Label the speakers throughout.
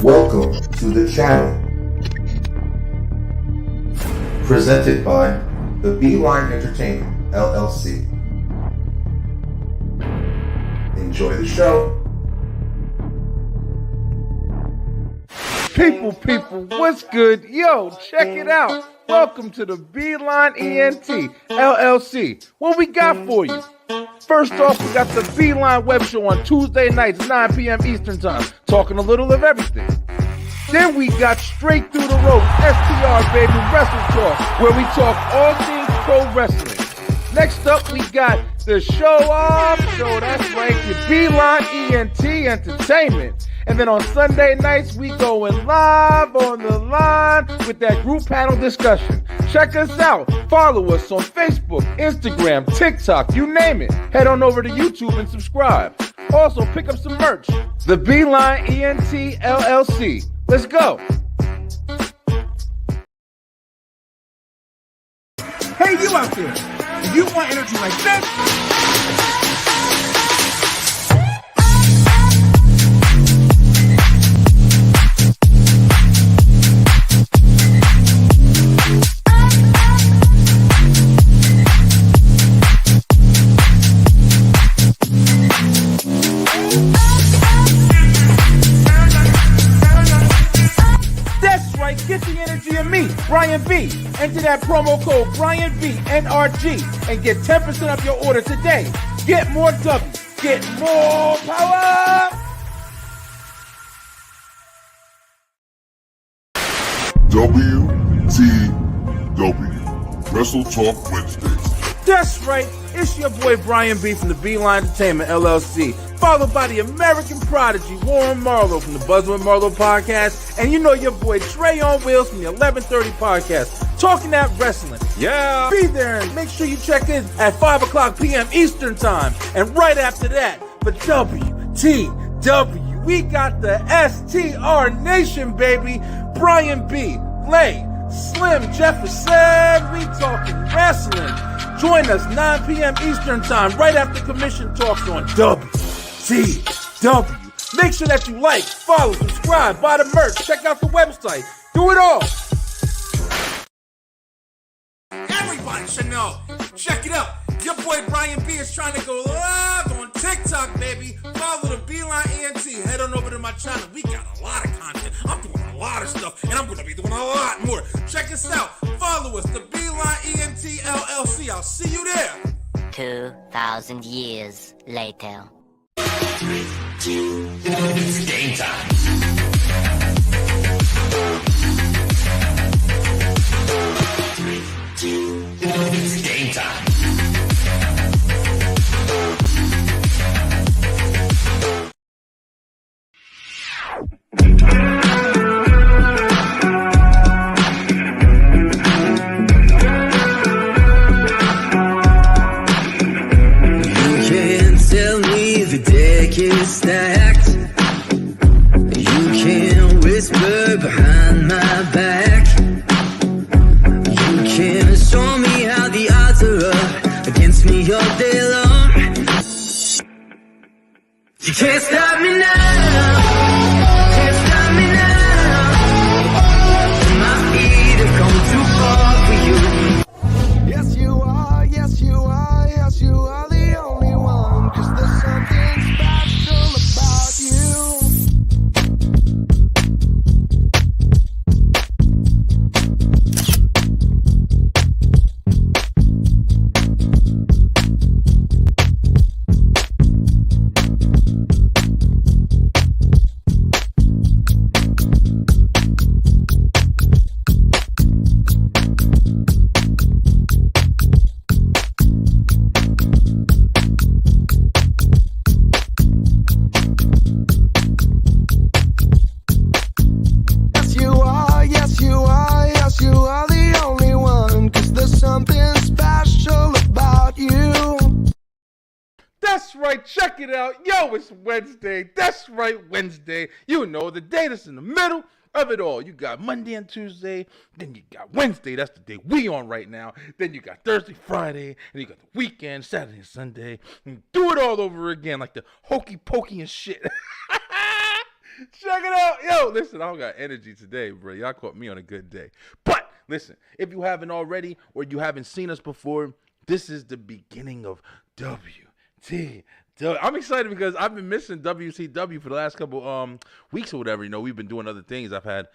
Speaker 1: Welcome to the channel. Presented by the Beeline Entertainment, LLC. Enjoy the show.
Speaker 2: People, what's good? Yo, check it out. Welcome to the Beeline ENT, LLC. What we got for you? First off, we got the Beeline Web Show on Tuesday nights, 9 p.m. Eastern Time, talking a little of everything. Then we got Straight Through the Ropes, STR, baby, Wrestle Talk, where we talk all things pro wrestling. Next up, we got the Show Off Show, that's right, the Beeline ENT Entertainment. And then on Sunday nights, we going live on the line with that group panel discussion. Check us out. Follow us on Facebook, Instagram, TikTok, you name it. Head on over to YouTube and subscribe. Also, pick up some merch. The Beeline ENT LLC. Let's go.
Speaker 3: Hey, you out there. If you want energy like this, get the energy of me, Brian B. Enter that promo code Brian B NRG and get 10% off your order today. Get more W, get more power.
Speaker 4: WTW Wrestle Talk Wednesdays.
Speaker 3: That's right, it's your boy Brian B from the Beeline Entertainment LLC, followed by the American prodigy Warren Marlowe from the Buzz with Marlowe podcast, and you know your boy Trey on Wheels from the 1130 podcast, talking that wrestling. Yeah, be there and make sure you check in at 5 o'clock p.m. Eastern Time, and right after that, for WTW, we got the STR Nation, baby, Brian B, Lay, Slim Jefferson, we talking wrestling. Join us 9 p.m. Eastern Time right after commission talks on WTW. Make sure that you like, follow, subscribe, buy the merch, check out the website. Do it all. Everybody should know. Check it out. Your boy Brian B is trying to go live on TikTok, baby. Follow the Beeline ENT. Head on over to my channel. We got a lot of content. I'm doing a lot of stuff, and I'm going to be doing a lot more. Check us out. Follow us, the Beeline ENT LLC. I'll see you there.
Speaker 5: 2,000 years later.
Speaker 6: It's game time. It's game time.
Speaker 7: Is stacked. You can whisper behind my back. You can show me how the odds are up against me all day long. You can't stop me now. Can't stop me now. My feet have come too far for you. Yes, you are. Yes, you are. Yes, you are the only one. 'Cause there's something special about you.
Speaker 2: That's right, check it out. Yo, it's Wednesday. That's right, Wednesday. You know, the day that's in the middle of it all. You got Monday and Tuesday, then you got Wednesday. That's the day we on right now. Then you got Thursday, Friday, and you got the weekend, Saturday and Sunday. And do it all over again like the hokey pokey and shit. Check it out. Yo, listen, I don't got energy today, bro. Y'all caught me on a good day. But listen, if you haven't already or you haven't seen us before, this is the beginning of WTW. I'm excited because I've been missing WCW for the last couple weeks or whatever. You know, we've been doing other things. I've had,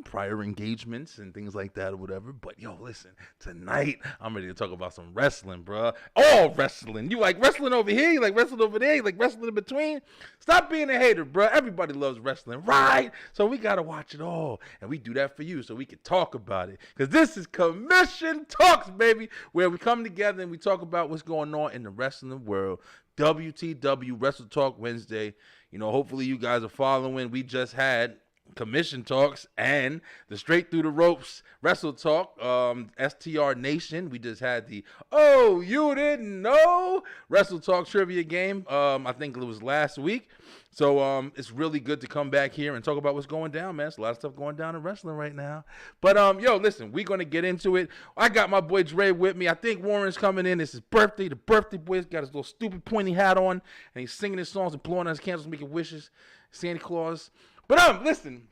Speaker 2: prior engagements and things like that or whatever. But yo, listen, tonight I'm ready to talk about some wrestling, bro. All wrestling. You like wrestling over here? You like wrestling over there? You like wrestling in between? Stop being a hater, bro. Everybody loves wrestling, right? So we gotta watch it all, and we do that for you so we can talk about it. Cause this is Commission Talks, baby, where we come together and we talk about what's going on in the wrestling world. WTW Wrestle Talk Wednesday. Hopefully you guys are following. We just had Commission Talks and the Straight Through the Ropes Wrestle Talk, STR Nation. We just had the Oh You Didn't Know Wrestle Talk trivia game. I think it was last week. So it's really good to come back here and talk about what's going down, man. There's a lot of stuff going down in wrestling right now. But yo, listen, we're gonna get into it. I got my boy Dre with me. I think Warren's coming in. It's his birthday. The birthday boy's got his little stupid pointy hat on, and he's singing his songs and blowing out his candles, making wishes. Santa Claus. But listen,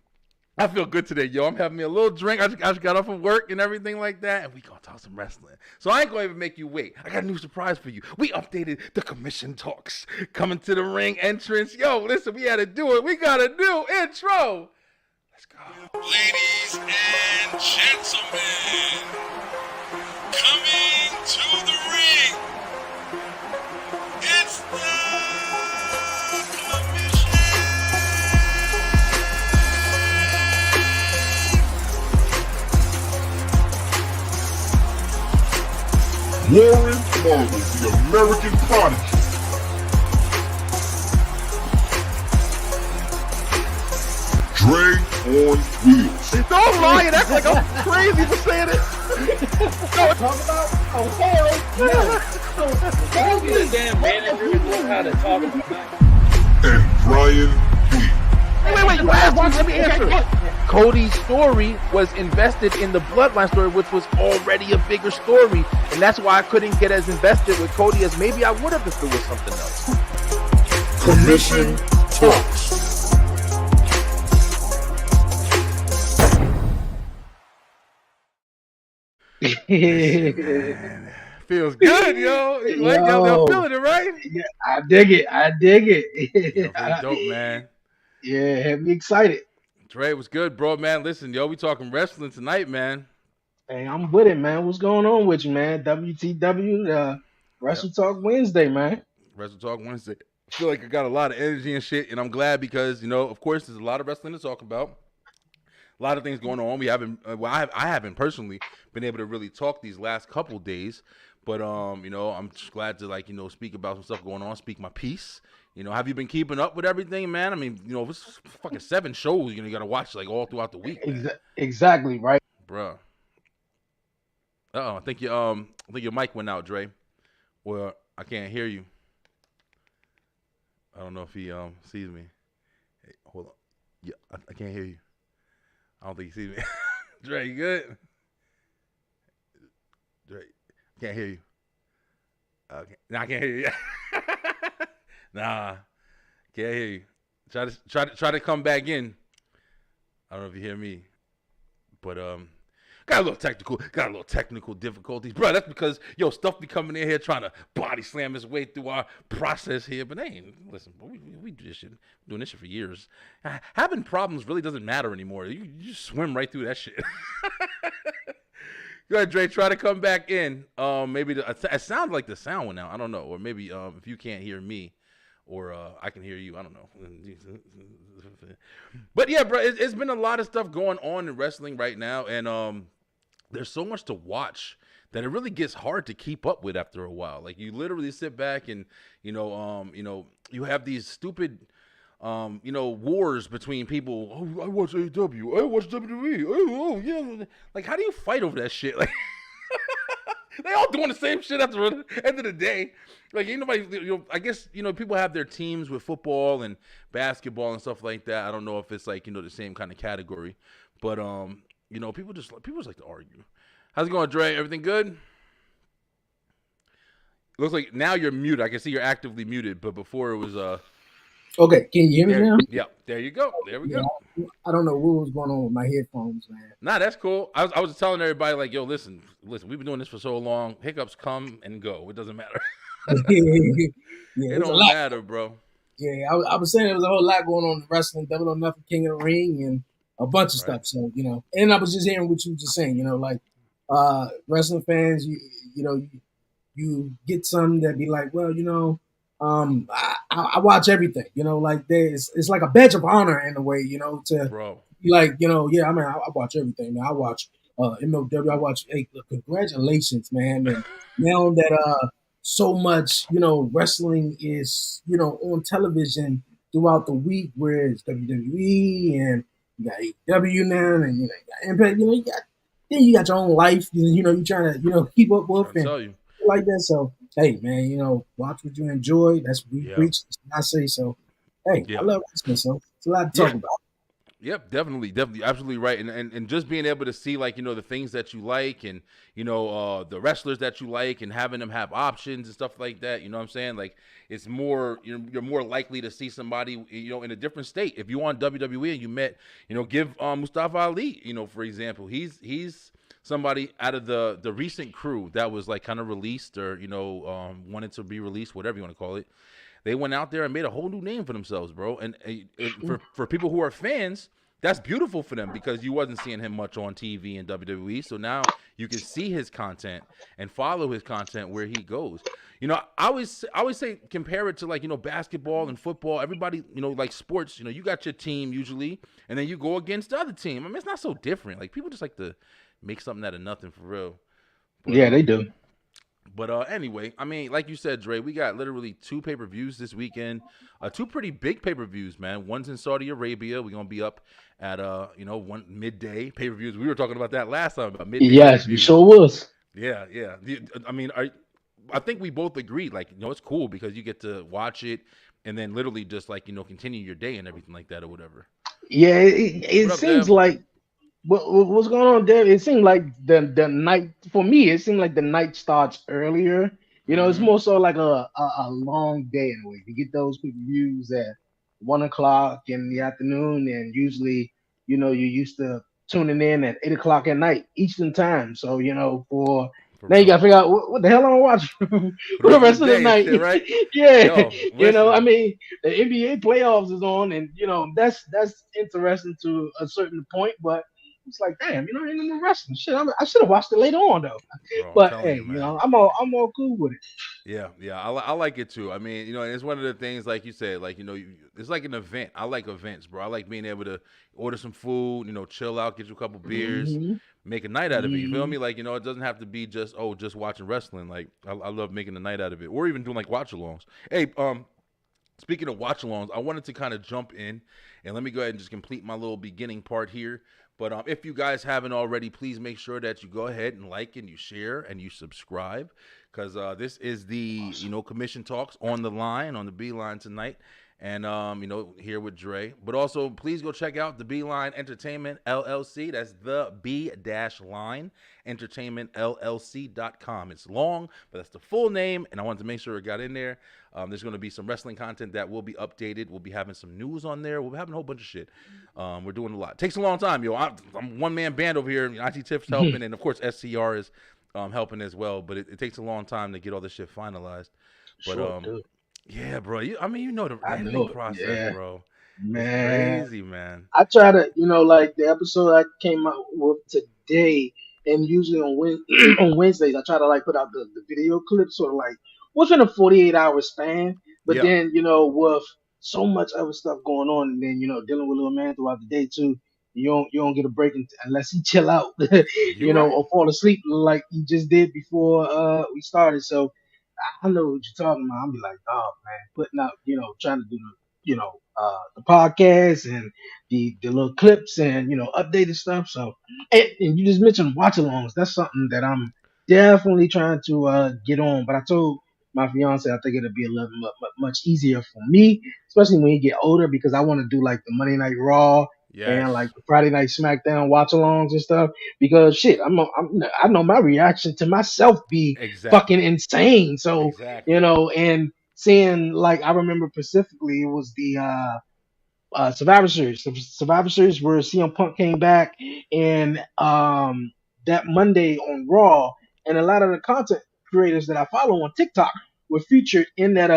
Speaker 2: I feel good today, yo. I'm having me a little drink. I just got off of work and everything like that, and we gonna talk some wrestling. So I ain't gonna even make you wait. I got a new surprise for you. We updated the Commission Talks. Coming to the ring entrance. Yo, listen, we had to do it. We got a new intro. Let's go.
Speaker 4: Ladies and gentlemen, coming to the ring, it's the Warren Marvel, the American Prodigy. Dre on wheels.
Speaker 2: Don't lie and act like I'm crazy for saying it.
Speaker 8: Talk about don't be a damn manager and know how to talk about.
Speaker 4: And Brian B.
Speaker 2: Wait, you asked me, let me answer. Cody's story was invested in the Bloodline story, which was already a bigger story, and that's why I couldn't get as invested with Cody as maybe I would have if it was something else.
Speaker 4: Commission Talks.
Speaker 2: Man, feels good, yo. You like y'all feeling it, right?
Speaker 8: Yeah, I dig it.
Speaker 2: Yo, very dope, man.
Speaker 8: Yeah, have me excited.
Speaker 2: Dre, was good, bro, man. Listen, yo, we talking wrestling tonight, man.
Speaker 8: Hey, I'm with it, man. What's going on with you, man? WTW, Wrestle Talk Wednesday, man.
Speaker 2: Wrestle Talk Wednesday. I feel like I got a lot of energy and shit, and I'm glad because, of course, there's a lot of wrestling to talk about. A lot of things going on. We haven't, I haven't personally been able to really talk these last couple days, but I'm just glad to speak about some stuff going on, speak my piece. Have you been keeping up with everything, man? I mean, it's fucking 7 shows. You got to watch all throughout the week.
Speaker 8: Exactly, right,
Speaker 2: bro. I think your mic went out, Dre. Well, I can't hear you. I don't know if he sees me. Hey, hold on. Yeah, I can't hear you. I don't think he sees me. Dre, you good? Dre, can't hear you. Okay, I can't hear you. Nah, can't hear you. Try to come back in. I don't know if you hear me, but got a little technical difficulties, bro. That's because stuff be coming in here trying to body slam its way through our process here. But listen, we do this shit, doing this shit for years. Having problems really doesn't matter anymore. You just swim right through that shit. Go ahead, Dre. Try to come back in. Maybe it sounds like the sound went out. I don't know, or maybe if you can't hear me. Or I can hear you. I don't know. But yeah, bro, it's been a lot of stuff going on in wrestling right now. And there's so much to watch that it really gets hard to keep up with after a while. Like you literally sit back and, you have these stupid, wars between people. Oh, I watch AEW. I watch WWE. Oh, yeah. Like, how do you fight over that shit? Like, they all doing the same shit at the end of the day. Like, ain't nobody, I guess, people have their teams with football and basketball and stuff like that. I don't know if it's like, the same kind of category. But, people just like to argue. How's it going, Dre? Everything good? Looks like now you're muted. I can see you're actively muted, but before it was,
Speaker 8: Okay, can you hear me now?
Speaker 2: There you go. There we
Speaker 8: Yeah,
Speaker 2: go.
Speaker 8: I don't know what was going on with my headphones, man.
Speaker 2: Nah, that's cool. I was just telling everybody like, yo, listen, we've been doing this for so long. Hiccups come and go. It doesn't matter.
Speaker 8: Yeah,
Speaker 2: It
Speaker 8: there's a
Speaker 2: don't
Speaker 8: lot.
Speaker 2: matter, bro.
Speaker 8: Yeah, I was saying there was a whole lot going on in wrestling, Double or Nothing, King of the Ring, and a bunch of
Speaker 2: Right.
Speaker 8: stuff. So and I was just hearing what you were just saying. Like wrestling fans, you get some that be like, well, I watch everything. Like it's like a badge of honor in a way. To
Speaker 2: Bro.
Speaker 8: be like, yeah, I mean, I watch everything. Man, I watch MLW. I watch. Hey, look, congratulations, man. And now that so much, wrestling is on television throughout the week, where it's WWE and you got AEW now, and you got Impact. You got your own life. You trying to keep up with
Speaker 2: Trying to
Speaker 8: and
Speaker 2: tell you.
Speaker 8: like that. So hey, man, watch what you enjoy. That's what we
Speaker 2: Yeah.
Speaker 8: preach. That's what I say. So hey, I
Speaker 2: Yeah.
Speaker 8: love wrestling. So it's a lot to
Speaker 2: Yeah.
Speaker 8: talk about.
Speaker 2: Yep, definitely, absolutely right, and just being able to see like the things that you like, and the wrestlers that you like, and having them have options and stuff like that. You know what I'm saying? Like it's more you're more likely to see somebody in a different state. If you on WWE and you met give Mustafa Ali for example, he's somebody out of the recent crew that was like kind of released or wanted to be released, whatever you want to call it. They went out there and made a whole new name for themselves, bro. And for people who are fans, that's beautiful for them because you wasn't seeing him much on TV and WWE. So now you can see his content and follow his content where he goes. I always say compare it to like basketball and football. Everybody like sports. You got your team usually, and then you go against the other team. I mean, it's not so different. Like people just like to make something out of nothing for real. But
Speaker 8: Yeah, they do.
Speaker 2: But anyway, I mean, like you said, Dre, we got literally 2 pay-per-views this weekend. Two pretty big pay-per-views, man. One's in Saudi Arabia. We're gonna be up at one midday pay-per-views. We were talking about that last time about midday
Speaker 8: Yes, we
Speaker 2: pay-per-views.
Speaker 8: sure was.
Speaker 2: Yeah, yeah. I mean, I think we both agreed, like, it's cool because you get to watch it and then literally just like continue your day and everything like that or whatever.
Speaker 8: Yeah,
Speaker 2: What
Speaker 8: it
Speaker 2: up,
Speaker 8: seems
Speaker 2: Dev?
Speaker 8: like what's going on there. It seemed like the night for me. It seemed like the night starts earlier. It's
Speaker 2: Mm-hmm.
Speaker 8: more so like a long day in a way. You get those reviews at 1 o'clock in the afternoon, and usually you're used to tuning in at 8 o'clock at night Eastern time. So for
Speaker 2: For
Speaker 8: now you
Speaker 2: real.
Speaker 8: gotta figure out what the hell I'm watching
Speaker 2: For the
Speaker 8: for the
Speaker 2: rest of the
Speaker 8: rest of the
Speaker 2: day and
Speaker 8: night.
Speaker 2: shit, right?
Speaker 8: Yeah,
Speaker 2: Yo,
Speaker 8: I
Speaker 2: listen.
Speaker 8: mean, the NBA playoffs is on, and that's interesting to a certain point, but it's like, damn, I ain't in the wrestling shit. I should have watched it later on though.
Speaker 2: Bro, I'm
Speaker 8: But
Speaker 2: telling
Speaker 8: hey,
Speaker 2: you, man.
Speaker 8: I'm all cool with it.
Speaker 2: Yeah, yeah, I like it too. I mean, it's one of the things, like you said, like it's like an event. I like events, bro. I like being able to order some food, chill out, get you a couple beers,
Speaker 8: Hmm.
Speaker 2: make a night out of it. You feel
Speaker 8: Hmm.
Speaker 2: me? Like it doesn't have to be just watching wrestling. Like I love making a night out of it, or even doing like watch-alongs. Hey, speaking of watch-alongs, I wanted to kind of jump in and let me go ahead and just complete my little beginning part here. But if you guys haven't already, please make sure that you go ahead and like and you share and you subscribe because this is the commission talks on the line on the Beeline tonight. And here with Dre, but also please go check out the Beeline Entertainment LLC. That's the B-Line Entertainment LLC.com. It's long, but that's the full name, and I wanted to make sure it got in there. There's going to be some wrestling content that will be updated. We'll be having some news on there. We'll be having a whole bunch of shit. We're doing a lot. Takes a long time, yo. I'm one-man band over here. IT Tips helping, and of course SCR is helping as well. But it takes a long time to get all this shit finalized. But
Speaker 8: Sure, dude.
Speaker 2: yeah, bro. I mean, the
Speaker 8: I
Speaker 2: editing
Speaker 8: know it.
Speaker 2: process,
Speaker 8: Yeah,
Speaker 2: bro. It's
Speaker 8: man.
Speaker 2: crazy, man.
Speaker 8: I try to, like the episode I came out with today, and usually on on Wednesdays I try to like put out the video clips sort of like within a 48-hour span. But
Speaker 2: Yeah,
Speaker 8: then with so much other stuff going on, and then dealing with little man throughout the day too, you don't get a break unless he chill out,
Speaker 2: you right.
Speaker 8: or fall asleep like he just did before we started. So I know what you're talking about. I'm be like, oh man, putting out, trying to do the podcast and the little clips and updated stuff. So and you just mentioned watch alongs. That's something that I'm definitely trying to get on. But I told my fiance I think it'll be a little much easier for me, especially when you get older, because I want to do like the Monday Night Raw and like
Speaker 2: Yes,
Speaker 8: the Friday Night SmackDown watch alongs and stuff. Because shit, I know my reaction to myself be fucking
Speaker 2: exactly,
Speaker 8: insane. So
Speaker 2: exactly.
Speaker 8: and seeing, like, I remember specifically it was the Survivor Series. The Survivor Series where CM Punk came back, and that Monday on Raw, and a lot of the content creators that I follow on TikTok were featured in that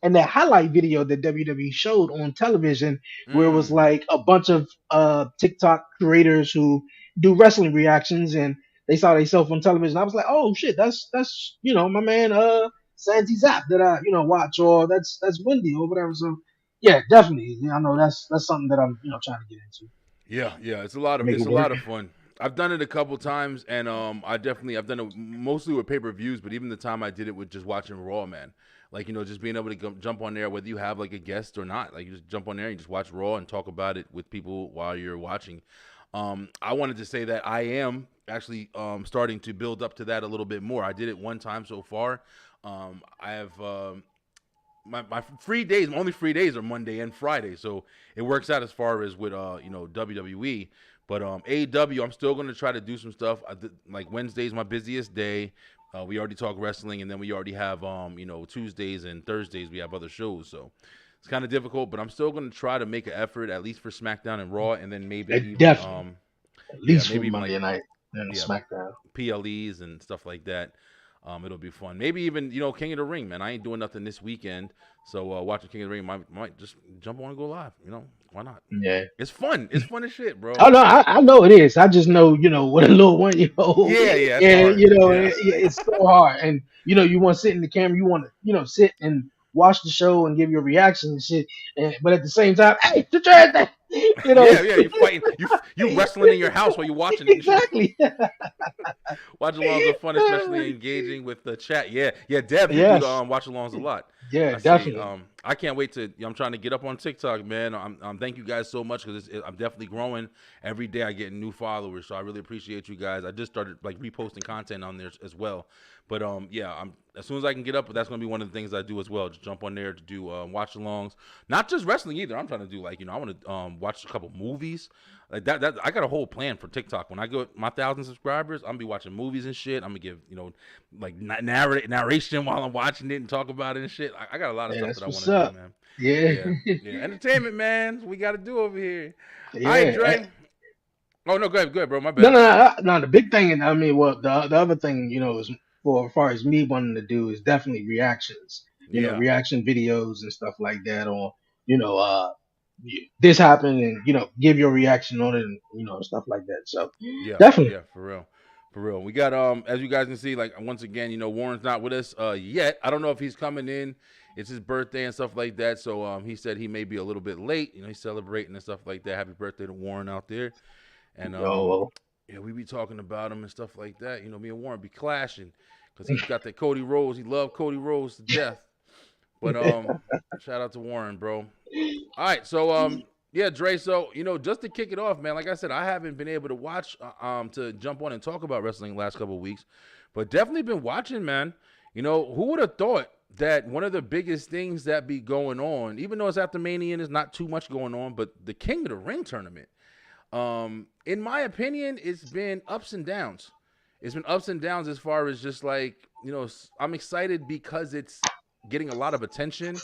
Speaker 8: highlight video that WWE showed on television, where it was
Speaker 3: Mm.
Speaker 8: like a bunch of TikTok creators who do wrestling reactions, and they saw themselves on television. I was like, oh shit, that's my man Santi Zap that I watch, or that's Wendy or whatever. So yeah, definitely. Yeah, I know that's something that I'm trying to get into,
Speaker 3: Yeah, yeah,
Speaker 8: make
Speaker 3: it's
Speaker 8: it
Speaker 3: a
Speaker 8: work.
Speaker 3: lot of fun. I've done it a couple times, and I've done it mostly with pay per views, but even the time I did it with just watching Raw, man, like just being able to jump on there, whether you have like a guest or not, like you just jump on there and just watch Raw and talk about it with people while you're watching. I wanted to say that I am actually starting to build up to that a little bit more. I did it one time so far. I have my free days, my only free days are Monday and Friday, so it works out as far as with WWE. But AEW, I'm still gonna try to do some stuff. Like Wednesday's my busiest day. We already talk wrestling, and then we already have Tuesdays and Thursdays we have other shows, so it's kind of difficult. But I'm still gonna try to make an effort at least for SmackDown and Raw, and then maybe even
Speaker 8: Definitely, at
Speaker 3: yeah,
Speaker 8: least for
Speaker 3: maybe even like
Speaker 8: Monday night and
Speaker 3: yeah
Speaker 8: SmackDown.
Speaker 3: PLEs and stuff like that. It'll be fun. Maybe even King of the Ring, man. I ain't doing nothing this weekend, so watching King of the Ring might just jump on and go live. Why not?
Speaker 8: Yeah.
Speaker 3: It's fun. It's fun as shit, bro.
Speaker 8: Oh no, I know it is. I just know, with a little 1 year old,
Speaker 3: Yeah, yeah, it's
Speaker 8: and
Speaker 3: hard. Yeah,
Speaker 8: it's so hard. And you want to sit in the camera, you want to, sit and watch the show and give your reaction and shit. But at the same time, hey, the trash that,
Speaker 3: yeah, yeah. You fighting, you wrestling in your house while you watching it and shit.
Speaker 8: exactly.
Speaker 3: Watch alongs are fun, especially engaging with the chat. Yeah, yeah. Dev, you do the
Speaker 8: Yes,
Speaker 3: watch alongs a lot.
Speaker 8: yeah,
Speaker 3: I see.
Speaker 8: definitely.
Speaker 3: I can't wait to. I'm trying to get up on TikTok, man. Thank you guys so much because I'm definitely growing every day. I get new followers, so I really appreciate you guys. I just started like reposting content on there as well. But yeah, as soon as I can get up, that's gonna be one of the things I do as well. Just jump on there to do watch alongs, not just wrestling either. I'm trying to do like I want to watch a couple movies like that. I got a whole plan for TikTok. When I go my 1,000 subscribers, I'm gonna be watching movies and shit. I'm gonna give like narration while I'm watching it and talk about it and shit. I got a lot of
Speaker 8: Yeah,
Speaker 3: stuff
Speaker 8: that's
Speaker 3: that I want
Speaker 8: what's
Speaker 3: to do,
Speaker 8: up.
Speaker 3: man.
Speaker 8: Yeah,
Speaker 3: Yeah, yeah. Entertainment, man. We got to do over here. All right,
Speaker 8: yeah.
Speaker 3: Dre. Oh no, go ahead, bro. My
Speaker 8: No,
Speaker 3: bad.
Speaker 8: no, no, no. The big thing, and I mean, well, the other thing, is for as far as me wanting to do is definitely reactions.
Speaker 3: Yeah,
Speaker 8: Reaction videos and stuff like that, or this happened, and give your reaction on it, and stuff like that. So
Speaker 3: yeah,
Speaker 8: definitely,
Speaker 3: yeah. For real, for real. We got as you guys can see, like once again, Warren's not with us yet. I don't know if he's coming in. It's his birthday and stuff like that. So he said he may be a little bit late. He's celebrating and stuff like that. Happy birthday to Warren out there. And
Speaker 8: yo,
Speaker 3: yeah, we be talking about him and stuff like that. Me and Warren be clashing because he's got that Cody Rhodes. He loved Cody Rhodes to death. But shout out to Warren, bro. All right, so yeah, Dre. So just to kick it off, man. Like I said, I haven't been able to watch to jump on and talk about wrestling the last couple of weeks, but definitely been watching, man. Who would have thought that one of the biggest things that be going on, even though it's after Mania and there's not too much going on, but the King of the Ring tournament. In my opinion, it's been ups and downs. It's been ups and downs as far as just like, I'm excited because it's getting a lot of attention.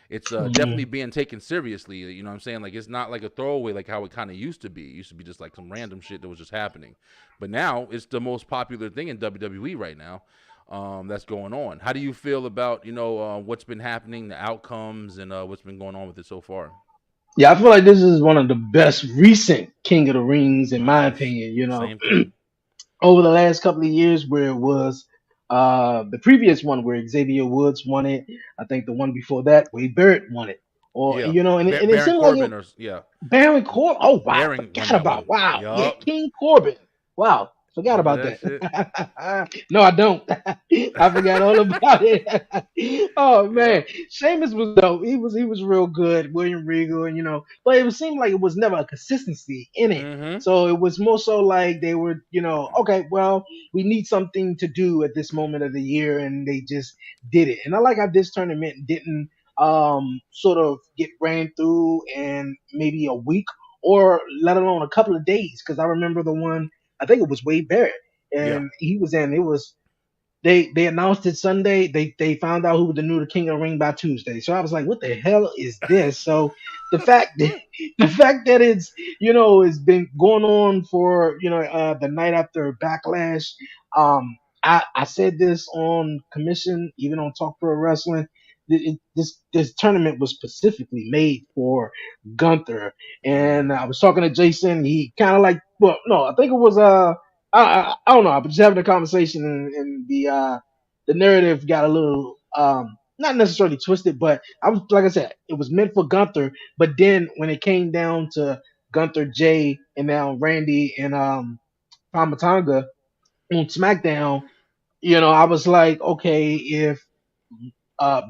Speaker 3: It's definitely being taken seriously. You know what I'm saying? Like, it's not like a throwaway like how it kind of used to be. It used to be just like some random shit that was just happening. But now it's the most popular thing in WWE right now that's going on. How do you feel about, what's been happening, the outcomes, and what's been going on with it so far?
Speaker 8: yeah, I feel like this is one of the best recent King of the Rings, in my opinion.
Speaker 3: Same thing.
Speaker 8: Over the last couple of years, where it was the previous one where Xavier Woods won it. I think the one before that, Wade Barrett won it. Or
Speaker 3: Yeah.
Speaker 8: and it
Speaker 3: Baron
Speaker 8: seemed like it,
Speaker 3: Corbin yeah.
Speaker 8: Baron Corbin. Oh wow,
Speaker 3: Baron won
Speaker 8: forgot
Speaker 3: that
Speaker 8: about
Speaker 3: one.
Speaker 8: wow. Yeah,
Speaker 3: Yup.
Speaker 8: King Corbin. Wow, forgot
Speaker 3: Remember
Speaker 8: about
Speaker 3: that shit?
Speaker 8: that. No, I don't. I forgot all about it. Oh man,
Speaker 3: Yep.
Speaker 8: Sheamus was dope. He was real good. William Regal, and but it seemed like it was never a consistency in it.
Speaker 3: Mm-hmm.
Speaker 8: So it was more so like they were, okay, well, we need something to do at this moment of the year, and they just did it. And I like how this tournament didn't sort of get ran through in maybe a week or let alone a couple of days. Because I remember the one, I think it was Wade Barrett,
Speaker 3: Yeah.
Speaker 8: and he was in. It was they announced it Sunday. They found out who was the new King of the Ring by Tuesday. So I was like, what the hell is this? So the fact that the fact that it's been going on for the night after Backlash. I said this on commission, even on Talk Pro Wrestling. This tournament was specifically made for Gunther, and I was talking to Jason. He kind of like, well, no, I think it was I don't know. I was just having a conversation, and the narrative got a little not necessarily twisted, but I was like I said, it was meant for Gunther. But then when it came down to Gunther, Jay, and now Randy and Pamatanga on SmackDown, I was like, okay, if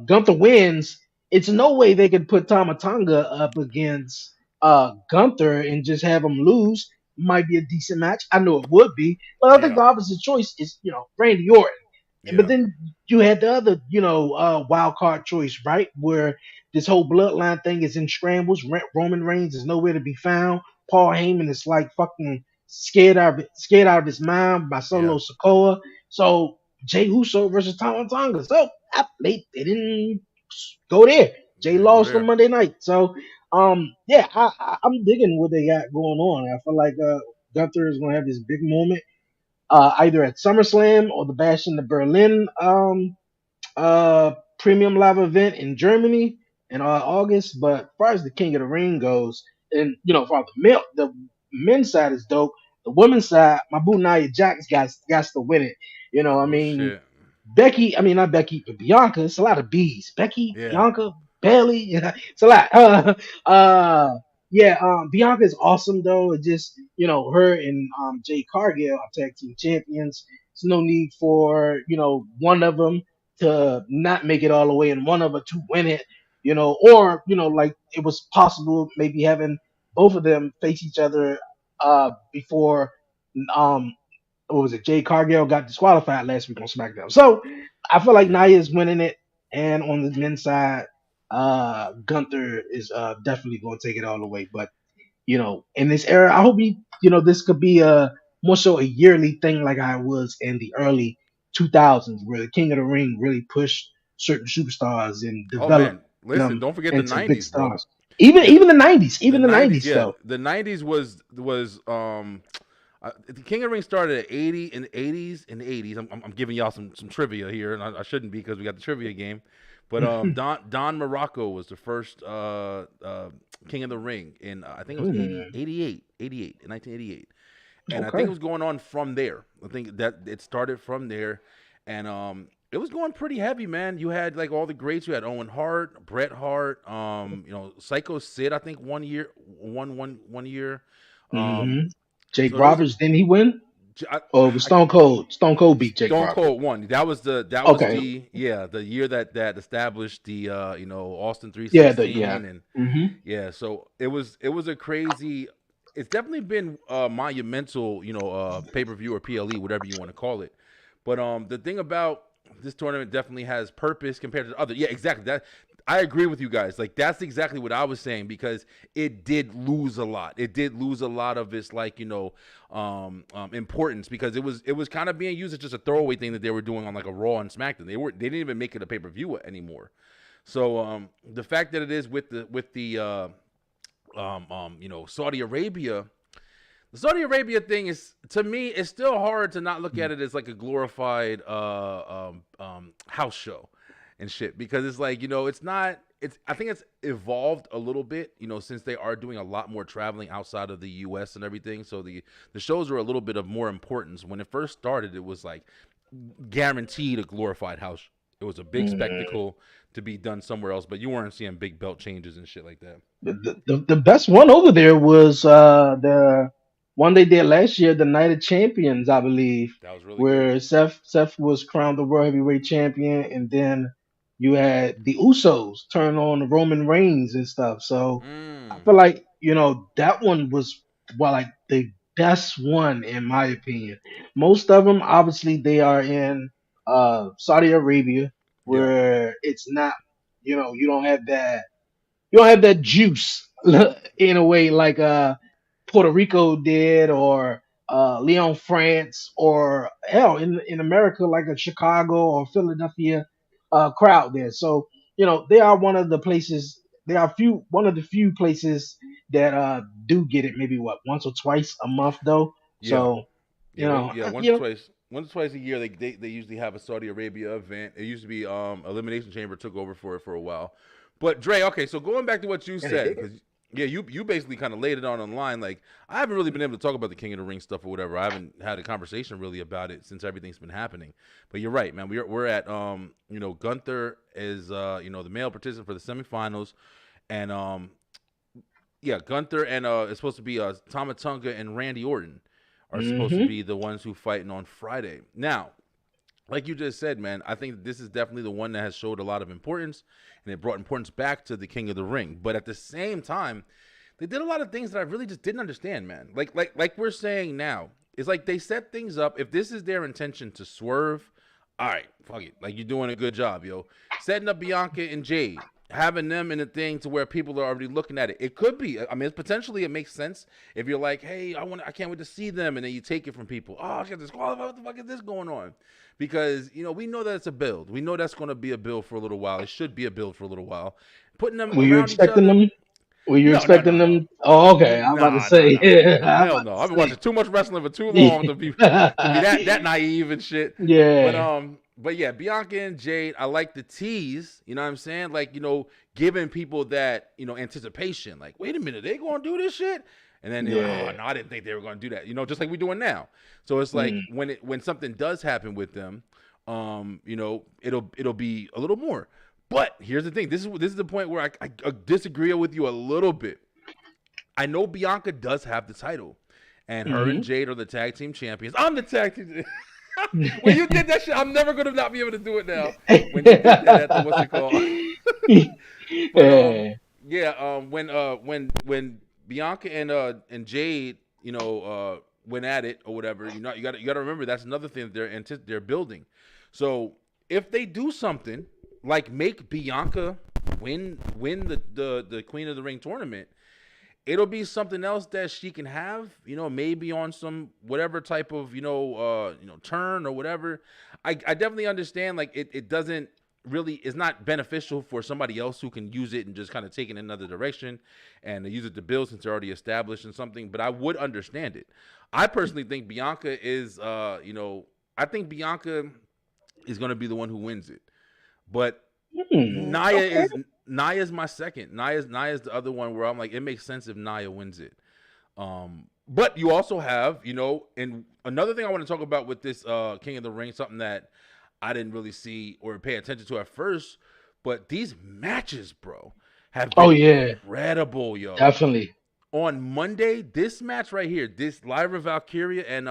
Speaker 8: Gunther wins, it's no way they could put Tamatanga up against Gunther and just have him lose. Might be a decent match. I know it would be, but I think
Speaker 3: Yeah.
Speaker 8: the opposite choice is Randy Orton. But
Speaker 3: Yeah.
Speaker 8: then you had the other wild card choice, right, where this whole bloodline thing is in scrambles. Roman Reigns is nowhere to be found. Paul Heyman is like fucking scared out of his mind by
Speaker 3: Yeah.
Speaker 8: Solo Sikoa. So Jay Uso versus Tonga. So they didn't go there.
Speaker 3: They
Speaker 8: Jay
Speaker 3: didn't go
Speaker 8: lost on
Speaker 3: there.
Speaker 8: Monday night. So yeah, I'm digging what they got going on. I feel like Gunther is gonna have this big moment either at SummerSlam or the Bash in the Berlin premium live event in Germany in August. But as far as the King of the Ring goes, and for the men's side is dope. The women's side, my boo Nia Jax got to win it. I
Speaker 3: Oh
Speaker 8: mean,
Speaker 3: shit.
Speaker 8: Becky, I mean not Becky, but Bianca. It's a lot of B's. Becky,
Speaker 3: Yeah.
Speaker 8: Bianca, Bailey. It's a lot. Yeah. Bianca is awesome though. It just her and Jay Cargill are tag team champions. There's no need for one of them to not make it all the way and one of them to win it. Or like it was possible maybe having both of them face each other before um what was it? Jay Cargill got disqualified last week on SmackDown. So I feel like
Speaker 3: Yeah.
Speaker 8: Nia is winning it, and on the men's side, Gunther is definitely going to take it all the way. But in this era, I hope this could be a more so a yearly thing like I was in the early 2000s, where the King of the Ring really pushed certain superstars and
Speaker 3: Oh
Speaker 8: developed
Speaker 3: man, listen,
Speaker 8: them
Speaker 3: don't forget the
Speaker 8: into big
Speaker 3: '90s, bro.
Speaker 8: stars. Even
Speaker 3: Yeah,
Speaker 8: even the 90s,
Speaker 3: the
Speaker 8: even the
Speaker 3: '90s.
Speaker 8: 90s
Speaker 3: Yeah,
Speaker 8: though.
Speaker 3: the '90s was the King of the Ring started at 80 in the '80s. In the '80s, I'm giving y'all some trivia here, and I shouldn't be because we got the trivia game. But Don Morocco was the first King of the Ring in I think it was 80,
Speaker 8: Hmm,
Speaker 3: 88 in 1988. And I think it
Speaker 8: okay.
Speaker 3: was going on from there. I think that it started from there, and it was going pretty heavy, man. You had like all the greats. You had Owen Hart, Bret Hart, Psycho Sid. I think one year. Um,
Speaker 8: Hmm. Jake
Speaker 3: so there was
Speaker 8: Roberts, didn't he win?
Speaker 3: I,
Speaker 8: Oh, it was
Speaker 3: I,
Speaker 8: Stone Cold. Stone Cold beat Jake
Speaker 3: Stone
Speaker 8: Roberts.
Speaker 3: Cold won.
Speaker 8: Okay.
Speaker 3: The year that established the Austin
Speaker 8: Yeah, yeah.
Speaker 3: 316 and
Speaker 8: Hmm.
Speaker 3: yeah, so it was a crazy. It's definitely been monumental, pay per view or PLE, whatever you want to call it. But the thing about this tournament definitely has purpose compared to the other. Yeah, exactly. That I agree with you guys. Like that's exactly what I was saying because it did lose a lot. It did lose a lot of its importance because it was kind of being used as just a throwaway thing that they were doing on like a Raw and SmackDown. They didn't even make it a pay per view anymore. So the fact that it is with the Saudi Arabia, the Saudi Arabia thing is to me it's still hard to not look at it as like a glorified house show and shit because it's like it's not it's I think it's evolved a little bit since they are doing a lot more traveling outside of the U.S. and everything, so the shows are a little bit of more importance. When it first started, it was like guaranteed a glorified house. It was a big
Speaker 8: Hmm.
Speaker 3: spectacle to be done somewhere else, but you weren't seeing big belt changes and shit like that.
Speaker 8: The best one over there was the one they did last year, the Night of Champions, I believe,
Speaker 3: That was really good.
Speaker 8: where Seth was crowned the World Heavyweight Champion, and then you had the Usos turn on Roman Reigns and stuff. So I
Speaker 3: Mm,
Speaker 8: feel like that one was like the best one in my opinion. Most of them, obviously, they are in Saudi Arabia,
Speaker 3: yeah,
Speaker 8: where it's not you don't have that juice in a way like Puerto Rico did or Lyon, France, or hell in America like a Chicago or Philadelphia crowd there. So they are one of the places. They are one of the few places that do get it. Maybe what, once or twice a month though.
Speaker 2: Yeah.
Speaker 8: So
Speaker 2: Yeah,
Speaker 8: you know,
Speaker 2: once or twice a year they usually have a Saudi Arabia event. It used to be Elimination Chamber took over for it for a while. But Dre, okay, so going back to what you
Speaker 8: and they
Speaker 2: said,
Speaker 8: dig it.
Speaker 2: because yeah, you basically kind of laid it on online. Like I haven't really been able to talk about the King of the Ring stuff or whatever. I haven't had a conversation really about it since everything's been happening. But you're right, man. We're at Gunther is the male participant for the semifinals, and yeah, Gunther and it's supposed to be Tama Tonga and Randy Orton are supposed to
Speaker 8: Hmm.
Speaker 2: be the ones who fighting on Friday. Now, like you just said, man, I think this is definitely the one that has showed a lot of importance, and it brought importance back to the King of the Ring. But at the same time, they did a lot of things that I really just didn't understand, man. Like we're saying now, it's like they set things up. If this is their intention to swerve, all right, fuck it. Like you're doing a good job, yo. Setting up Bianca and Jade, having them in a thing to where people are already looking at it. It could be. I mean, it's potentially it makes sense if you're like, hey, I can't wait to see them, and then you take it from people. Oh, she got disqualified. What the fuck is this going on? Because we know that it's a build. We know that's going to be a build for a little while. It should be a build for a little while. Putting them
Speaker 8: Were you
Speaker 2: around each
Speaker 8: expecting
Speaker 2: other.
Speaker 8: them? Were you
Speaker 2: No, no,
Speaker 8: expecting
Speaker 2: no, no.
Speaker 8: them? Oh, okay. I'm about to
Speaker 2: Nah, nah,
Speaker 8: say.
Speaker 2: nah,
Speaker 8: Yeah,
Speaker 2: nah.
Speaker 8: I'm
Speaker 2: Hell
Speaker 8: about
Speaker 2: no.
Speaker 8: to
Speaker 2: I've been
Speaker 8: say.
Speaker 2: watching too much wrestling for too long to be that naive and shit. But
Speaker 8: Yeah.
Speaker 2: but yeah, Bianca and Jade, I like the tease. You know what I'm saying? Like giving people that anticipation. Like, wait a minute, they gonna do this shit? And then they're like, oh
Speaker 8: Yeah.
Speaker 2: no, I didn't think they were gonna do that. Just like we're doing now. So it's like
Speaker 8: Mm.
Speaker 2: when something does happen with them, it'll be a little more. But here's the thing. This is the point where I disagree with you a little bit. I know Bianca does have the title, and her and Jade are the tag team champions. I'm the tag team. When you did that shit, I'm never gonna not be able to do it now. When you did that at the what's it called? But
Speaker 8: Yeah.
Speaker 2: yeah, when Bianca and Jade, went at it or whatever, you gotta remember that's another thing that they're building. So if they do something like make Bianca win the Queen of the Ring tournament, it'll be something else that she can have, maybe on some whatever type of, turn or whatever. I definitely understand, like, it doesn't really, it's not beneficial for somebody else who can use it and just kind of take it in another direction and use it to build since they're already established in something, but I would understand it. I personally think Bianca is, I think Bianca is going to be the one who wins it. But
Speaker 8: Okay.
Speaker 2: Naya's my second. Naya's the other one where I'm like, it makes sense if Naya wins it. But you also have, and another thing I want to talk about with this King of the Ring, something that I didn't really see or pay attention to at first, but these matches, bro, have
Speaker 8: Oh
Speaker 2: been
Speaker 8: yeah,
Speaker 2: incredible, yo.
Speaker 8: definitely.
Speaker 2: On Monday, this match right here, this Lyra Valkyria and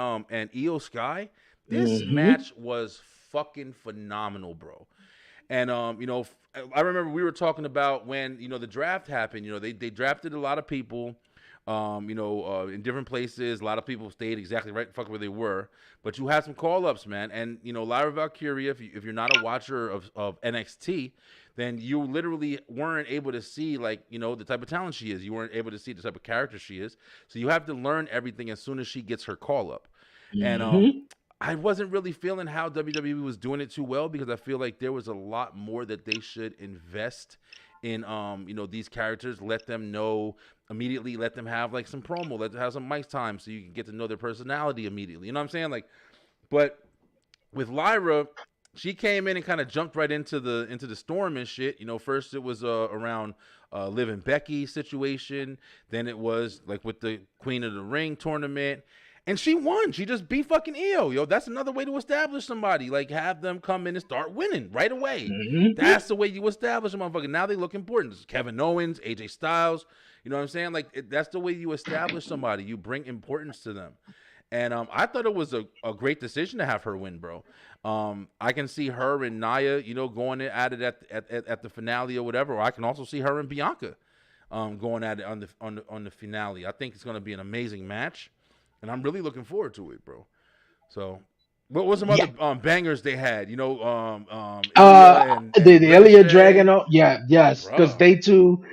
Speaker 2: Io Sky, this match was fucking phenomenal, bro. And I remember we were talking about when the draft happened. They drafted a lot of people, in different places. A lot of people stayed exactly right fuck where they were. But you had some call ups, man. And Lyra Valkyria, if you're not a watcher of NXT, then you literally weren't able to see the type of talent she is. You weren't able to see the type of character she is. So you have to learn everything as soon as she gets her call up. And I wasn't really feeling how WWE was doing it too well because I feel like there was a lot more that they should invest in, these characters. Let them know immediately. Let them have like some promo. Let them have some mic time so you can get to know their personality immediately. You know what I'm saying? Like, but with Lyra, she came in and kind of jumped right into the storm and shit. First it was around Liv and Becky situation. Then it was like with the Queen of the Ring tournament. And she won. She just beat fucking Io. Yo, that's another way to establish somebody. Like, have them come in and start winning right away. That's the way you establish a motherfucker. Now they look important. This is Kevin Owens, AJ Styles. You know what I'm saying? Like, that's the way you establish somebody. You bring importance to them. And I thought it was a great decision to have her win, bro. I can see her and Nia, going at it at the finale or whatever. Or I can also see her and Bianca going at it on the finale. I think it's going to be an amazing match. And I'm really looking forward to it, bro. So, what was some other bangers they had?
Speaker 8: The Ilya
Speaker 2: Ricochet.
Speaker 8: Dragunov. Yeah, yes, because
Speaker 2: Bruh.
Speaker 8: they too.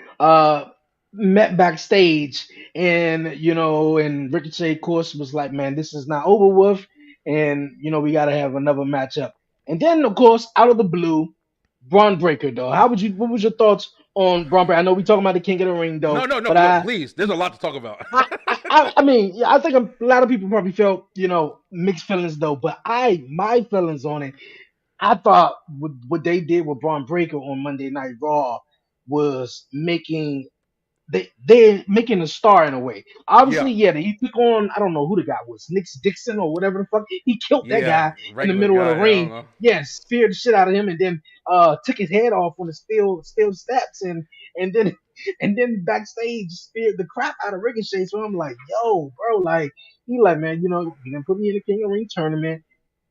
Speaker 8: met backstage, and and Ricochet, of course, was like, "Man, this is not over with, and we got to have another matchup." And then, of course, out of the blue, Braun Breaker, though. What was your thoughts on Braun Breaker? I know we talking about the King of the Ring,
Speaker 2: No,
Speaker 8: though,
Speaker 2: no, no,
Speaker 8: but
Speaker 2: no. Please, there's a lot to talk about.
Speaker 8: I mean, yeah, I think a lot of people probably felt, mixed feelings though. But my feelings on it, I thought what they did with Braun Breaker on Monday Night Raw was they're making a star in a way. Obviously,
Speaker 2: Yeah,
Speaker 8: yeah, he took on, I don't know who the guy was, Nick Dixon or whatever the fuck. He killed that
Speaker 2: yeah,
Speaker 8: guy in the
Speaker 2: regular
Speaker 8: middle of the
Speaker 2: guy. I don't
Speaker 8: ring.
Speaker 2: know.
Speaker 8: Yeah, speared the shit out of him, and then took his head off on the steel steps, and then and then backstage speared the crap out of Ricochet. So I'm like, yo, bro, like he like, man, you didn't put me in the King of the Ring tournament.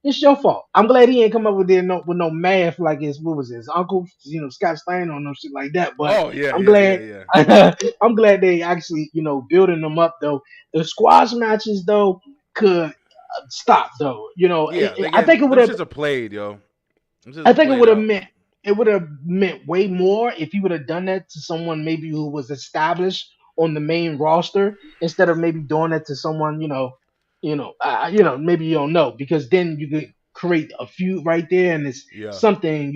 Speaker 8: It's your fault. I'm glad he ain't come up with no math like his what was his uncle, Scott Steiner or no shit like that. But
Speaker 2: Oh yeah,
Speaker 8: I'm
Speaker 2: yeah, yeah,
Speaker 8: glad
Speaker 2: yeah,
Speaker 8: I'm glad they actually building them up though. The squash matches though could stop though.
Speaker 2: yeah. They
Speaker 8: I think
Speaker 2: get them shits are played, yo. Them shits
Speaker 8: I
Speaker 2: are
Speaker 8: think
Speaker 2: played out.
Speaker 8: it would have meant way more if he would have done that to someone maybe who was established on the main roster instead of maybe doing that to someone maybe you don't know, because then you could create a feud right there, and it's
Speaker 2: Yeah,
Speaker 8: something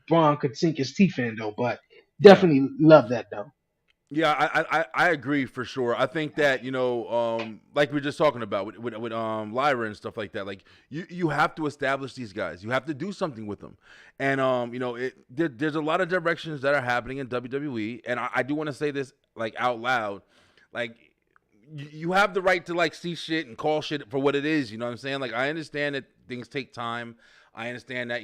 Speaker 8: Braun could sink his teeth in though. But
Speaker 2: yeah.
Speaker 8: definitely love that though.
Speaker 2: Yeah, I agree for sure. I think that like we are just talking about with Lyra and stuff like that. Like you have to establish these guys. You have to do something with them, and there's a lot of directions that are happening in WWE, and I do want to say this like out loud, like you have the right to like see shit and call shit for what it is. You know what I'm saying? Like I understand that things take time. I understand that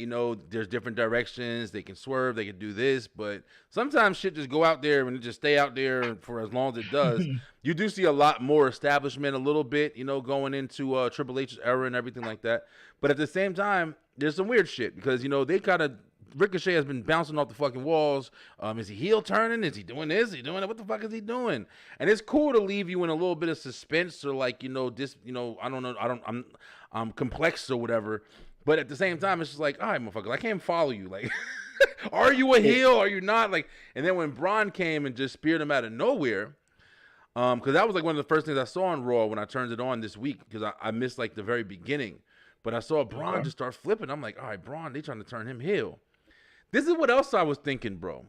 Speaker 2: there's different directions. They can swerve. They can do this, but sometimes shit just go out there and it just stay out there for as long as it does. You do see a lot more establishment, a little bit, going into Triple H's era and everything like that. But at the same time, there's some weird shit because they kind of Ricochet has been bouncing off the fucking walls. Is he heel turning? Is he doing this? Is he doing that? What the fuck is he doing? And it's cool to leave you in a little bit of suspense or like this I don't know I'm complex or whatever. But at the same time, it's just like, all right, motherfucker, I can't follow you. Like, are you a heel? Are you not? Like, and then when Braun came and just speared him out of nowhere, because that was like one of the first things I saw on Raw when I turned it on this week because I missed like the very beginning. But I saw Braun just start flipping. I'm like, all right, Braun, they trying to turn him heel. This is what else I was thinking, bro.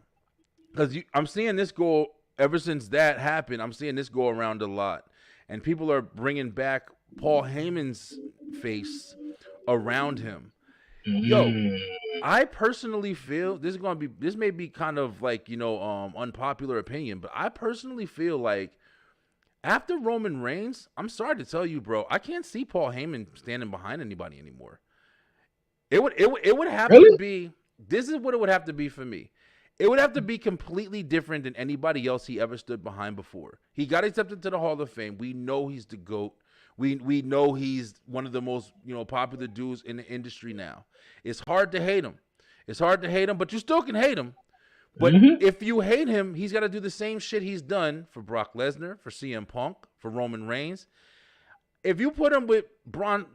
Speaker 2: Because I'm seeing this go, ever since that happened, I'm seeing this go around a lot. And people are bringing back Paul Heyman's face around him. Yo, I personally feel this may be kind of like, unpopular opinion, but I personally feel like after Roman Reigns, I'm sorry to tell you, bro, I can't see Paul Heyman standing behind anybody anymore. It would have to
Speaker 8: Really?
Speaker 2: be, this is what it would have to be for me. It would have to be completely different than anybody else he ever stood behind before. He got accepted to the Hall of Fame. We know he's the GOAT. We know he's one of the most, popular dudes in the industry now. It's hard to hate him. It's hard to hate him, but you still can hate him. But if you hate him, he's got to do the same shit he's done for Brock Lesnar, for CM Punk, for Roman Reigns. If you put him with Braun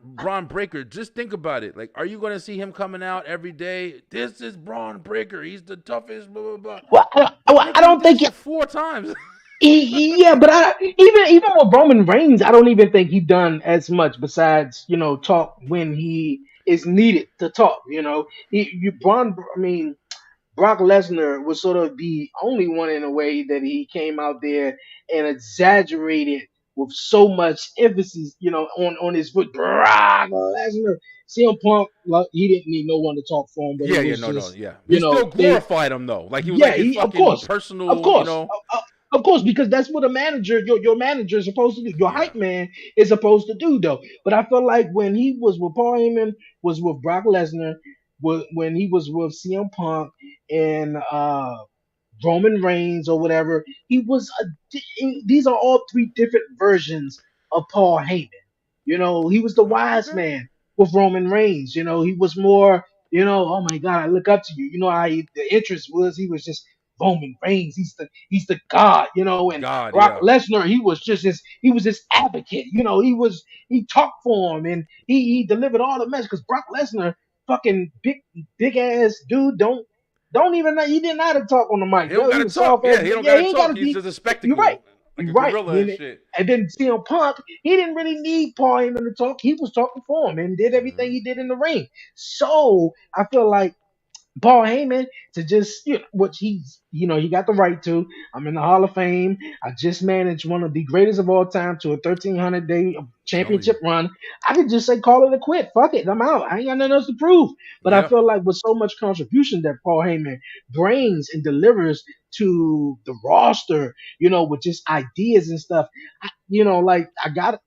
Speaker 2: Breaker, just think about it. Like, are you going to see him coming out every day? This is Braun Breaker. He's the toughest, blah, blah, blah.
Speaker 8: Well, I
Speaker 2: Nigga, you
Speaker 8: don't
Speaker 2: did
Speaker 8: think
Speaker 2: shit 4 times.
Speaker 8: Yeah, but even with Roman Reigns, I don't even think he done as much besides talk when he is needed to talk. I mean, Brock Lesnar was sort of the only one in a way that he came out there and exaggerated with so much emphasis, on his foot. Brock Lesnar, CM Punk, like, he didn't need no one to talk for him, but it
Speaker 2: Yeah,
Speaker 8: was
Speaker 2: no, no,
Speaker 8: just,
Speaker 2: yeah. He still
Speaker 8: they,
Speaker 2: glorified him, though. Like, he was
Speaker 8: yeah,
Speaker 2: like his
Speaker 8: of
Speaker 2: fucking
Speaker 8: course, of
Speaker 2: personal,
Speaker 8: course, of course, because that's what a manager, your manager is supposed to do. Your
Speaker 2: Yeah.
Speaker 8: hype man is supposed to do, though. But I felt like when he was with Paul Heyman, was with Brock Lesnar, when he was with CM Punk and Roman Reigns or whatever, these are all three different versions of Paul Heyman. He was the wise
Speaker 2: Okay.
Speaker 8: man with Roman Reigns. He was more, oh my God, I look up to you. The interest was he was just Roman Reigns. He's the God. And
Speaker 2: God,
Speaker 8: Brock
Speaker 2: yeah.
Speaker 8: Lesnar, he was his advocate. He talked for him and he delivered all the messages because Brock Lesnar, fucking big ass dude, Don't even he didn't have to talk on the mic.
Speaker 3: He don't
Speaker 8: Yo, he
Speaker 3: gotta
Speaker 8: was
Speaker 3: talk.
Speaker 8: soft ass.
Speaker 3: Yeah, he don't
Speaker 8: Yeah,
Speaker 3: gotta
Speaker 8: he ain't
Speaker 3: talk.
Speaker 8: gotta
Speaker 3: He's
Speaker 8: be.
Speaker 3: just a
Speaker 8: You're right.
Speaker 3: spectacle, like
Speaker 8: You're
Speaker 3: a
Speaker 8: right.
Speaker 3: gorilla and shit.
Speaker 8: And then CM Punk, he didn't really need Paul Heyman to talk. He was talking for him and did everything he did in the ring. So I feel like Paul Heyman to just, which he's, he got the right to. I'm in the Hall of Fame. I just managed one of the greatest of all time to a 1,300-day
Speaker 3: Telling
Speaker 8: championship
Speaker 3: you.
Speaker 8: run. I could just say, call it a quit. Fuck it. I'm out. I ain't got nothing else to prove. But I
Speaker 3: Yeah.
Speaker 8: feel like with so much contribution that Paul Heyman brings and delivers to the roster, with just ideas and stuff, like I got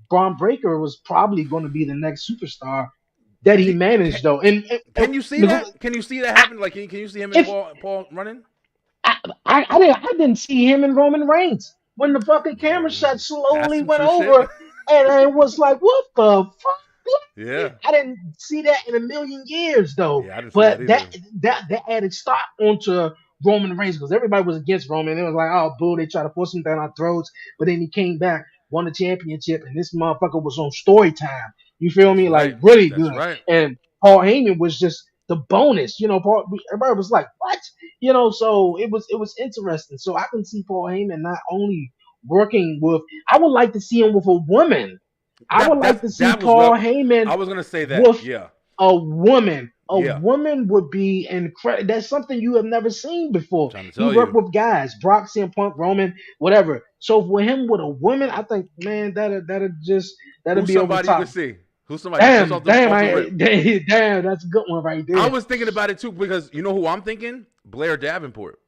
Speaker 8: Braun Breaker was probably going to be the next superstar that he
Speaker 3: Do-
Speaker 8: managed, though.
Speaker 3: Can you see that? Can you see that happen? Like, can you see him and
Speaker 8: if
Speaker 3: Paul running?
Speaker 8: I didn't see him and Roman Reigns when the fucking camera shot
Speaker 3: That's
Speaker 8: slowly
Speaker 3: some
Speaker 8: went
Speaker 3: true shit.
Speaker 8: over, and I was like, "What the fuck?"
Speaker 3: Yeah.
Speaker 8: I didn't see that in a million years, though.
Speaker 3: Yeah, I didn't see that
Speaker 8: But
Speaker 3: either.
Speaker 8: that added stock onto Roman Reigns because everybody was against Roman. It was like, "Oh, boo!" They tried to force him down our throats, but then he came back, won the championship, and this motherfucker was on story time. You feel
Speaker 3: That's
Speaker 8: me? Like
Speaker 3: right.
Speaker 8: really
Speaker 3: That's
Speaker 8: good.
Speaker 3: right.
Speaker 8: And Paul Heyman was just the bonus. Paul, everybody was like, "What?" So it was interesting. So I can see Paul Heyman not only working with. I would like to see him with a woman. I would like to see
Speaker 3: That was
Speaker 8: Paul
Speaker 3: what
Speaker 8: Heyman
Speaker 3: I was gonna say. That.
Speaker 8: with
Speaker 3: Yeah.
Speaker 8: a woman. A
Speaker 3: Yeah.
Speaker 8: woman would be incredible. That's something you have never seen
Speaker 3: I'm
Speaker 8: before.
Speaker 3: trying to
Speaker 8: He
Speaker 3: tell
Speaker 8: worked
Speaker 3: you.
Speaker 8: with guys, Brock, CM Punk, Roman, whatever. So for him with a woman, I think, man, that'll
Speaker 3: Who's
Speaker 8: be over the
Speaker 3: somebody you
Speaker 8: top.
Speaker 3: can see? Who's somebody just off the rip?
Speaker 8: Damn, that's a good one right
Speaker 3: I
Speaker 8: there.
Speaker 3: was thinking about it too because you know who I'm thinking? Blair Davenport.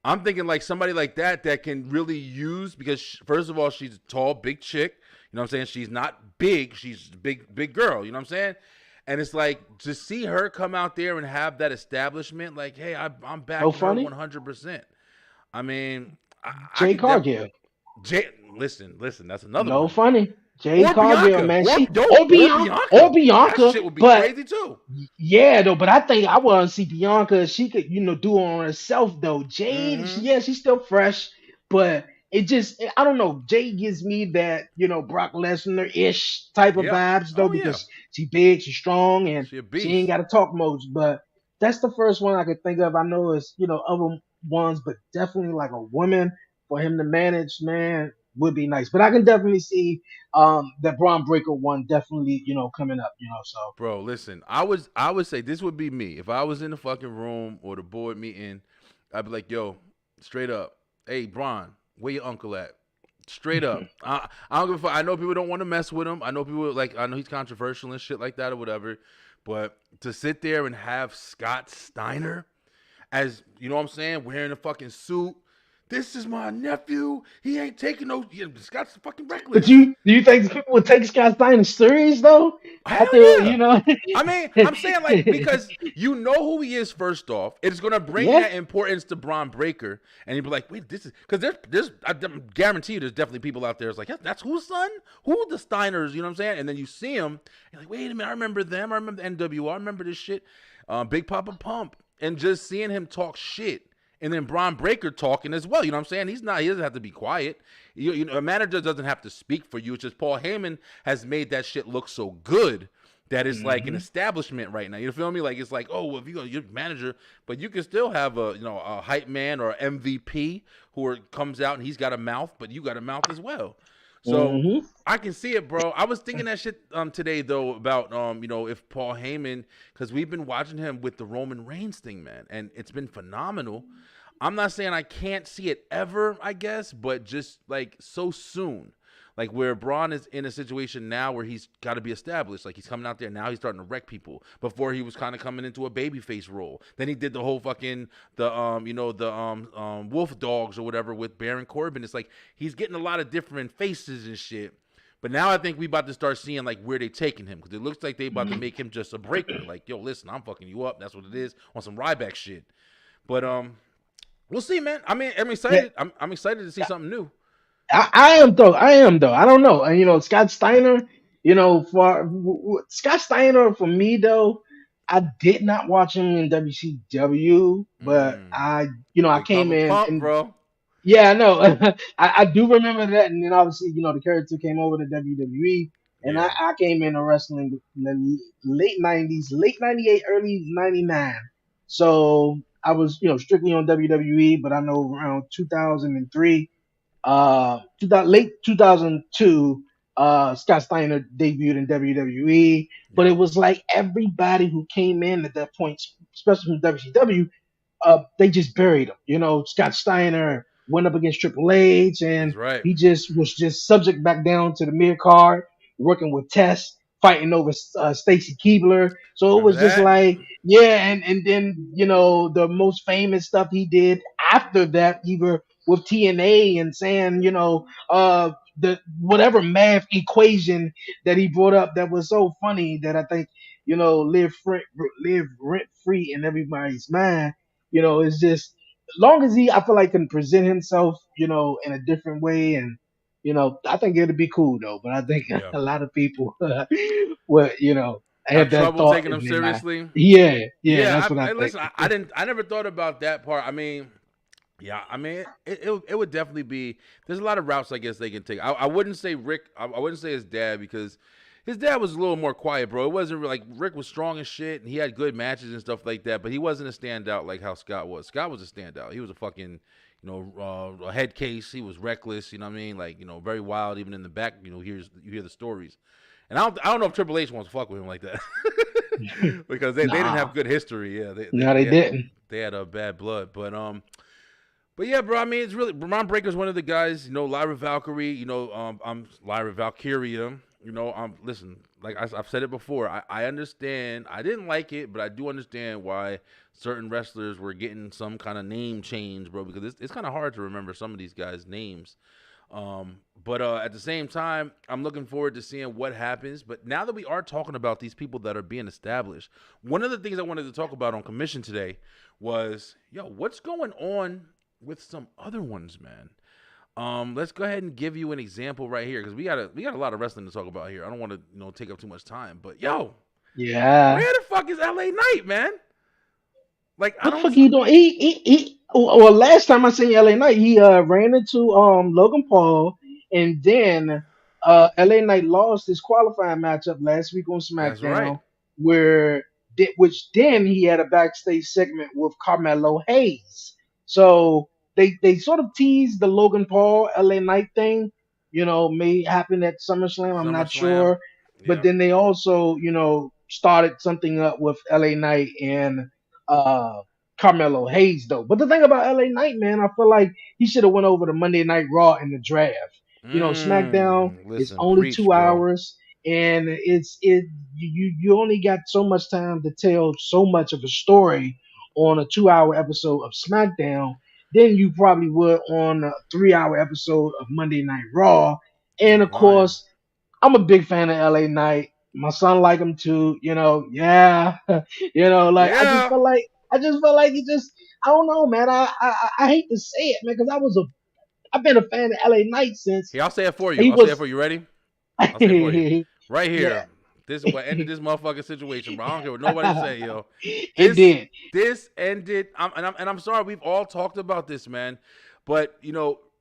Speaker 3: I'm thinking like somebody like that can really use because first of all she's a tall, big chick. You know what I'm saying? She's not big. She's a big girl. You know what I'm saying? And it's like to see her come out there and have that establishment, like, hey, I'm backing her
Speaker 8: funny.
Speaker 3: 100%. I mean,
Speaker 8: Jay Cargill.
Speaker 3: Listen, that's another
Speaker 8: No
Speaker 3: one.
Speaker 8: funny. Jay
Speaker 3: Or
Speaker 8: Cargill,
Speaker 3: Bianca.
Speaker 8: man.
Speaker 3: Or Bianca. That shit would be
Speaker 8: But
Speaker 3: crazy too.
Speaker 8: yeah, though. But I think I want to see Bianca. She could, do it on herself, though. Jade,
Speaker 3: Mm-hmm.
Speaker 8: she's still fresh, but it just, I don't know. Jade gives me that, Brock Lesnar ish type of
Speaker 3: Yeah.
Speaker 8: vibes, though,
Speaker 3: Oh yeah.
Speaker 8: because she's big, she's strong, and
Speaker 3: She a
Speaker 8: she ain't
Speaker 3: beast.
Speaker 8: got to talk much. But that's the first one I could think of. I know it's, other ones, but definitely like a woman for him to manage, man, would be nice. But I can definitely see that Braun Breaker one definitely, coming up, so.
Speaker 3: Bro, listen, I would say this would be me. If I was in the fucking room or the board meeting, I'd be like, yo, straight up, hey, Bron, where your uncle at? Straight up. I don't give a fuck. I know people don't want to mess with him. I know people I know he's controversial and shit like that or whatever. But to sit there and have Scott Steiner as, you know what I'm saying, wearing a fucking suit. This is my nephew. He ain't taking no. Scott's fucking reckless.
Speaker 8: But do you think people would take Scott Steiner serious though?
Speaker 3: Hell
Speaker 8: After
Speaker 3: yeah. I mean, I'm saying like because you know who he is. First off, it's gonna bring that importance to Braun Breaker, and he'd be like, "Wait, this is because there's I guarantee you, there's definitely people out there. It's like, yeah, that's whose son? Who the Steiners? You know what I'm saying? And then you see him, you're like, wait a minute, I remember them. I remember the NWO. I remember this shit. Big Papa Pump, and just seeing him talk shit. And then Braun Breaker talking as well. You know what I'm saying? He doesn't have to be quiet. A manager doesn't have to speak for you. It's just Paul Heyman has made that shit look so good that it's like an establishment right now. You feel me? Like it's like, oh, well, if you're manager, but you can still have a hype man or MVP who comes out and he's got a mouth, but you got a mouth as well. So I can see it, bro. I was thinking that shit today though about if Paul Heyman, because we've been watching him with the Roman Reigns thing, man, and it's been phenomenal. I'm not saying I can't see it ever, I guess, but just like so soon. Like where Braun is in a situation now where he's got to be established. Like he's coming out there now, he's starting to wreck people. Before he was kind of coming into a babyface role. Then he did the whole fucking Wolf Dogs or whatever with Baron Corbin. It's like he's getting a lot of different faces and shit. But now I think we about to start seeing like where they taking him because it looks like they about to make him just a breaker. Like yo, listen, I'm fucking you up. That's what it is on some Ryback shit. But we'll see, man. I mean, I'm excited. Yeah. I'm excited to see something new.
Speaker 8: I am though. I don't know. And Scott Steiner. For Scott Steiner, for me though, I did not watch him in WCW, but I came in
Speaker 3: pump,
Speaker 8: and
Speaker 3: bro.
Speaker 8: yeah, I know. I do remember that, and then obviously the character came over to WWE, and I came into wrestling in the late '90s, late '98, early '99. So I was strictly on WWE, but I know around 2003, 2000, late 2002, Scott Steiner debuted in WWE. But
Speaker 3: Yeah.
Speaker 8: it was like everybody who came in at that point, especially from WCW, they just buried him. Scott Steiner went up against Triple H,
Speaker 3: That's
Speaker 8: and
Speaker 3: right.
Speaker 8: he just was just subject back down to the mid card, working with Test, fighting over Stacy Keibler. So it
Speaker 3: Remember
Speaker 8: was just
Speaker 3: that?
Speaker 8: like, yeah, and then the most famous stuff he did after that, either with TNA and saying, the whatever math equation that he brought up that was so funny that I think live rent free in everybody's mind. It's just as long as I feel like can present himself, in a different way, and I think it'd be cool though. But I think
Speaker 3: Yeah.
Speaker 8: a lot of people would,
Speaker 3: Have
Speaker 8: have that
Speaker 3: trouble
Speaker 8: thought
Speaker 3: taking
Speaker 8: in
Speaker 3: them
Speaker 8: their mind.
Speaker 3: seriously.
Speaker 8: Yeah,
Speaker 3: Yeah.
Speaker 8: that's what I
Speaker 3: I
Speaker 8: think.
Speaker 3: listen. I didn't. I never thought about that part. I mean, yeah. I mean, it would definitely be. There's a lot of routes I guess they can take. I wouldn't say Rick. I wouldn't say his dad because his dad was a little more quiet, bro. It wasn't like Rick was strong as shit and he had good matches and stuff like that. But he wasn't a standout like how Scott was. Scott was a standout. He was a fucking a head case. He was reckless. You know what I mean? Like very wild. Even in the back, you hear the stories. And I don't know if Triple H wants to fuck with him like that because they didn't
Speaker 8: Nah,
Speaker 3: have good history. Yeah,
Speaker 8: no, they didn't.
Speaker 3: they had a bad blood, but yeah, bro. I mean, it's really Bron Breakker's one of the guys. Lyra Valkyrie. I'm Lyra Valkyria. Listen. Like I've said it before. I understand. I didn't like it, but I do understand why certain wrestlers were getting some kind of name change, bro. Because it's kind of hard to remember some of these guys' names. But at the same time, I'm looking forward to seeing what happens. But now that we are talking about these people that are being established, one of the things I wanted to talk about on commission today was, what's going on with some other ones, man? Let's go ahead and give you an example right here because we got a lot of wrestling to talk about here. I don't want to take up too much time, but
Speaker 8: Yeah.
Speaker 3: where the fuck is LA Knight, man? Like I
Speaker 8: What the
Speaker 3: don't.
Speaker 8: fuck he doing? Well, last time I seen LA Knight, he ran into Logan Paul, and then LA Knight lost his qualifying matchup last week on
Speaker 3: That's right.
Speaker 8: SmackDown, which then he had a backstage segment with Carmelo Hayes. So they sort of teased the Logan Paul LA Knight thing, may happen at SummerSlam. I'm not
Speaker 3: SummerSlam.
Speaker 8: sure, but
Speaker 3: Yeah.
Speaker 8: then they also started something up with LA Knight and uh Carmelo Hayes though. But the thing about LA Knight, man, I feel like he should have went over to Monday Night Raw in the draft. SmackDown is
Speaker 3: Listen,
Speaker 8: only
Speaker 3: preach,
Speaker 8: two
Speaker 3: bro.
Speaker 8: hours, and you only got so much time to tell so much of a story on a 2 hour episode of SmackDown than you probably would on a 3 hour episode of Monday Night Raw. And of
Speaker 3: Not lying.
Speaker 8: course, I'm a big fan of LA Knight. My son like him too, yeah. Like
Speaker 3: Yeah.
Speaker 8: I just felt like he just I don't know, man. I hate to say it, man, because I've been a fan of LA Knight since
Speaker 3: Here, I'll say it for you.
Speaker 8: he
Speaker 3: I'll say it
Speaker 8: was
Speaker 3: for you. Ready? I'll say it for you. Right
Speaker 8: yeah.
Speaker 3: here. This is what ended this motherfucking situation, bro. I don't care what nobody say, yo.
Speaker 8: It did.
Speaker 3: This ended. I'm sorry. We've all talked about this, man. But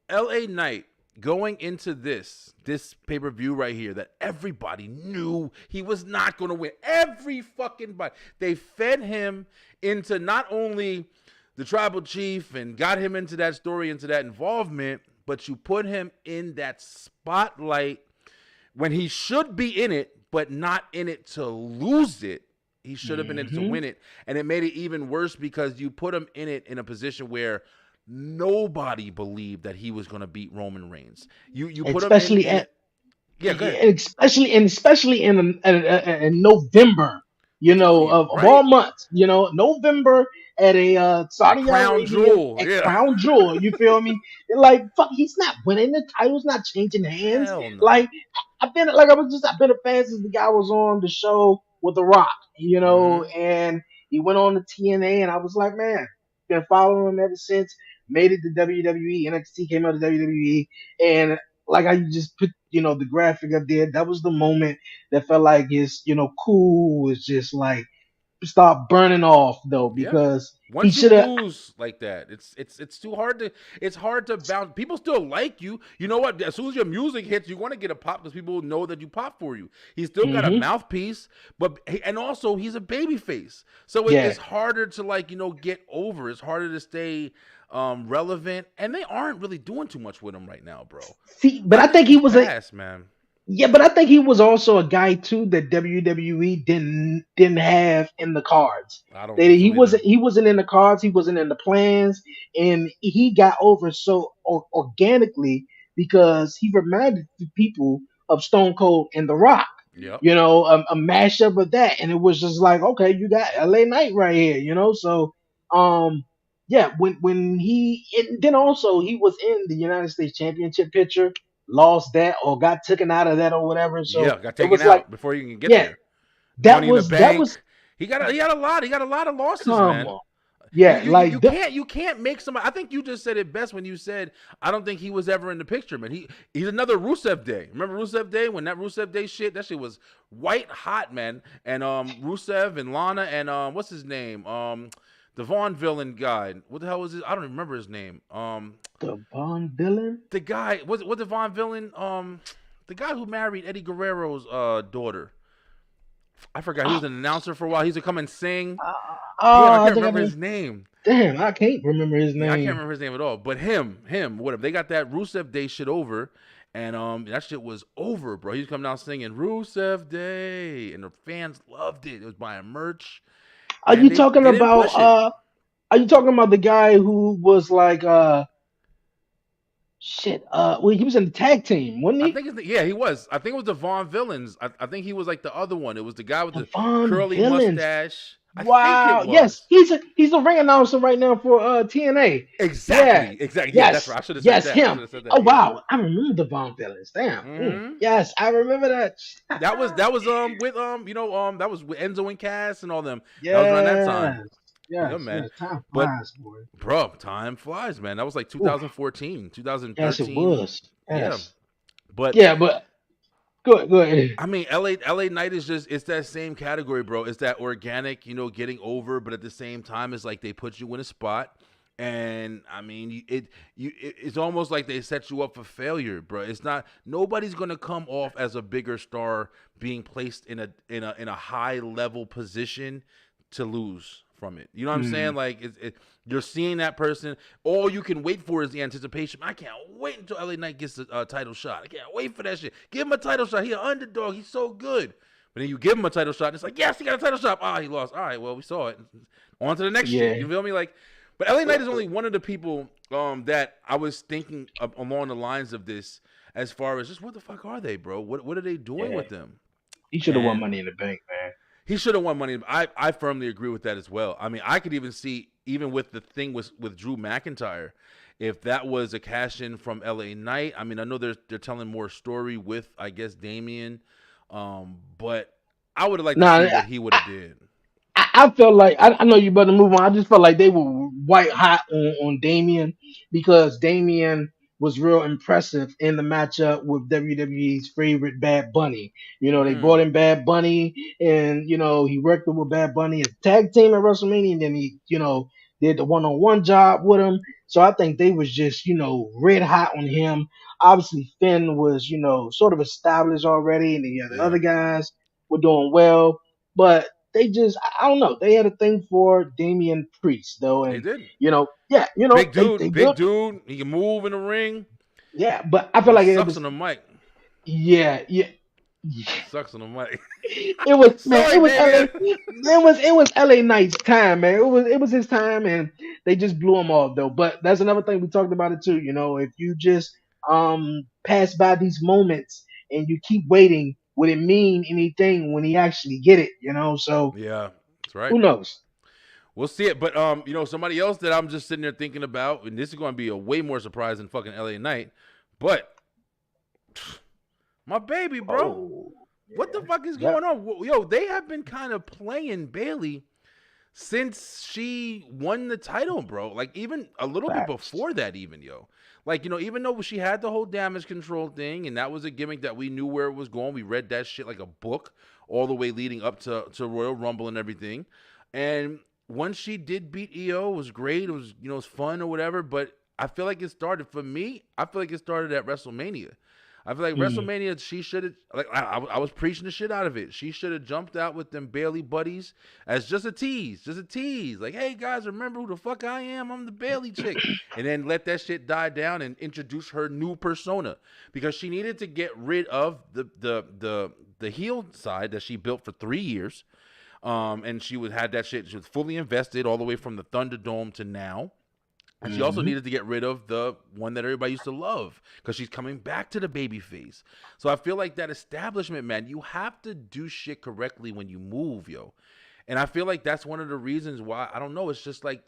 Speaker 3: L.A. Knight going into this pay-per-view right here that everybody knew he was not going to win. Every fucking body. They fed him into not only the tribal chief and got him into that story, into that involvement, but you put him in that spotlight when he should be in it, but not in it to lose it. He should have been in it to
Speaker 8: Hmm.
Speaker 3: win it. And it made it even worse because you put him in it in a position where nobody believed that he was going to beat Roman Reigns. You put him
Speaker 8: Especially
Speaker 3: in
Speaker 8: at
Speaker 3: it. Yeah, go ahead.
Speaker 8: especially in November,
Speaker 3: I'm telling you,
Speaker 8: of all
Speaker 3: right?
Speaker 8: months, November at a
Speaker 3: At
Speaker 8: Saudi
Speaker 3: Crown
Speaker 8: Arabia
Speaker 3: Jewel.
Speaker 8: at
Speaker 3: Yeah.
Speaker 8: Crown Jewel. You feel me? Like fuck, he's not winning the title's not changing hands.
Speaker 3: Hell no.
Speaker 8: Like I've been a fan since the guy was on the show with The Rock,
Speaker 3: Mm-hmm.
Speaker 8: and he went on to TNA, and I was like, man, been following him ever since. Made it to WWE, NXT came out of WWE, and like how you just put, the graphic up there, that was the moment that felt like his, cool was just like start burning off though,
Speaker 3: Yeah.
Speaker 8: because he
Speaker 3: Once you
Speaker 8: should have.
Speaker 3: lose like that, it's too hard to bounce. People still like you. You know what? As soon as your music hits, you want to get a pop because people know that you pop for you. He's still got a mouthpiece, and also he's a baby face. So it's harder to get over. It's harder to stay relevant, and they aren't really doing too much with him right now, bro.
Speaker 8: See, but I think he
Speaker 3: he's
Speaker 8: was
Speaker 3: past, man.
Speaker 8: Yeah, but I think he was also a guy too that WWE didn't have in the cards.
Speaker 3: I don't
Speaker 8: That
Speaker 3: think so either.
Speaker 8: he wasn't in the cards, he wasn't in the plans, and he got over so organically because he reminded the people of Stone Cold and The Rock.
Speaker 3: Yep.
Speaker 8: You know, a mashup of that, and it was just like, okay, you got LA Knight right here. You know, so yeah, when he and then also he was in the United States Championship picture, lost that or got taken out of that or whatever. So
Speaker 3: Yeah, got
Speaker 8: it
Speaker 3: taken
Speaker 8: was like,
Speaker 3: out before you can get
Speaker 8: yeah,
Speaker 3: there. Money in the
Speaker 8: that was
Speaker 3: Bank. He got a lot. He got a lot of losses,
Speaker 8: come
Speaker 3: man.
Speaker 8: on. Yeah,
Speaker 3: You can't make somebody. I think you just said it best when you said I don't think he was ever in the picture, man. He's another Rusev Day. Remember Rusev Day when that Rusev Day shit? That shit was white hot, man. And Rusev and Lana and what's his name? The Vaughn villain guy. What the hell was his? I don't even remember his name.
Speaker 8: the Von villain.
Speaker 3: The guy was the Vaughn villain. The guy who married Eddie Guerrero's daughter. I forgot. He was an announcer for a while. He used to come and sing. I can't remember his name.
Speaker 8: Damn, I can't remember his name.
Speaker 3: Yeah, I can't remember his name at all. But him, whatever. They got that Rusev Day shit over, and that shit was over, bro. He was coming out singing Rusev Day, and the fans loved it. It was buying merch.
Speaker 8: Are you talking about? Are you talking about the guy who was like shit? Well, he was in the tag team, wasn't he?
Speaker 3: I think he was. I think it was the Vaughn Villains. I think he was like the other one. It was the guy with the
Speaker 8: Von
Speaker 3: curly
Speaker 8: Villains.
Speaker 3: mustache.
Speaker 8: Wow.
Speaker 3: I think it was.
Speaker 8: Yes, he's a ring announcer right now for TNA.
Speaker 3: Exactly.
Speaker 8: Yeah.
Speaker 3: Exactly.
Speaker 8: Yes.
Speaker 3: Yeah, that's right. I should have said that.
Speaker 8: Him. Oh wow, I remember the Von Villains. Damn.
Speaker 3: Mm-hmm.
Speaker 8: Yes, I remember that.
Speaker 3: that was with that was with Enzo and Cass and all them.
Speaker 8: Yeah.
Speaker 3: That was around that time.
Speaker 8: Yeah,
Speaker 3: man.
Speaker 8: Time flies, boy.
Speaker 3: Bro, time flies, man. That was like 2014, 2013.
Speaker 8: Yes, it was. Yes.
Speaker 3: Yeah.
Speaker 8: But go ahead.
Speaker 3: I mean, LA Knight is it's that same category, bro. It's that organic, getting over, but at the same time, it's like they put you in a spot. And I mean, it's almost like they set you up for failure, bro. It's not. Nobody's gonna come off as a bigger star being placed in a high level position to lose from it. You know what I'm saying? Like you're seeing that person. All you can wait for is the anticipation. I can't wait until LA Knight gets a title shot. I can't wait for that shit. Give him a title shot. He's an underdog. He's so good. But then you give him a title shot, and it's like, yes, he got a title shot. He lost. All right, well, we saw it. On to the next shit. You feel me? Like. But LA Knight is only one of the people that I was thinking along the lines of this, as far as just what the fuck are they, bro? What are they doing with them?
Speaker 8: He should have won Money in the Bank, man.
Speaker 3: He should have won Money. I firmly agree with that as well. I mean, I could even see, even with the thing with Drew McIntyre, if that was a cash in from LA Knight. I mean, I know they're telling more story with, I guess, Damian, but I would have liked to see what he would have did.
Speaker 8: I felt like I know you better move on. I just felt like they were white hot on Damian because Damian was real impressive in the matchup with WWE's favorite Bad Bunny. You know, they brought in Bad Bunny and, he worked with Bad Bunny as a tag team at WrestleMania, and then he, did the one-on-one job with him. So I think they was just, red hot on him. Obviously Finn was, sort of established already, and the other guys were doing well. But they just, I don't know. They had a thing for Damian Priest, though. And,
Speaker 3: they did.
Speaker 8: Big
Speaker 3: dude,
Speaker 8: they
Speaker 3: big dude. He can move in the ring.
Speaker 8: Yeah, but I feel like
Speaker 3: it sucks on the mic.
Speaker 8: Yeah.
Speaker 3: Sucks on the mic.
Speaker 8: It was, man, it was LA Knight's time, man. It was his time, and they just blew him off, though. But that's another thing we talked about it too. If you just pass by these moments and you keep waiting, would it mean anything when he actually get it? So
Speaker 3: yeah, that's right.
Speaker 8: Who knows?
Speaker 3: We'll see it. But somebody else that I'm just sitting there thinking about, and this is going to be a way more surprise than fucking LA Knight, but my baby, bro. What the fuck is going on? Yo, they have been kind of playing Bailey since she won the title, bro. Like even a little bit
Speaker 8: Facts.
Speaker 3: before that, even yo. Like, even though she had the whole damage control thing, and that was a gimmick that we knew where it was going. We read that shit like a book all the way leading up to Royal Rumble and everything. And once she did beat EO, it was great. It was, it was fun or whatever. But I feel like it started, for me, I feel like it started at WrestleMania. I feel like WrestleMania, she should have, like, I was preaching the shit out of it. She should have jumped out with them Bailey buddies as just a tease. Like, hey, guys, remember who the fuck I am? I'm the Bailey chick. And then let that shit die down and introduce her new persona. Because she needed to get rid of the heel side that she built for 3 years. And she had that shit. She was fully invested all the way from the Thunderdome to now. And she also needed to get rid of the one that everybody used to love because she's coming back to the baby face. So I feel like that establishment, man, you have to do shit correctly when you move, yo. And I feel like that's one of the reasons why, I don't know, it's just like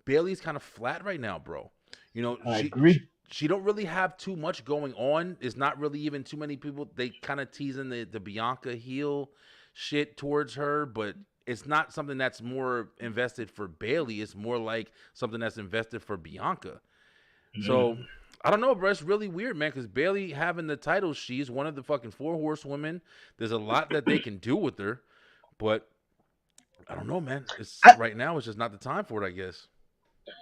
Speaker 3: Bailey's kind of flat right now, bro.
Speaker 8: I agree.
Speaker 3: She don't really have too much going on. It's not really even too many people. They kind of teasing the Bianca heel shit towards her, but it's not something that's more invested for Bailey. It's more like something that's invested for Bianca. So I don't know, bro. It's really weird, man, because Bailey having the title, she's one of the fucking 4 horsewomen. There's a lot that they can do with her, but I don't know, man. Right now, it's just not the time for it, I guess.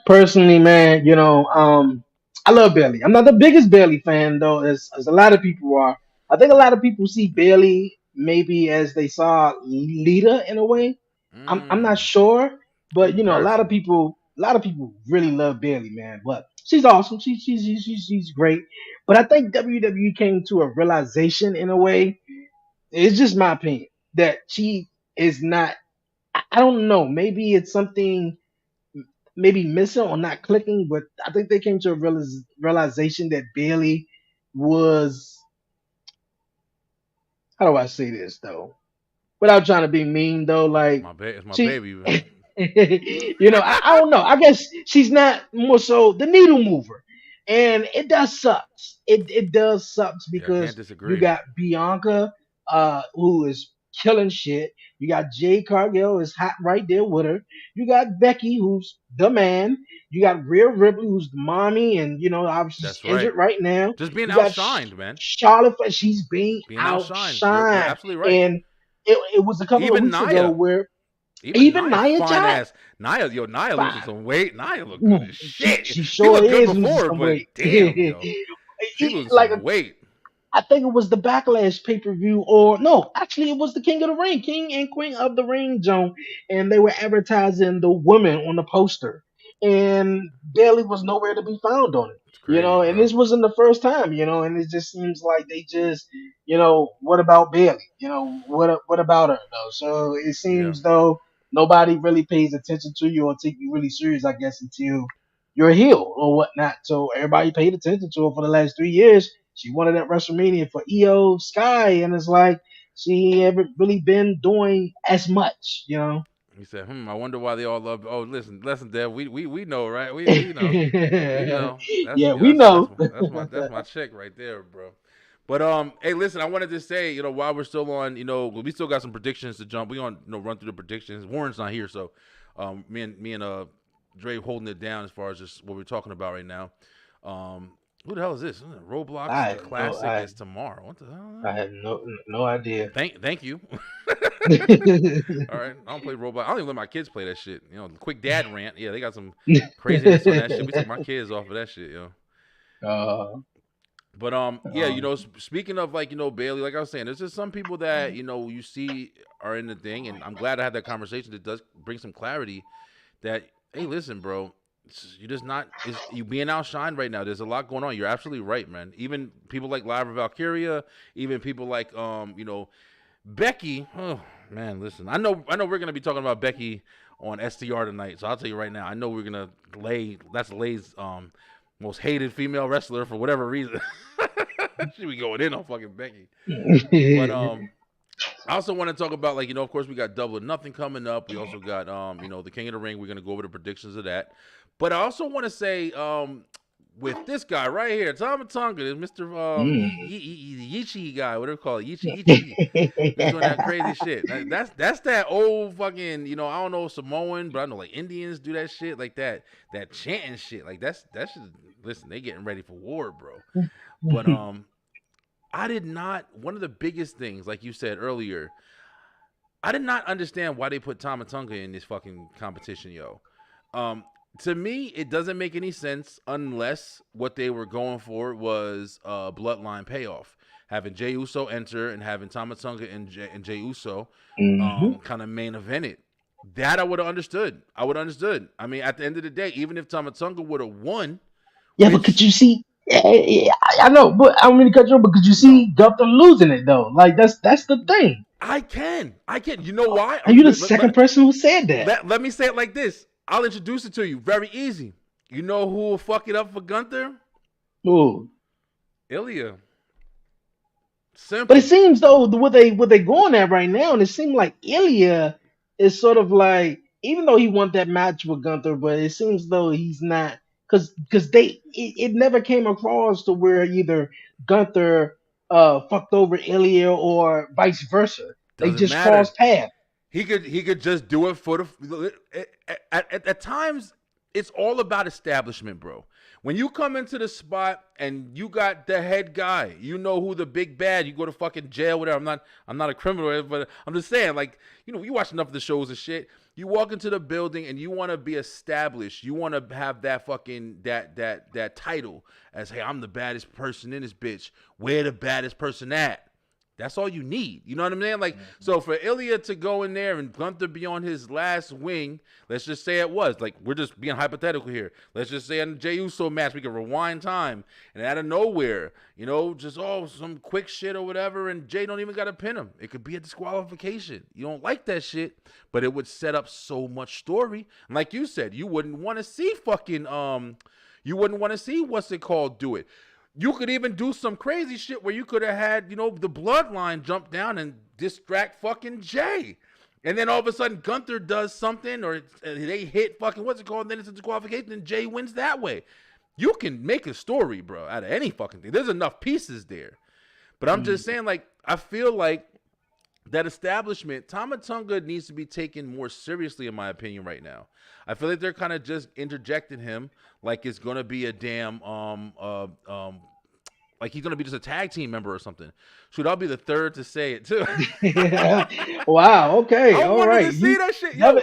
Speaker 8: Personally, man, I love Bailey. I'm not the biggest Bailey fan though, as a lot of people are. I think a lot of people see Bailey maybe as they saw Lita in a way. I'm not sure,
Speaker 3: Good
Speaker 8: but
Speaker 3: comparison.
Speaker 8: a lot of people really love Bailey, man. But she's awesome. She's great. But I think WWE came to a realization in a way. It's just my opinion that she is not. I don't know. Maybe it's something maybe missing or not clicking, but I think they came to a realization that Bailey was, how do I say this though? Without trying to be mean though, like
Speaker 3: It's my
Speaker 8: she,
Speaker 3: baby, man.
Speaker 8: I don't know. I guess she's not more so the needle mover, and it does sucks. It does sucks
Speaker 3: Yeah, I can't
Speaker 8: because you
Speaker 3: disagree.
Speaker 8: got Bianca, who is killing shit. You got Jay Cargill is hot right there with her. You got Becky, who's the man. You got Rhea Ripley, who's the mommy, and obviously she's
Speaker 3: That's right.
Speaker 8: injured right now.
Speaker 3: Just being
Speaker 8: You got
Speaker 3: outshined, man.
Speaker 8: Charlotte, she's being
Speaker 3: Being outshined. You're
Speaker 8: outshined,
Speaker 3: absolutely right.
Speaker 8: and it was a couple of
Speaker 3: Even
Speaker 8: weeks ago
Speaker 3: Naya.
Speaker 8: where
Speaker 3: Even
Speaker 8: even
Speaker 3: Nia,
Speaker 8: Nia
Speaker 3: fine
Speaker 8: Jax,
Speaker 3: ass. Nia losing some weight. Nia look good
Speaker 8: ooh,
Speaker 3: as
Speaker 8: she
Speaker 3: shit.
Speaker 8: she
Speaker 3: She
Speaker 8: sure
Speaker 3: looked good
Speaker 8: is losing
Speaker 3: before,
Speaker 8: some
Speaker 3: but
Speaker 8: weight.
Speaker 3: damn, yo. She losing
Speaker 8: Like
Speaker 3: some weight.
Speaker 8: I think it was the Backlash pay per view, or no, actually it was the King of the Ring, King and Queen of the Ring, Joan, and they were advertising the woman on the poster, and Bailey was nowhere to be found on it.
Speaker 3: It's crazy,
Speaker 8: And
Speaker 3: bro.
Speaker 8: this wasn't the first time, and it just seems like they just, what about Bailey? What about her though? So it
Speaker 3: Yeah.
Speaker 8: seems though nobody really pays attention to you or take you really serious, I guess, until you're a heel or whatnot. So everybody paid attention to her for the last 3 years. She won it at WrestleMania for EO Sky, and it's like she ain't really been doing as much.
Speaker 3: He said, I wonder why they all love. Oh, listen, Dev. We know, right? We know. We know.
Speaker 8: Yeah, we know.
Speaker 3: That's my chick right there, bro. But hey, listen, I wanted to say, while we're still on, we still got some predictions to jump. We on run through the predictions. Warren's not here, so me and Dre holding it down as far as just what we're talking about right now. Who the hell is this?
Speaker 8: I
Speaker 3: Roblox the
Speaker 8: have no,
Speaker 3: Classic is tomorrow. What the
Speaker 8: I
Speaker 3: hell?
Speaker 8: have no idea.
Speaker 3: Thank you. All right, I don't play Roblox. I don't even let my kids play that shit. Quick dad rant. Yeah, they got some craziness on that shit. We took my kids off of that shit, yo.
Speaker 8: uh,
Speaker 3: But yeah, speaking of Bailey, like I was saying, there's just some people that you see are in the thing, and I'm glad I had that conversation. That does bring some clarity. That hey, listen, bro, you're just not you being outshined right now. There's a lot going on. You're absolutely right, man. Even people like Lyra Valkyria, even people like Becky. Oh man, listen, I know we're gonna be talking about Becky on STR tonight, so I'll tell you right now, I know we're gonna that's Lay's most hated female wrestler for whatever reason. She be going in on fucking Becky. But I also want to talk about of course we got Double or Nothing coming up. We also got the King of the Ring. We're gonna go over the predictions of that. But I also want to say
Speaker 2: with this guy right here, Tama Tonga, Mr. Yichi guy, whatever they call it, Yichi. He's doing that crazy shit. That's that old fucking, I don't know Samoan, but I know like Indians do that shit, like that chanting shit. Like that shit. Listen, they getting ready for war, bro. But I did not. One of the biggest things, like you said earlier, I did not understand why they put Tama Tonga in this fucking competition, yo. To me, it doesn't make any sense unless what they were going for was a bloodline payoff. Having Jey Uso enter and having Tama Tonga and Jey Uso kind of main event it. That I would have understood. I mean, at the end of the day, even if Tama Tonga would have won.
Speaker 8: Yeah, but could you see? I know, but I don't mean to cut you off, but could you see Gunther losing it though? Like that's the thing.
Speaker 2: I can. You know why?
Speaker 8: Are you the second person who said that?
Speaker 2: Let me say it like this. I'll introduce it to you. Very easy. You know who will fuck it up for Gunther?
Speaker 8: Ooh.
Speaker 2: Ilya. Simple.
Speaker 8: But it seems though what they going at right now, and it seems like Ilya is sort of like, even though he won that match with Gunther, but it seems though he's not, because it never came across to where either Gunther fucked over Ilya or vice versa. They just crossed paths.
Speaker 2: He could just do it for the at times. It's all about establishment, bro. When you come into the spot and you got the head guy, you know who the big bad. You go to fucking jail, whatever. I'm not a criminal, but I'm just saying, like, you watch enough of the shows and shit. You walk into the building and you want to be established. You want to have that fucking that title as, hey, I'm the baddest person in this bitch. Where the baddest person at? That's all you need. You know what I'm saying? Like, so for Ilya to go in there and Gunther be on his last wing, let's just say it was. Like, we're just being hypothetical here. Let's just say in the Jey Uso match, we can rewind time. And out of nowhere, just, some quick shit or whatever, and Jey don't even got to pin him. It could be a disqualification. You don't like that shit, but it would set up so much story. And like you said, you wouldn't want to see fucking, you wouldn't want to see what's it called do it. You could even do some crazy shit where you could have had, the bloodline jump down and distract fucking Jey. And then all of a sudden Gunther does something or they hit fucking, what's it called? And then it's a disqualification and Jey wins that way. You can make a story, bro, out of any fucking thing. There's enough pieces there. But I'm just saying, like, I feel like that establishment, Tama Tonga needs to be taken more seriously, in my opinion, right now. I feel like they're kind of just interjecting him like it's gonna be a damn like he's gonna be just a tag team member or something. Shoot, I'll be the third to say it too.
Speaker 8: Wow. Okay.
Speaker 2: I
Speaker 8: all
Speaker 2: wanted
Speaker 8: right.
Speaker 2: to see that shit. Yo.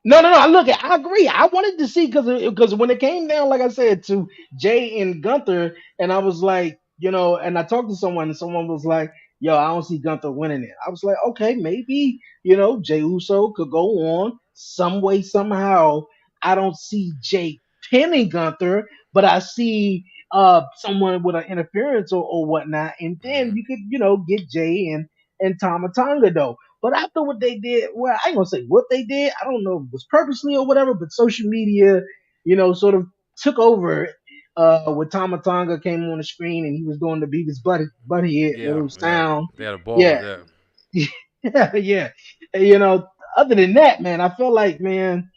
Speaker 8: No. Look, I agree. I wanted to see because when it came down, like I said, to Jey and Gunther, and I was like, and I talked to someone, and someone was like, "Yo, I don't see Gunther winning it." I was like, "Okay, maybe Jey Uso could go on some way somehow." I don't see Jey pinning Gunther, but I see someone with an interference or whatnot, and then you could get Jey and Tama Tonga though. But after what they did, well, I ain't gonna say what they did. I don't know if it was purposely or whatever, but social media, sort of took over when Tama Tonga came on the screen and he was doing the Beavis Butthead little sound.
Speaker 2: They had a ball with that.
Speaker 8: Yeah. And, other than that, man, I feel like, man,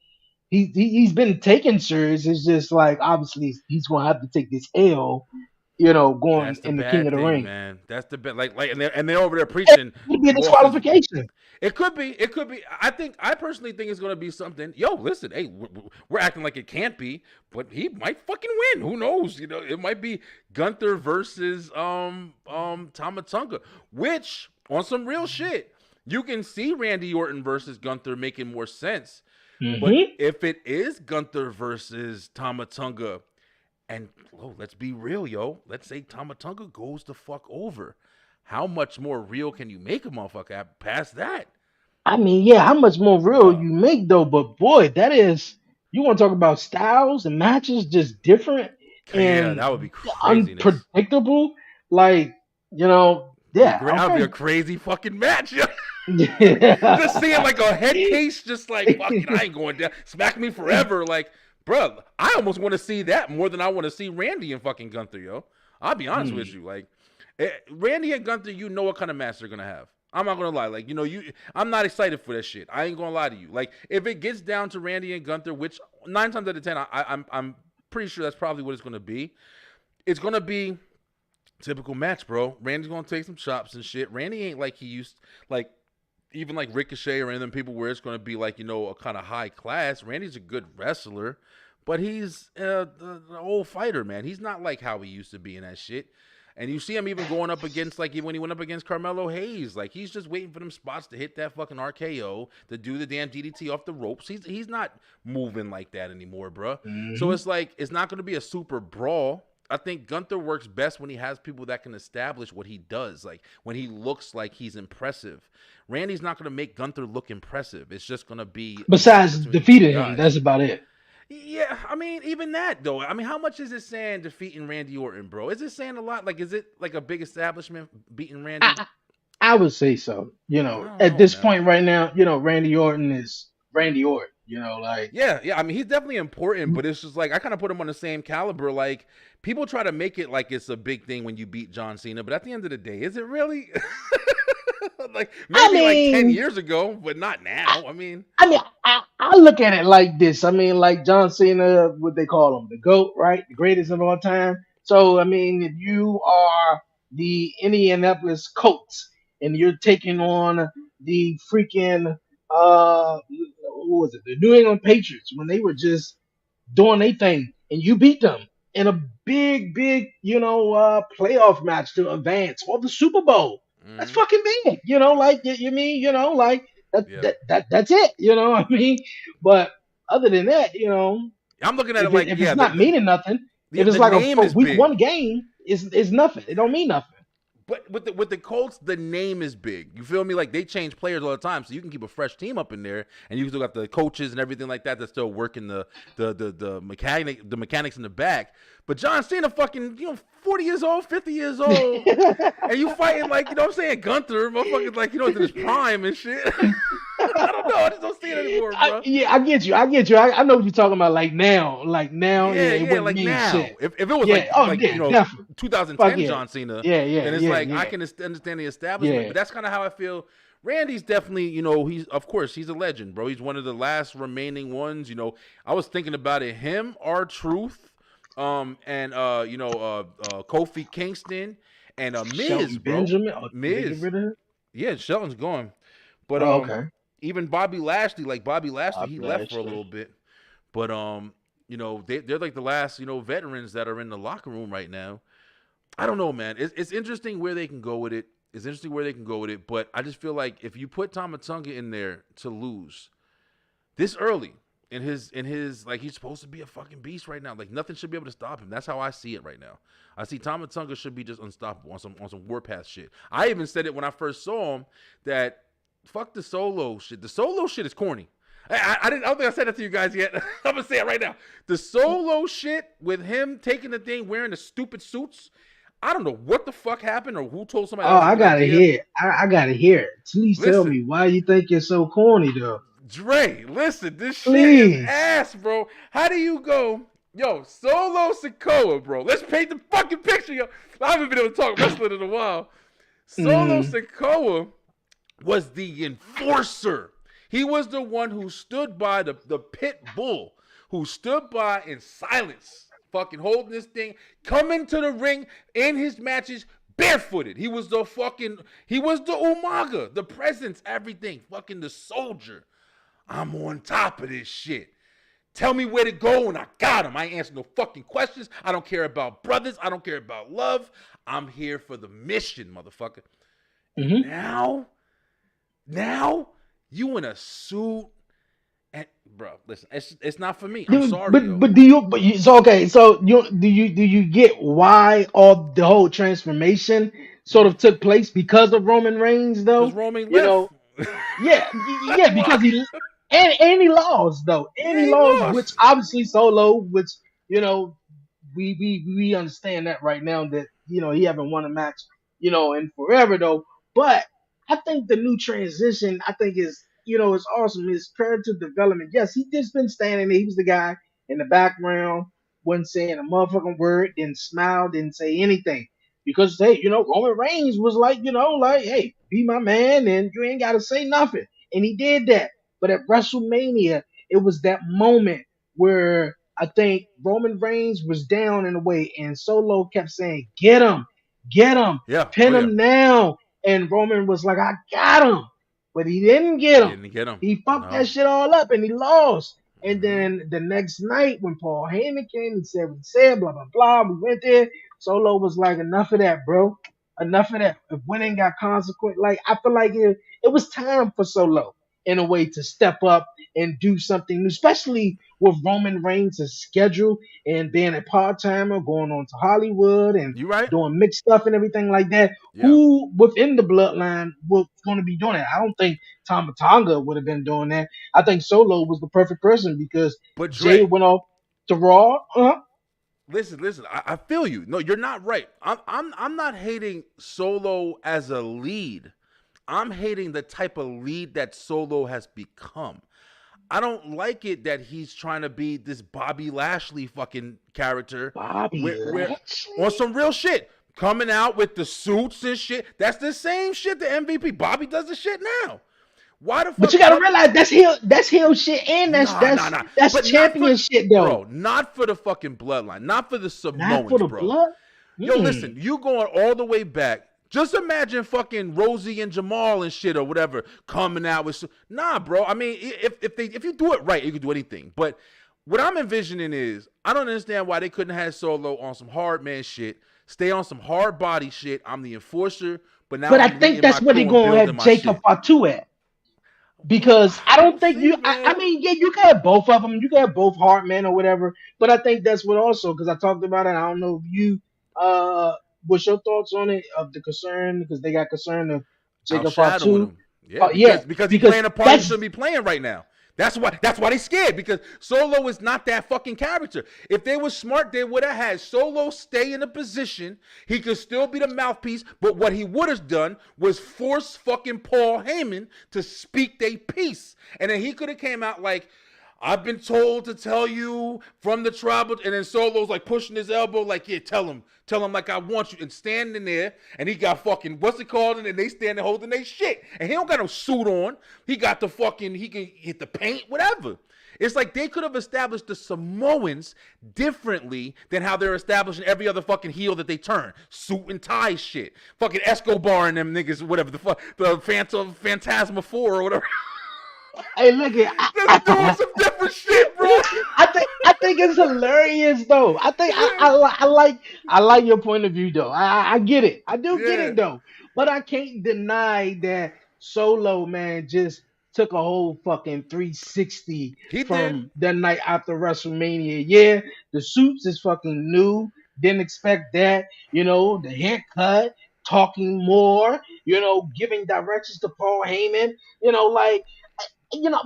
Speaker 8: he's been taken serious. It's just like, obviously he's gonna have to take this L, going in the King of the Ring.
Speaker 2: Man. That's the bad, like, and they're over there preaching.
Speaker 8: It could be a disqualification.
Speaker 2: It could be. I personally think it's gonna be something. Yo, listen, hey, we're acting like it can't be, but he might fucking win. Who knows? It might be Gunther versus Tama Tonga, which on some real shit, you can see Randy Orton versus Gunther making more sense. Mm-hmm. But if it is Gunther versus Tama Tonga, and let's be real, yo. Let's say Tama Tonga goes the fuck over. How much more real can you make a motherfucker past that?
Speaker 8: I mean, yeah, how much more real you make though? But boy, that is, you want to talk about styles and matches just different and
Speaker 2: that would be crazy,
Speaker 8: unpredictable. Like,
Speaker 2: that would be a crazy fucking match. Just seeing like a head case, just like fucking, I ain't going down. Smack me forever, like. Bro, I almost want to see that more than I want to see Randy and fucking Gunther, yo. I'll be honest with you. Like, Randy and Gunther, what kind of match they're going to have. I'm not going to lie. Like, I'm not excited for that shit. I ain't going to lie to you. Like, if it gets down to Randy and Gunther, which 9 times out of 10, pretty sure that's probably what it's going to be. It's going to be typical match, bro. Randy's going to take some chops and shit. Randy ain't like he used, like, even like Ricochet or any of them people where it's going to be like, a kind of high class. Randy's a good wrestler, but he's an old fighter, man. He's not like how he used to be in that shit. And you see him even going up against, like, when he went up against Carmelo Hayes. Like, he's just waiting for them spots to hit that fucking RKO, to do the damn DDT off the ropes. He's not moving like that anymore, bro. So it's like, it's not going to be a super brawl. I think Gunther works best when he has people that can establish what he does, like when he looks like he's impressive. Randy's not going to make Gunther look impressive. It's just going to be...
Speaker 8: Besides defeating him, that's about it.
Speaker 2: Yeah, I mean, even that, though. I mean, how much is it saying defeating Randy Orton, bro? Is it saying a lot? Like, is it like a big establishment beating Randy?
Speaker 8: I would say so. At this point right now, Randy Orton is Randy Orton. Like...
Speaker 2: Yeah. I mean, he's definitely important, but it's just like, I kind of put him on the same caliber. Like, people try to make it like it's a big thing when you beat John Cena, but at the end of the day, is it really? Like, maybe like 10 years ago, but not now.
Speaker 8: I look at it like this. I mean, like John Cena, what they call him, the GOAT, right? The greatest of all time. So, I mean, if you are the Indianapolis Colts and you're taking on the freaking, what was it? The New England Patriots, when they were just doing their thing and you beat them in a big, playoff match to advance or the Super Bowl. That's fucking big, like you mean, like that's it, I mean. But other than that,
Speaker 2: I'm looking at it like,
Speaker 8: if it's not meaning nothing, if it's like a week one game, it's nothing. It don't mean nothing.
Speaker 2: But with the Colts, the name is big. You feel me? Like, they change players all the time, so you can keep a fresh team up in there, and you still got the coaches and everything like that that's still working the mechanics in the back. But John Cena, fucking 40 years old, 50 years old, and you fighting like, what I'm saying, Gunther, motherfucking like, in his prime and shit. I don't know. I just don't see it anymore, bro.
Speaker 8: I get you. I know what you're talking about. Like now.
Speaker 2: Yeah, like now.
Speaker 8: Shit.
Speaker 2: If it was
Speaker 8: definitely.
Speaker 2: 2010 John Cena, then it's like, I can understand the establishment.
Speaker 8: Yeah.
Speaker 2: But that's kind of how I feel. Randy's definitely, he's a legend, bro. He's one of the last remaining ones. I was thinking about it. Him, R-Truth, and Kofi Kingston and Miz,
Speaker 8: Shelton
Speaker 2: bro.
Speaker 8: Benjamin,
Speaker 2: Miz. Yeah, Shelton's gone. But
Speaker 8: okay.
Speaker 2: Even Bobby Lashley, he left for a little bit. But they're like the last, veterans that are in the locker room right now. I don't know, man. It's interesting where they can go with it. But I just feel like if you put Tama Tonga in there to lose this early in his like, he's supposed to be a fucking beast right now. Like, nothing should be able to stop him. That's how I see it right now. I see Tama Tonga should be just unstoppable on some Warpath shit. I even said it when I first saw him that fuck the solo shit. The solo shit is corny. I don't think I said that to you guys yet. I'm gonna say it right now. The solo shit with him taking the thing, wearing the stupid suits. I don't know what the fuck happened or who told somebody.
Speaker 8: I gotta hear it. I gotta hear it. Please tell me why you think it's so corny, though.
Speaker 2: Dre, listen, this shit is ass, bro. How do you go, Solo Sikoa, bro? Let's paint the fucking picture, yo. I haven't been able to talk wrestling in a while. Solo Sikoa was the enforcer. He was the one who stood by the pit bull, who stood by in silence, fucking holding this thing, coming to the ring in his matches barefooted. He was the Umaga, the presence, everything, fucking the soldier. I'm on top of this shit. Tell me where to go and I got him. I ain't answer no fucking questions. I don't care about brothers. I don't care about love. I'm here for the mission, motherfucker. Now, you in a suit, and bro, listen, it's not for me. I'm sorry,
Speaker 8: So do you get why the whole transformation sort of took place because of Roman Reigns, though?
Speaker 2: Because Roman left.
Speaker 8: Yeah, because he lost, though. He lost, which obviously Solo, which we understand that right now that he haven't won a match in forever, though. But I think the new transition, is awesome. His character development. Yes, he just been standing there. He was the guy in the background, wasn't saying a motherfucking word, didn't smile, didn't say anything. Because Roman Reigns was like, hey, be my man, and you ain't gotta say nothing. And he did that. But at WrestleMania, it was that moment where I think Roman Reigns was down in a way, and Solo kept saying, get him,
Speaker 3: Yeah. Oh
Speaker 8: pin
Speaker 3: yeah.
Speaker 8: him now. And Roman was like, I got him. But he didn't get him.
Speaker 3: Didn't get him.
Speaker 8: He fucked that
Speaker 3: No.
Speaker 8: shit all up and he lost. And
Speaker 3: Hmm.
Speaker 8: then the next night when Paul Heyman came and said what he said, blah, blah, blah, we went there. Solo was like, enough of that, bro. Enough of that. If winning got consequence, like, I feel like it was time for Solo in a way to step up and do something new, especially with Roman Reigns' schedule and being a part timer, going on to Hollywood and
Speaker 3: You right?
Speaker 8: doing mixed stuff and everything like that.
Speaker 3: Yeah.
Speaker 8: Who within the bloodline was going to be doing that? I don't think Tama Tonga would have been doing that. I think Solo was the perfect person because
Speaker 3: But
Speaker 8: Jay
Speaker 3: Dre,
Speaker 8: went off to Raw.
Speaker 3: listen. I feel you. No, you're not right. I'm not hating Solo as a lead. I'm hating the type of lead that Solo has become. I don't like it that he's trying to be this Bobby Lashley fucking character.
Speaker 8: Bobby
Speaker 3: Where
Speaker 8: Lashley?
Speaker 3: on some real shit. Coming out with the suits and shit. That's the same shit the MVP. Bobby does the shit now. Why the fuck?
Speaker 8: But you gotta realize that's heel shit and that's
Speaker 3: Nah.
Speaker 8: that's
Speaker 3: But
Speaker 8: champion shit though.
Speaker 3: bro, not for the fucking bloodline. Not for the
Speaker 8: Not for
Speaker 3: Samoans,
Speaker 8: the
Speaker 3: bro.
Speaker 8: blood.
Speaker 3: Yo,
Speaker 8: Mm.
Speaker 3: listen, you going all the way back. Just imagine fucking Rosie and Jamal and shit or whatever coming out with. Nah, bro. I mean, if you do it right, you can do anything. But what I'm envisioning is, I don't understand why they couldn't have Solo on some hard man shit, stay on some hard body shit. I'm the enforcer, but now
Speaker 8: But I
Speaker 3: I'm
Speaker 8: think
Speaker 3: leading
Speaker 8: that's
Speaker 3: my
Speaker 8: where
Speaker 3: crew
Speaker 8: they're
Speaker 3: and
Speaker 8: gonna
Speaker 3: building
Speaker 8: have
Speaker 3: my
Speaker 8: Jacob
Speaker 3: shit.
Speaker 8: Fatu at. Because I don't
Speaker 3: We'll
Speaker 8: think
Speaker 3: see,
Speaker 8: I
Speaker 3: man.
Speaker 8: mean, yeah, you can have both of them. You can have both Hartman or whatever. But I think that's what also, because I talked about it. I don't know if you, uh, what's your thoughts on it, of the concern, because they got concern of Jacob
Speaker 3: Outshadowing
Speaker 8: Fatu.
Speaker 3: him. Yeah,
Speaker 8: Yeah,
Speaker 3: because he's
Speaker 8: because
Speaker 3: playing a part he
Speaker 8: that's
Speaker 3: shouldn't be playing right now. That's why they scared, because Solo is not that fucking character. If they were smart, they would have had Solo stay in a position. He could still be the mouthpiece, but what he would have done was force fucking Paul Heyman to speak their piece. And then he could have came out like, I've been told to tell you from the tribal, and then Solo's like pushing his elbow, like, yeah, tell him like I want you, and standing there, and he got fucking, what's it called, and then they standing holding their shit, and he don't got no suit on, he got the fucking, he can hit the paint, whatever. It's like they could have established the Samoans differently than how they're establishing every other fucking heel that they turn. Suit and tie shit. Fucking Escobar and them niggas, whatever, the fuck, the Phantasma 4 or whatever.
Speaker 8: hey, look at
Speaker 3: They're doing some different shit, bro.
Speaker 8: I think it's hilarious though. I think I like your point of view though. I get it. I do get
Speaker 3: Yeah,
Speaker 8: it though. But I can't deny that Solo man just took a whole fucking 360
Speaker 3: he did.
Speaker 8: from the night after WrestleMania. Yeah, the suits is fucking new. Didn't expect that. You know, the haircut, talking more. You know, giving directions to Paul Heyman. You know, like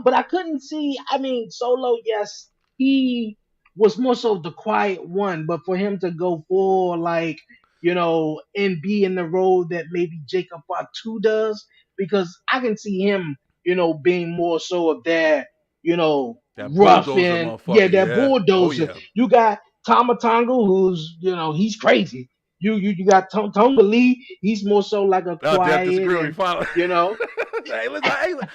Speaker 8: but I couldn't see. I mean, Solo, yes, he was more so the quiet one, but for him to go for like, and be in the role that maybe Jacob Fatu does, because I can see him, being more so of that,
Speaker 3: That
Speaker 8: rough
Speaker 3: bulldozer
Speaker 8: and yeah,
Speaker 3: motherfucker.
Speaker 8: that
Speaker 3: Yeah. Oh
Speaker 8: bulldozer.
Speaker 3: yeah.
Speaker 8: You got Tama Tonga, who's he's crazy. You got Tonga Lee. He's more so like a
Speaker 3: Death
Speaker 8: quiet
Speaker 3: disagree with me
Speaker 8: and
Speaker 3: finally.
Speaker 8: you know.
Speaker 3: Hey, listen,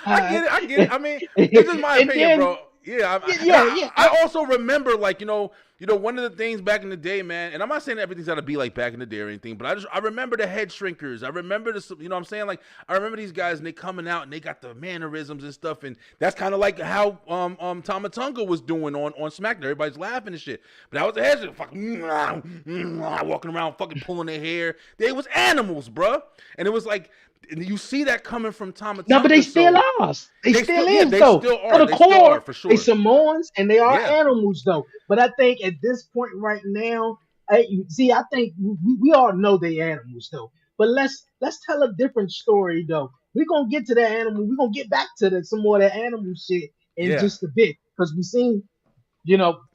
Speaker 3: I get it. I get it. I mean,
Speaker 8: and
Speaker 3: this is my opinion,
Speaker 8: then
Speaker 3: bro. Yeah,
Speaker 8: yeah.
Speaker 3: I also remember, like, one of the things back in the day, man. And I'm not saying everything's gotta be like back in the day or anything, but I remember the head shrinkers. I remember what I'm saying, like, I remember these guys and they coming out and they got the mannerisms and stuff, and that's kind of like how Tama Tonga was doing on SmackDown. Everybody's laughing and shit, but that was the head shrinker, fucking walking around, fucking pulling their hair. They was animals, bro, and it was like. And you see that coming from Tama Tonga.
Speaker 8: No, but they still
Speaker 3: so
Speaker 8: are. They still
Speaker 3: yeah,
Speaker 8: is
Speaker 3: they
Speaker 8: though.
Speaker 3: still
Speaker 8: To
Speaker 3: are.
Speaker 8: the
Speaker 3: They still
Speaker 8: core,
Speaker 3: are for sure.
Speaker 8: they Samoans and they are
Speaker 3: Yeah.
Speaker 8: animals though. But I think at this point right now, I think we all know they animals though. But let's tell a different story though. We're gonna get to that animal. We're gonna get back to some more of that animal shit in
Speaker 3: Yeah.
Speaker 8: just a bit because we seen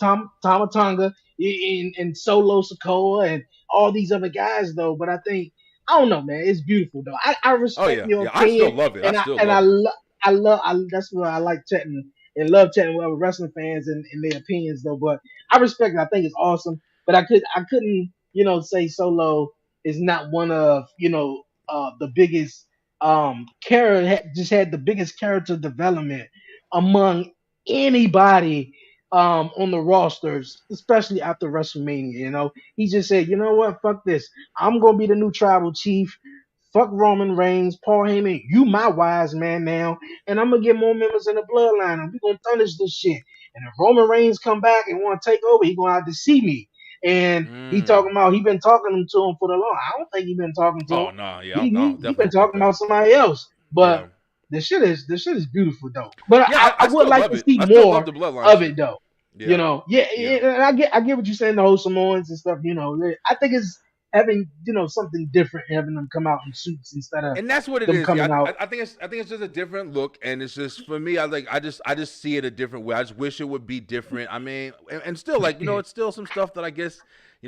Speaker 8: Tama Tonga and Solo Sokoa and all these other guys though. But I think I don't know, man. It's beautiful though. I
Speaker 3: Oh
Speaker 8: respect
Speaker 3: yeah.
Speaker 8: your
Speaker 3: Yeah. I still
Speaker 8: opinion,
Speaker 3: love it. I
Speaker 8: and
Speaker 3: still love it.
Speaker 8: I that's why I like chatting and love chatting with other wrestling fans and their opinions though. But I respect it. I think it's awesome. But I couldn't say Solo is not one of the biggest just had the biggest character development among anybody on the rosters, especially after WrestleMania. He just said, you know what, fuck this. I'm gonna be the new tribal chief. Fuck Roman Reigns, Paul Heyman. You my wise man now, and I'm gonna get more members in the bloodline, and we gonna punish this shit. And if Roman Reigns come back and want to take over, he gonna have to see me. And he talking about he been talking to him for the long. I don't think he been talking to him.
Speaker 3: Oh no, yeah, I
Speaker 8: He
Speaker 3: definitely
Speaker 8: been
Speaker 3: don't think
Speaker 8: talking
Speaker 3: that.
Speaker 8: about somebody else. But
Speaker 3: Yeah,
Speaker 8: the shit is beautiful though. But
Speaker 3: yeah,
Speaker 8: I
Speaker 3: I
Speaker 8: would
Speaker 3: still
Speaker 8: like
Speaker 3: love
Speaker 8: to
Speaker 3: it.
Speaker 8: see
Speaker 3: I still love
Speaker 8: more
Speaker 3: the bloodline
Speaker 8: of
Speaker 3: shit.
Speaker 8: it though.
Speaker 3: Yeah,
Speaker 8: Yeah,
Speaker 3: yeah.
Speaker 8: and I get what you're saying, the whole Samoans and stuff. I think it's having something different, having them come out in suits instead of
Speaker 3: And that's what it
Speaker 8: them
Speaker 3: is. Yeah,
Speaker 8: coming out.
Speaker 3: I think it's just a different look, and it's just for me. I just see it a different way. I just wish it would be different. I mean, and still like it's still some stuff that I guess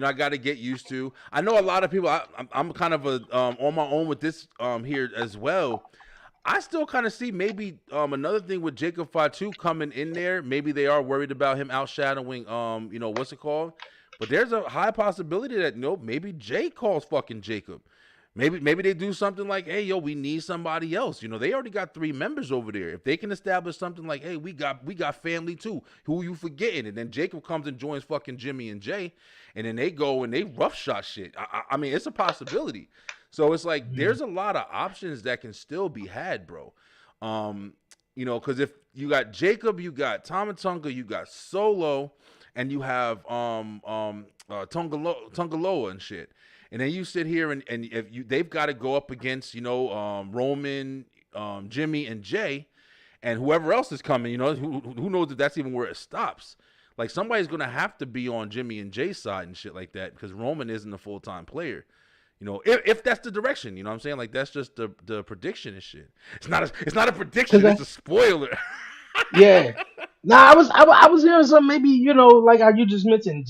Speaker 3: I got to get used to. I know a lot of people. I'm kind of on my own with this here as well. I still kind of see maybe another thing with Jacob Fatu coming in there. Maybe they are worried about him outshadowing what's it called? But there's a high possibility that maybe Jay calls fucking Jacob. Maybe they do something like, hey, yo, we need somebody else. They already got 3 members over there. If they can establish something like, hey, we got family too. Who you forgetting? And then Jacob comes and joins fucking Jimmy and Jay, and then they go and they roughshot shit. I mean, it's a possibility. So it's like there's a lot of options that can still be had, bro. Because if you got Jacob, you got Tama Tonga, you got Solo, and you have Tungaloa and shit. And then you sit here and if they've got to go up against Roman, Jimmy, and Jay, and whoever else is coming. Who knows if that's even where it stops. Like somebody's gonna have to be on Jimmy and Jay's side and shit like that because Roman isn't a full-time player. If that's the direction, what I'm saying? Like that's just the prediction and shit. It's not a prediction. It's a spoiler.
Speaker 8: Yeah. Nah, I was hearing some maybe like how you just mentioned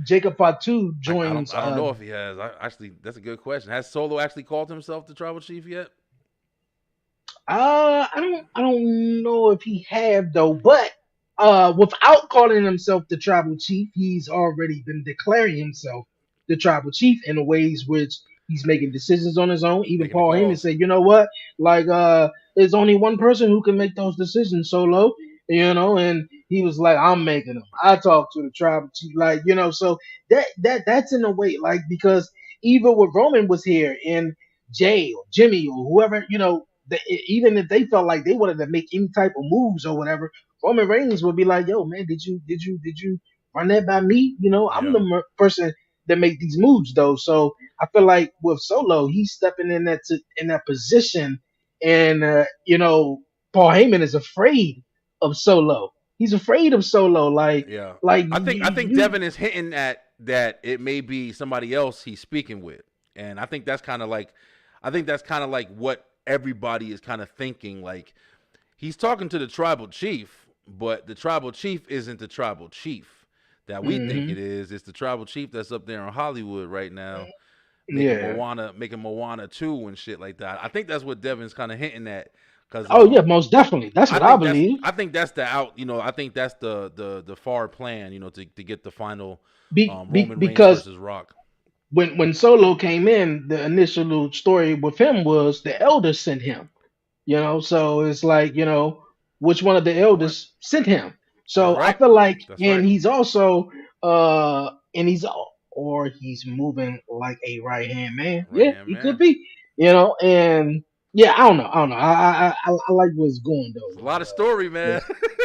Speaker 8: Jacob Fatu joins.
Speaker 3: I don't know if he has. Actually, that's a good question. Has Solo actually called himself the tribal chief yet?
Speaker 8: I don't know if he have though, but without calling himself the tribal chief, he's already been declaring himself the tribal chief in ways which he's making decisions on his own. Even
Speaker 3: Making the
Speaker 8: Paul Heyman
Speaker 3: calls.
Speaker 8: said, you know what, like there's only one person who can make those decisions, Solo. And he was like, I'm making them. I talk to the tribal chief, so that's in a way, like, because even when Roman was here and Jay or Jimmy or whoever, even if they felt like they wanted to make any type of moves or whatever, Roman Reigns would be like, "Yo, man, did you run that by me? I'm
Speaker 3: Yeah.
Speaker 8: the person that make these moves, though." So I feel like with Solo, he's stepping in that position, and Paul Heyman is afraid of Solo. He's afraid of Solo. Like,
Speaker 3: Yeah.
Speaker 8: like
Speaker 3: I think Devin is hinting at that it may be somebody else he's speaking with. And I think that's kind of like what everybody is kind of thinking. Like he's talking to the tribal chief, but the tribal chief isn't the tribal chief that we think it is. It's the tribal chief that's up there in Hollywood right now making Moana 2 and shit like that. I think that's what Devin's kind of hinting at.
Speaker 8: Oh yeah, most definitely. That's what I believe.
Speaker 3: I think that's the out. I think that's the far plan. To get the final Roman Reigns
Speaker 8: because
Speaker 3: versus Rock.
Speaker 8: when Solo came in, the initial little story with him was the elders sent him. So it's like, which one of the elders sent him.
Speaker 3: That's
Speaker 8: So I
Speaker 3: right.
Speaker 8: feel like,
Speaker 3: That's
Speaker 8: and
Speaker 3: right.
Speaker 8: he's also, or he's moving like a right hand man. Yeah,
Speaker 3: Right-hand
Speaker 8: he
Speaker 3: man.
Speaker 8: could be. And yeah, I don't know. I like where it's going though.
Speaker 3: It's a lot of story, man.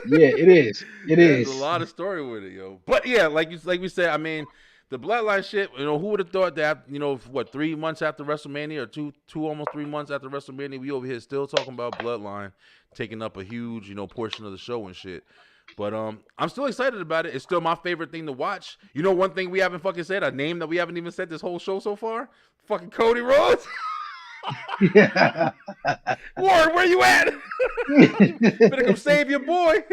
Speaker 8: Yeah, it is. It
Speaker 3: There's
Speaker 8: is.
Speaker 3: a lot of story with it, yo. But yeah, like we said, I mean, the bloodline shit. Who would have thought that? 3 months after WrestleMania, or two almost 3 months after WrestleMania, we over here still talking about bloodline taking up a huge portion of the show and shit. But I'm still excited about it. It's still my favorite thing to watch. One thing we haven't fucking said, a name that we haven't even said this whole show so far, fucking Cody Rhodes.
Speaker 8: Yeah.
Speaker 3: Warren, where you at? Better come save your boy.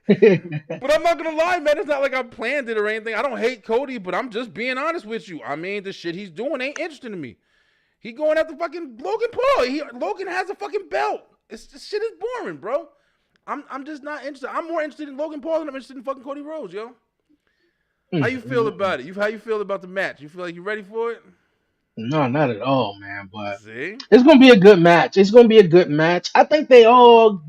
Speaker 3: But I'm not gonna lie, man. It's not like I planned it or anything. I don't hate Cody, but I'm just being honest with you. I mean, the shit he's doing ain't interesting to me. He going after fucking Logan Paul. Logan has a fucking belt. This shit is boring, bro. I'm just not interested. I'm more interested in Logan Paul than I'm interested in fucking Cody Rhodes, yo. How you feel about it? How you feel about the match? You feel like you ready for it?
Speaker 8: No, not at all, man. But
Speaker 3: See?
Speaker 8: it's gonna be a good match. It's gonna be a good match. I think they all,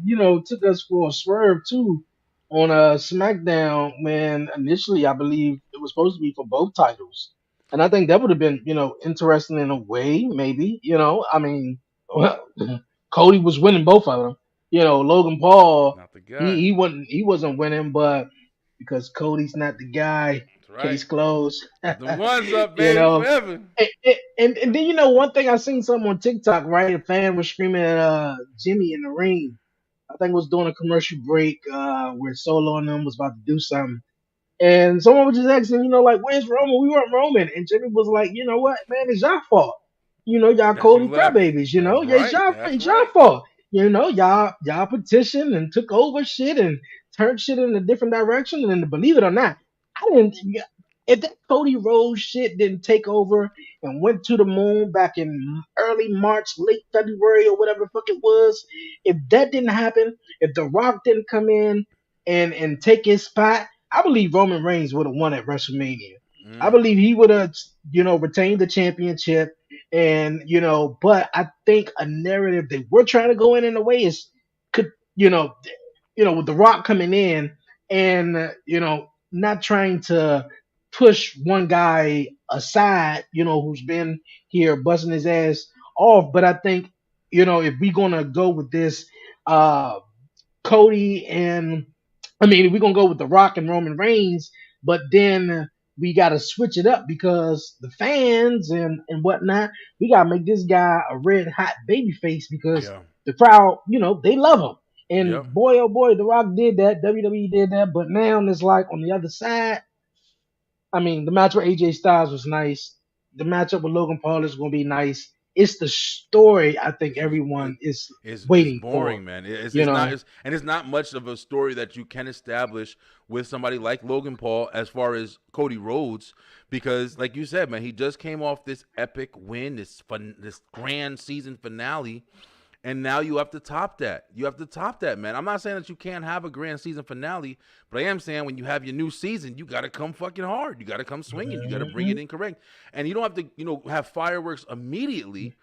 Speaker 8: took us for a swerve too on SmackDown when initially I believe it was supposed to be for both titles, and I think that would have been interesting in a way, maybe. I mean, well, Cody was winning both of them. Logan Paul
Speaker 2: Not the
Speaker 8: he
Speaker 2: guy.
Speaker 8: he wasn't winning, but because Cody's not the guy,
Speaker 2: That's right.
Speaker 8: case closed.
Speaker 2: Put them ones up,
Speaker 8: you
Speaker 2: baby,
Speaker 8: know,
Speaker 2: forever.
Speaker 8: and then one thing I seen something on TikTok, right? A fan was screaming at Jimmy in the ring. I think it was during a commercial break where Solo and them was about to do something. And someone was just asking, like, where's Roman? We want Roman. And Jimmy was like, you know what, man, it's your fault. Y'all
Speaker 2: That you
Speaker 8: Cody
Speaker 2: left.
Speaker 8: crybabies,
Speaker 2: That's
Speaker 8: yeah,
Speaker 2: right. That's
Speaker 8: it's your
Speaker 2: right.
Speaker 8: fault. Y'all petitioned and took over shit and turned shit in a different direction. And believe it or not, I didn't if that Cody Rhodes shit didn't take over and went to the moon back in early March, late February, or whatever the fuck it was, if that didn't happen, if The Rock didn't come in and take his spot, I believe Roman Reigns would have won at WrestleMania. I
Speaker 2: Mm.
Speaker 8: believe he would have, retained the championship. And but I think a narrative they were trying to go in a way is could with The Rock coming in and not trying to push one guy aside, who's been here busting his ass off. But I think if we're gonna go with this, uh, Cody and I mean, we're gonna go with The Rock and Roman Reigns, but then we gotta switch it up because the fans and whatnot, we gotta make this guy a red hot baby face because
Speaker 2: Yeah.
Speaker 8: the crowd, they love him.
Speaker 2: Yep.
Speaker 8: And boy, oh boy, The Rock did that, WWE did that, but now it's like on the other side. I mean, the match with AJ Styles was nice. The matchup with Logan Paul is gonna be nice. It's the story I think
Speaker 2: It's just
Speaker 8: everyone is
Speaker 2: is
Speaker 8: waiting for.
Speaker 2: boring, man.
Speaker 8: You
Speaker 2: It's not
Speaker 8: know,
Speaker 2: and it's not much of a story that you can establish with somebody like Logan Paul as far as Cody Rhodes, because like you said, man, he just came off this epic win, this grand season finale, and now you have to top that. You have to top that, man. I'm not saying that you can't have a grand season finale, but I am saying when you have your new season, you got to come fucking hard. You got to come swinging. You got to bring it
Speaker 8: Mhm.
Speaker 2: in correct, and you don't have to, have fireworks immediately.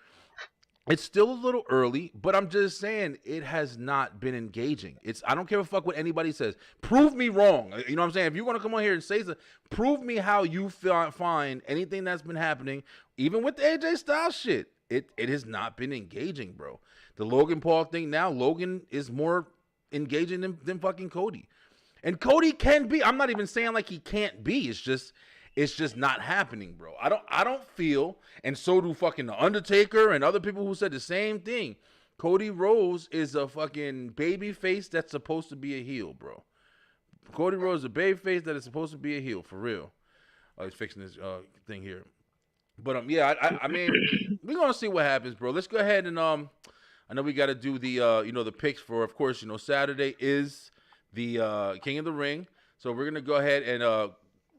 Speaker 2: It's still a little early, but I'm just saying it has not been engaging. I don't care a fuck what anybody says. Prove me wrong. You know what I'm saying? If you want to come on here and say something, prove me how you find anything that's been happening, even with the AJ Styles shit. It has not been engaging, bro. The Logan Paul thing now, Logan is more engaging than fucking Cody. And Cody can be. I'm not even saying like he can't be. It's just not happening, bro. I don't feel, and so do fucking the Undertaker and other people who said the same thing. Cody Rhodes is a fucking baby face that's supposed to be a heel, bro. Cody Rhodes is a baby face that is supposed to be a heel, for real. He's fixing this thing here. But yeah, I mean, we're gonna see what happens, bro. Let's go ahead and I know we got to do the the picks for, of course, Saturday is the King of the Ring, so we're gonna go ahead and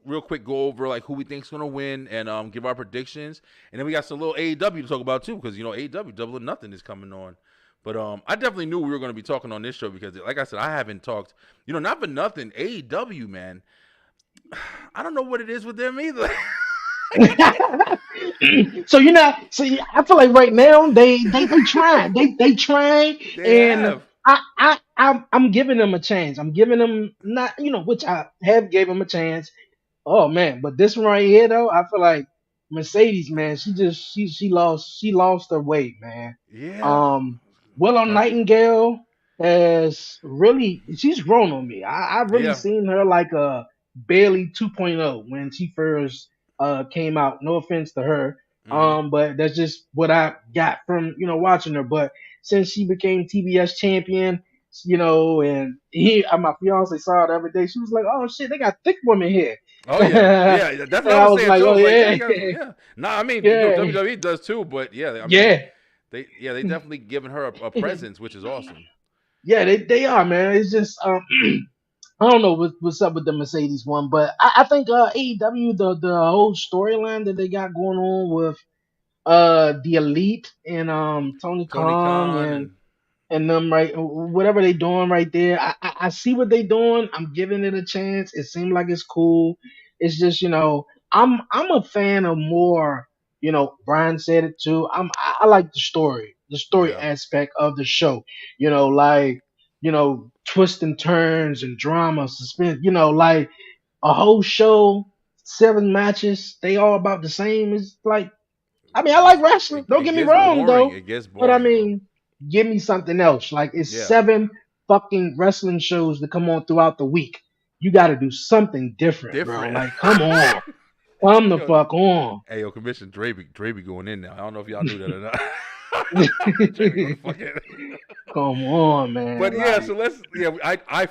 Speaker 2: real quick go over like who we think's gonna win and give our predictions, and then we got some little AEW to talk about too, because AEW Double or Nothing is coming on. But I definitely knew we were gonna be talking on this show because, like I said, I haven't talked, not for nothing. AEW, man, I don't know what it is with them either.
Speaker 8: I feel like right now they trying they trying,
Speaker 2: They
Speaker 8: and
Speaker 2: have.
Speaker 8: I'm giving them a chance. I'm giving them not which I have gave them a chance. Oh man, but this one right here though, I feel like Mercedes, man, she lost her weight, man.
Speaker 2: Yeah.
Speaker 8: Um, Willow
Speaker 2: Turn.
Speaker 8: Nightingale has really she's grown on me. I've really
Speaker 2: Yeah.
Speaker 8: seen her like a Bailey 2.0 when she first came out. No offense to her,
Speaker 2: Mm-hmm.
Speaker 8: but that's just what I got from watching her. But since she became TBS champion, and my fiance saw it the other day. She was like, "Oh shit, they got thick women here."
Speaker 2: Oh yeah,
Speaker 8: And
Speaker 2: yeah. That's what I
Speaker 8: I
Speaker 2: was
Speaker 8: was
Speaker 2: saying
Speaker 8: like,
Speaker 2: too. I
Speaker 8: "Oh
Speaker 2: was like, yeah,
Speaker 8: yeah,
Speaker 2: you got, yeah. Nah, I mean,
Speaker 8: yeah,
Speaker 2: WWE does too, but yeah, I mean,
Speaker 8: yeah,
Speaker 2: they definitely given her a presence, which is awesome.
Speaker 8: yeah." They are, man. It's just I don't know what's up with the Mercedes one, but I think AEW the whole storyline that they got going on with the Elite and Tony
Speaker 2: Tony
Speaker 8: Khan
Speaker 2: Khan
Speaker 8: and them, right, whatever they doing right there. I see what they doing. I'm giving it a chance. It seems like it's cool. It's just I'm a fan of more. Brian said it too. I like the story
Speaker 2: yeah,
Speaker 8: aspect of the show. Like. twists and turns and drama, suspense. Like a whole show, 7 matches, they all about the same. It's like, I mean, I like wrestling. Don't
Speaker 3: It
Speaker 8: get me
Speaker 3: gets
Speaker 8: wrong
Speaker 3: boring.
Speaker 8: though,
Speaker 3: It gets
Speaker 8: but I
Speaker 3: boring, bro.
Speaker 8: mean, give me something else. Like it's
Speaker 3: Yeah.
Speaker 8: 7 fucking wrestling shows that come on throughout the week. You got to do something different, bro.
Speaker 3: Different.
Speaker 8: Like, come on, come the
Speaker 3: Yo,
Speaker 8: fuck on.
Speaker 3: hey, yo, Commissioner Dre be going in now. I don't know if y'all knew that or not. Dre be going fucking.
Speaker 8: Come on, man.
Speaker 3: But yeah,
Speaker 8: Like,
Speaker 3: so let's. Yeah, I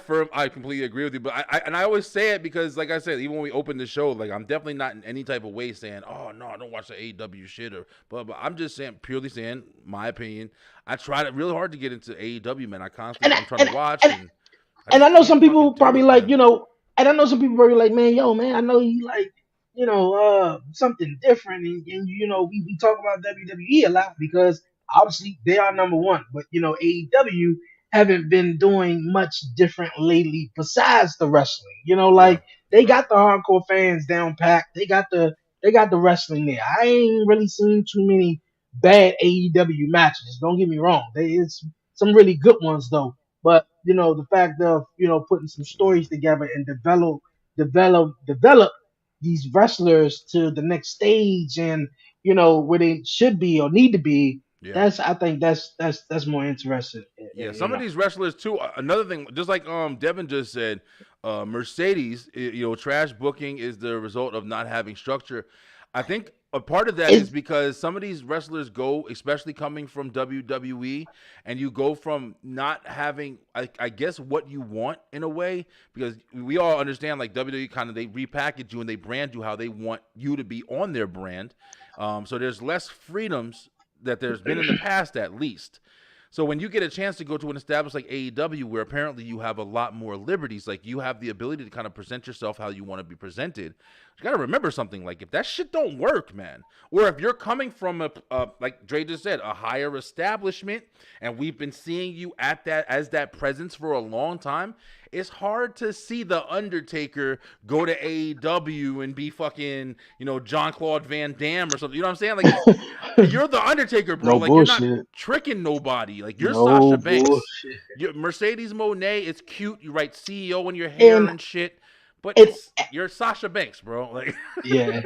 Speaker 3: completely agree with you. But I always say it because, like I said, even when we open the show, like I'm definitely not in any type of way saying, oh no, I don't watch the AEW shit or. But I'm just saying, purely saying my opinion. I tried really hard to get into AEW, man.
Speaker 8: and
Speaker 3: I'm trying to watch, and I
Speaker 8: and I
Speaker 3: just
Speaker 8: know some
Speaker 3: can't
Speaker 8: people
Speaker 3: fucking do
Speaker 8: probably
Speaker 3: it,
Speaker 8: like,
Speaker 3: man.
Speaker 8: and I know some people probably like, man, yo, man, I know you like, something different. And we talk about WWE a lot because obviously they are number one. But, AEW haven't been doing much different lately besides the wrestling.
Speaker 3: Yeah,
Speaker 8: Like
Speaker 3: that's
Speaker 8: they
Speaker 3: right.
Speaker 8: got the hardcore fans down packed. They got the wrestling there. I ain't really seen too many bad AEW matches. Don't get me wrong. It's some really good ones though. But the fact of putting some stories together and develop these wrestlers to the next stage and where they should be or need to be.
Speaker 3: Yeah.
Speaker 8: I think that's more interesting.
Speaker 3: Yeah, some of these wrestlers too. Another thing, just like Devin just said, Mercedes, trash booking is the result of not having structure. I think a part of that is
Speaker 8: It's,
Speaker 3: because some of these wrestlers go, especially coming from WWE, and you go from not having, I guess, what you want in a way, because we all understand like WWE kind of they repackage you and they brand you how they want you to be on their brand. So there's less freedoms that there's been in the past, at least. So when you get a chance to go to an established like AEW, where apparently you have a lot more liberties, like you have the ability to kind of present yourself how you want to be presented, you got to remember something. Like if that shit don't work, man, or if you're coming from like Dre just said, a higher establishment, and we've been seeing you at that as that presence for a long time, it's hard to see the Undertaker go to AEW and be fucking, John Claude Van Damme or something. You know what I'm saying? Like you're the Undertaker, bro.
Speaker 8: no
Speaker 3: Like you're not
Speaker 8: bullshit.
Speaker 3: tricking nobody. Like you're
Speaker 8: No
Speaker 3: Sasha Banks.
Speaker 8: bullshit.
Speaker 3: You're Mercedes Moné. It's cute. You write CEO in your hair
Speaker 8: And
Speaker 3: and shit. But
Speaker 8: it
Speaker 3: you're Sasha Banks, bro. Like
Speaker 8: Yeah.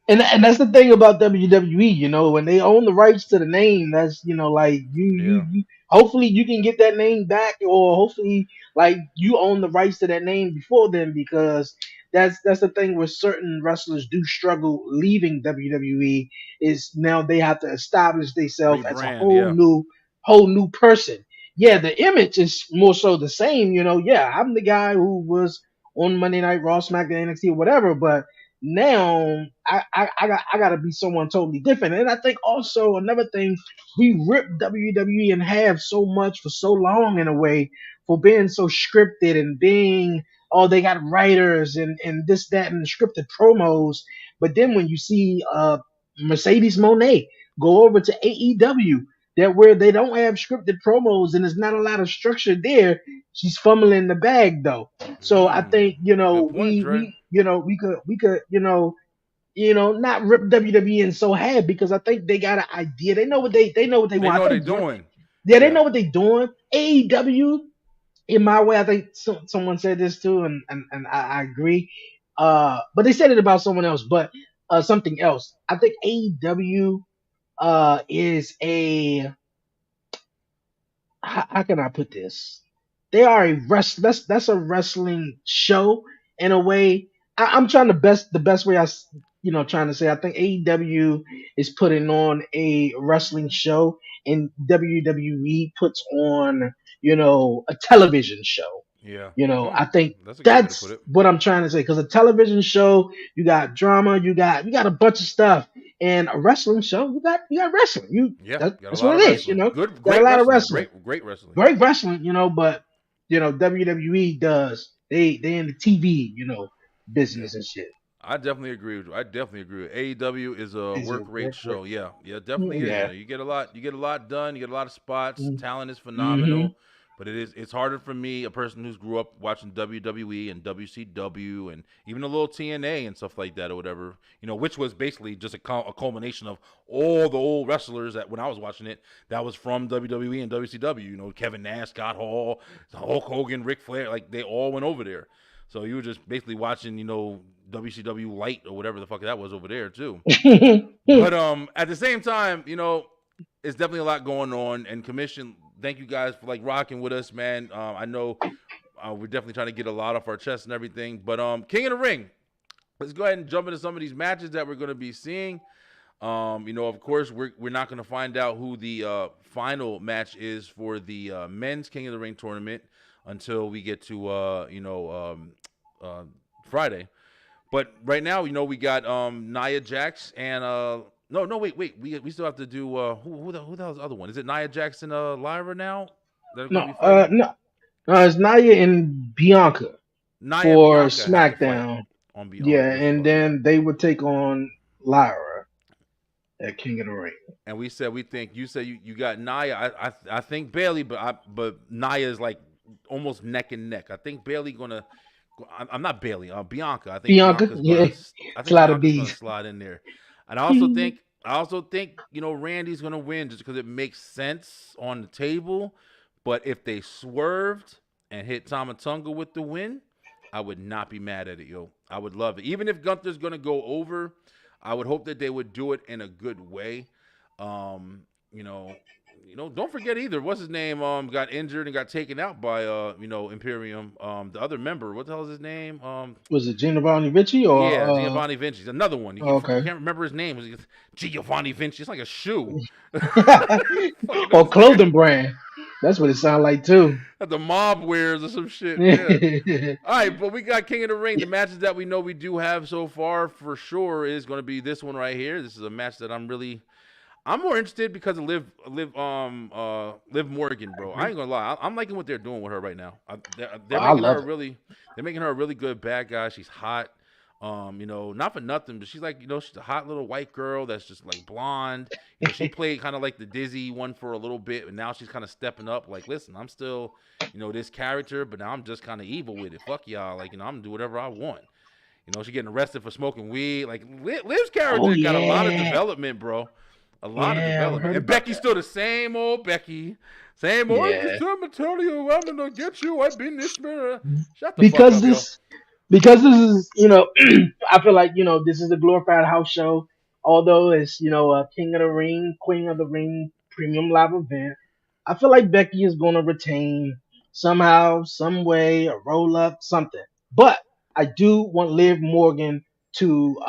Speaker 8: And that's the thing about WWE, when they own the rights to the name, that's like
Speaker 3: yeah,
Speaker 8: you hopefully you can get that name back, or hopefully like you own the rights to that name before then, because that's the thing where certain wrestlers do struggle leaving WWE, is now they have to establish themselves as a
Speaker 3: rebrand. Yeah,
Speaker 8: whole new person. Yeah, the image is more so the same, yeah, I'm the guy who was on Monday Night Raw, SmackDown, NXT, or whatever, but now I gotta be someone totally different. And I think also another thing, we ripped WWE in half so much for so long in a way, for being so scripted and being, oh, they got writers and this, that, and scripted promos. But then when you see Mercedes Monet go over to AEW, that where they don't have scripted promos and there's not a lot of structure there, she's fumbling the bag though. So I think
Speaker 3: good point, Dre.
Speaker 8: we could not rip WWE in so hard, because I think they got an idea. They know what they
Speaker 3: They
Speaker 8: want.
Speaker 3: know
Speaker 8: I
Speaker 3: what they're
Speaker 8: think
Speaker 3: doing.
Speaker 8: yeah, they
Speaker 3: Yeah,
Speaker 8: know what they're doing. AEW, in my way, I think someone said this too, and I agree. But they said it about someone else, but something else. I think AEW is a, how can I put this? They are a that's a wrestling show in a way. I'm trying the best way trying to say. I think AEW is putting on a wrestling show, and WWE puts on a television show.
Speaker 3: yeah.
Speaker 8: I think
Speaker 3: That's a good way to put
Speaker 8: that's
Speaker 3: it.
Speaker 8: what I'm trying to say. Because a television show, you got drama, you got a bunch of stuff, and a wrestling show, you got wrestling.
Speaker 3: Yeah, got a
Speaker 8: That's
Speaker 3: lot
Speaker 8: what
Speaker 3: of
Speaker 8: it is.
Speaker 3: wrestling. Good,
Speaker 8: Got a
Speaker 3: great
Speaker 8: lot of
Speaker 3: wrestling.
Speaker 8: wrestling,
Speaker 3: Great wrestling.
Speaker 8: great wrestling. But WWE does, they in the TV
Speaker 3: Yeah.
Speaker 8: business and shit.
Speaker 3: I definitely agree with you. I definitely agree with you. AEW is a
Speaker 8: Is
Speaker 3: work
Speaker 8: it
Speaker 3: rate show. Yeah, definitely is.
Speaker 8: Yeah.
Speaker 3: You get a lot done. You get a lot of spots.
Speaker 8: Mm-hmm.
Speaker 3: Talent is phenomenal. But it's harder for me, a person who's grew up watching WWE and WCW and even a little TNA and stuff like that or whatever, which was basically just a culmination of all the old wrestlers that when I was watching it, that was from WWE and WCW. Kevin Nash, Scott Hall, Hulk Hogan, Ric Flair, like they all went over there. So you were just basically watching, WCW Light or whatever the fuck that was over there too. But at the same time, it's definitely a lot going on. And Commission, thank you guys for like rocking with us, man. I know we're definitely trying to get a lot off our chest and everything. But King of the Ring, let's go ahead and jump into some of these matches that we're going to be seeing. Of course, we're not going to find out who the final match is for the men's King of the Ring tournament until we get to Friday. But right now, we got Nia Jax and wait. We still have to do who the hell's the other one? Is it Nia Jax and Lyra now?
Speaker 8: No, it's Nia and Bianca
Speaker 3: Nia
Speaker 8: for
Speaker 3: and Bianca have to fight
Speaker 8: SmackDown.
Speaker 3: on Bianca.
Speaker 8: Yeah, and then they would take on Lyra at King of the Ring.
Speaker 3: And we said you said you got Nia. I think Bailey, but Nia is like almost neck and neck. I think Bailey gonna. I'm not Bailey. Bianca. I think
Speaker 8: Bianca,
Speaker 3: Bianca's I think
Speaker 8: slide of
Speaker 3: Bianca's gonna
Speaker 8: bees.
Speaker 3: slide in there. And I also think Randy's gonna win just because it makes sense on the table. But if they swerved and hit Tama Tonga with the win, I would not be mad at it, yo. I would love it. Even if Gunther's gonna go over, I would hope that they would do it in a good way. Don't forget either. What's his name? Got injured and got taken out by Imperium. The other member, what the hell is his name?
Speaker 8: Was it Giovanni Vinci or
Speaker 3: Giovanni Vinci. Another one. You
Speaker 8: okay.
Speaker 3: can't remember his name. It was Giovanni Vinci. It's like a shoe.
Speaker 8: or clothing brand. That's what it sounded like too.
Speaker 3: That the mob wears or some shit. Yeah. All right, but we got King of the Ring. The matches that we know we do have so far for sure is going to be this one right here. This is a match that I'm more interested because of Liv Morgan, bro. I ain't gonna lie. I'm liking what they're doing with her right now. They're making her a really good bad guy. She's hot. Not for nothing, but she's like, she's a hot little white girl that's just like blonde. She played kind of like the Dizzy one for a little bit, and now she's kind of stepping up. Like, listen, I'm still, this character, but now I'm just kind of evil with it. Fuck y'all. Like, I'm gonna do whatever I want. She's getting arrested for smoking weed. Like, Liv's character got a lot of development, bro. A lot of development. And Becky's still the same old Becky. Same old, I'm gonna tell you, I'm gonna get you. I've been this mirror. Shut the fuck up, yo.
Speaker 8: Because this is, I feel like, this is a glorified house show. Although it's, a King of the Ring, Queen of the Ring premium live event. I feel like Becky is going to retain somehow, some way, a roll up, something. But I do want Liv Morgan to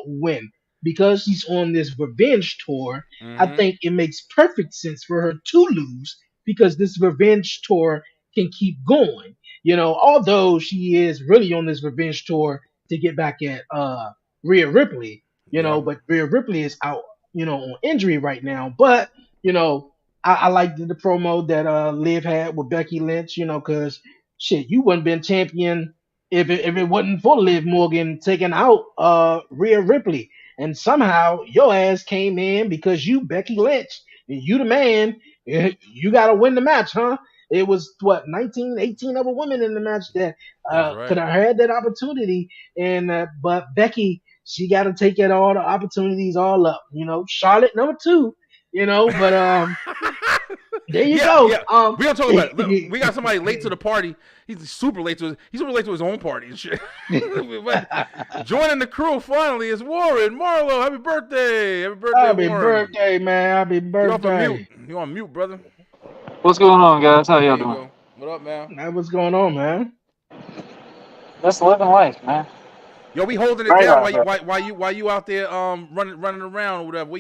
Speaker 8: win. Because she's on this revenge tour, I think it makes perfect sense for her to lose because this revenge tour can keep going. Although she is really on this revenge tour to get back at Rhea Ripley, but Rhea Ripley is out, on injury right now. But, I liked the promo that Liv had with Becky Lynch, because shit, you wouldn't been champion if it wasn't for Liv Morgan taking out Rhea Ripley. And somehow your ass came in because you Becky Lynch and you the man. You got to win the match, huh? It was 19, 18 other women in the match that could have had that opportunity. And but Becky, she got to take it all the opportunities all up. Charlotte number 2. But there you go.
Speaker 3: Yeah. We don't talk about it. We got somebody late to the party. He's super late to his own party and shit. Joining the crew finally is Warren Marlowe. Happy birthday! Happy birthday, Warren.
Speaker 8: Birthday, man! Happy birthday!
Speaker 3: You on mute, brother?
Speaker 9: What's going on, guys? How y'all doing?
Speaker 3: What up, man?
Speaker 8: Hey, what's going on, man?
Speaker 9: Just living life, man.
Speaker 3: Yo, we holding it down while you out there running around or whatever.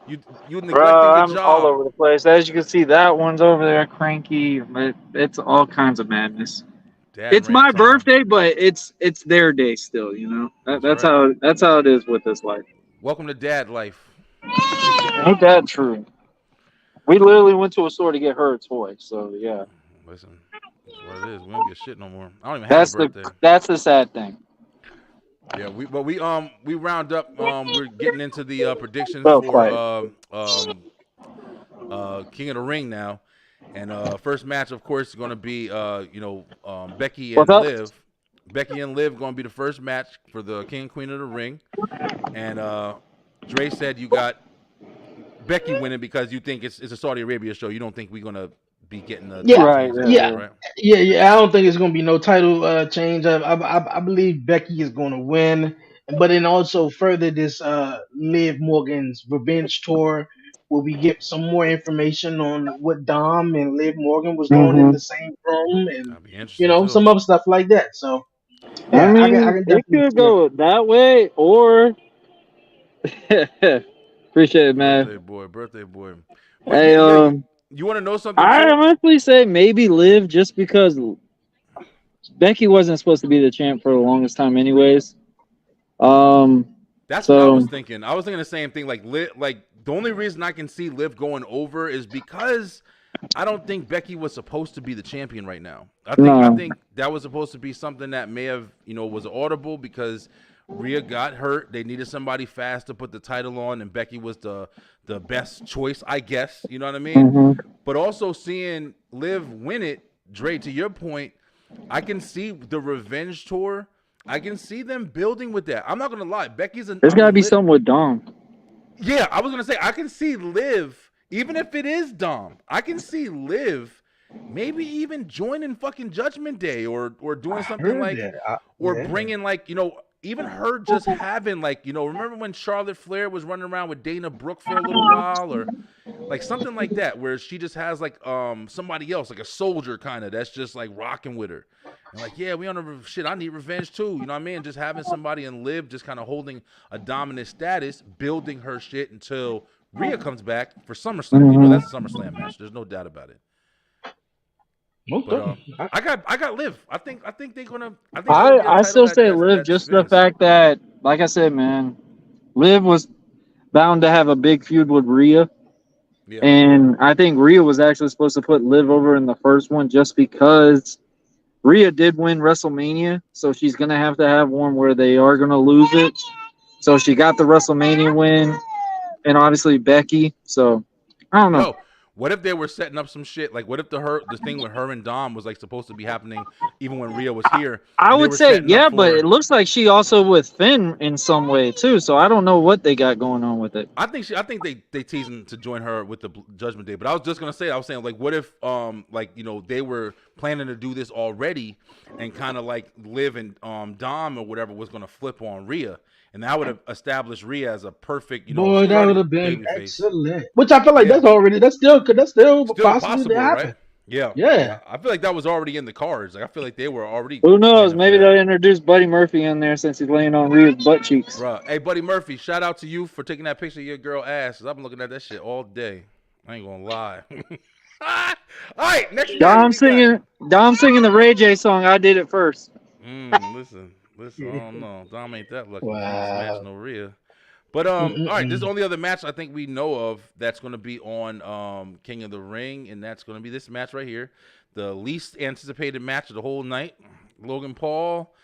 Speaker 3: You neglecting your job.
Speaker 9: I'm all over the place. As you can see, that one's over there cranky. It's all kinds of madness. It's my birthday, but it's their day still. That's how it is with this life.
Speaker 3: Welcome to dad life.
Speaker 9: Ain't that true? We literally went to a store to get her a toy. So yeah.
Speaker 3: Listen, that's what it is. We don't get shit no more. I don't even have a birthday.
Speaker 9: That's the sad thing.
Speaker 3: Yeah, we round up. We're getting into the predictions for King of the Ring now,
Speaker 2: And first match, of course, is going to be Becky
Speaker 9: What's
Speaker 2: and
Speaker 9: up?
Speaker 2: Liv. Becky and Liv going to be the first match for the King and Queen of the Ring. And Dre said you got Becky winning because you think it's a Saudi Arabia show. You don't think we're going to be getting the
Speaker 8: Yeah,
Speaker 2: title
Speaker 9: Right.
Speaker 2: change that
Speaker 9: Yeah.
Speaker 2: way,
Speaker 8: yeah,
Speaker 9: Yeah.
Speaker 2: right?
Speaker 8: yeah. I don't think it's gonna be no title change. I believe Becky is gonna win, but then also further this Liv Morgan's revenge tour, where we get some more information on what Dom and Liv Morgan was doing in
Speaker 9: Hmm.
Speaker 8: the same room, and
Speaker 2: That'll be interesting too.
Speaker 8: some other stuff like that. So
Speaker 9: I
Speaker 8: yeah, I
Speaker 9: mean,
Speaker 8: can
Speaker 9: it
Speaker 8: definitely
Speaker 9: could
Speaker 8: see it.
Speaker 9: go that way, or appreciate it, man.
Speaker 2: Birthday boy. But
Speaker 9: Hey,
Speaker 2: yeah, you want to know something
Speaker 9: I
Speaker 2: too?
Speaker 9: honestly say maybe Liv just because Becky wasn't supposed to be the champ for the longest time, anyways. Um,
Speaker 2: That's what I was
Speaker 9: so
Speaker 2: thinking. I was thinking the same thing. Like the only reason I can see Liv going over is because I don't think Becky was supposed to be the champion right now. I
Speaker 9: no.
Speaker 2: think that was supposed to be something that may have was audible because Rhea got hurt. They needed somebody fast to put the title on, and Becky was the best choice, I guess. You know what I mean?
Speaker 9: Hmm.
Speaker 2: But also seeing Liv win it, Dre, to your point, I can see the revenge tour. I can see them building with that. I'm not gonna lie, Becky's an.
Speaker 9: There's
Speaker 2: I
Speaker 9: got to
Speaker 2: mean,
Speaker 9: be something with Dom.
Speaker 2: yeah, I was gonna say I can see Liv, even if it is Dom. I can see Liv, maybe even joining fucking Judgment Day or doing
Speaker 8: I
Speaker 2: something
Speaker 8: heard
Speaker 2: like,
Speaker 8: that.
Speaker 2: or
Speaker 8: Yeah.
Speaker 2: bringing like even her just having like remember when Charlotte Flair was running around with Dana Brooke for a little while or like something like that where she just has like somebody else like a soldier kind of that's just like rocking with her and like yeah we on a shit I need revenge too you know what I mean just having somebody and Liv just kind of holding a dominant status building her shit until Rhea comes back for SummerSlam.
Speaker 9: Hmm.
Speaker 2: That's a SummerSlam match, there's no doubt about it.
Speaker 8: Most
Speaker 2: But
Speaker 8: definitely.
Speaker 2: I got Liv. I think they're gonna I think it's gonna be a
Speaker 9: I
Speaker 2: title
Speaker 9: still say Liv
Speaker 2: that
Speaker 9: just the
Speaker 2: spins.
Speaker 9: fact that, like I said, man, Liv was bound to have a big feud with Rhea.
Speaker 2: Yeah.
Speaker 9: And I think Rhea was actually supposed to put Liv over in the first one just because Rhea did win WrestleMania. So she's going to have one where they are going to lose it. So she got the WrestleMania win and obviously Becky. So I don't know.
Speaker 2: Yo, what if they were setting up some shit? Like, what if the thing with her and Dom was like supposed to be happening even when Rhea was here,
Speaker 9: I
Speaker 2: and they
Speaker 9: would
Speaker 2: were
Speaker 9: say,
Speaker 2: setting up
Speaker 9: yeah, but it
Speaker 2: for?
Speaker 9: looks like she also with Finn in some way too. So I don't know what they got going on with it.
Speaker 2: I think they teasing to join her with the Judgment Day. But I was just gonna say, I was saying like, what if they were planning to do this already, and kind of like Liv and Dom or whatever was gonna flip on Rhea, and that would have established Rhea as a perfect
Speaker 8: Boy,
Speaker 2: she's
Speaker 8: that would
Speaker 2: already
Speaker 8: have been
Speaker 2: baby face.
Speaker 8: excellent. Which I feel like
Speaker 2: Yeah.
Speaker 8: that's still
Speaker 2: Still
Speaker 8: possible to
Speaker 2: possible, right?
Speaker 8: happen.
Speaker 2: Yeah,
Speaker 8: Yeah.
Speaker 2: yeah. I feel like that was already in the cards. Like I feel like they were already
Speaker 9: Who knows?
Speaker 2: planning for
Speaker 9: Maybe
Speaker 2: that.
Speaker 9: they'll introduce Buddy Murphy in there since he's laying on Rhea's butt cheeks.
Speaker 2: Bruh. Hey, Buddy Murphy, shout out to you for taking that picture of your girl ass. Cause I've been looking at that shit all day. I ain't gonna lie. All right, next match. What we got?
Speaker 9: Dom singing the Ray J song. I did it first.
Speaker 2: Listen. I don't know. Dom ain't that lucky. He ain't
Speaker 8: Wow.
Speaker 2: smashing no Rhea. But all right, this is the only other match I think we know of that's going to be on King of the Ring, and that's going to be this match right here, the least anticipated match of the whole night: Logan Paul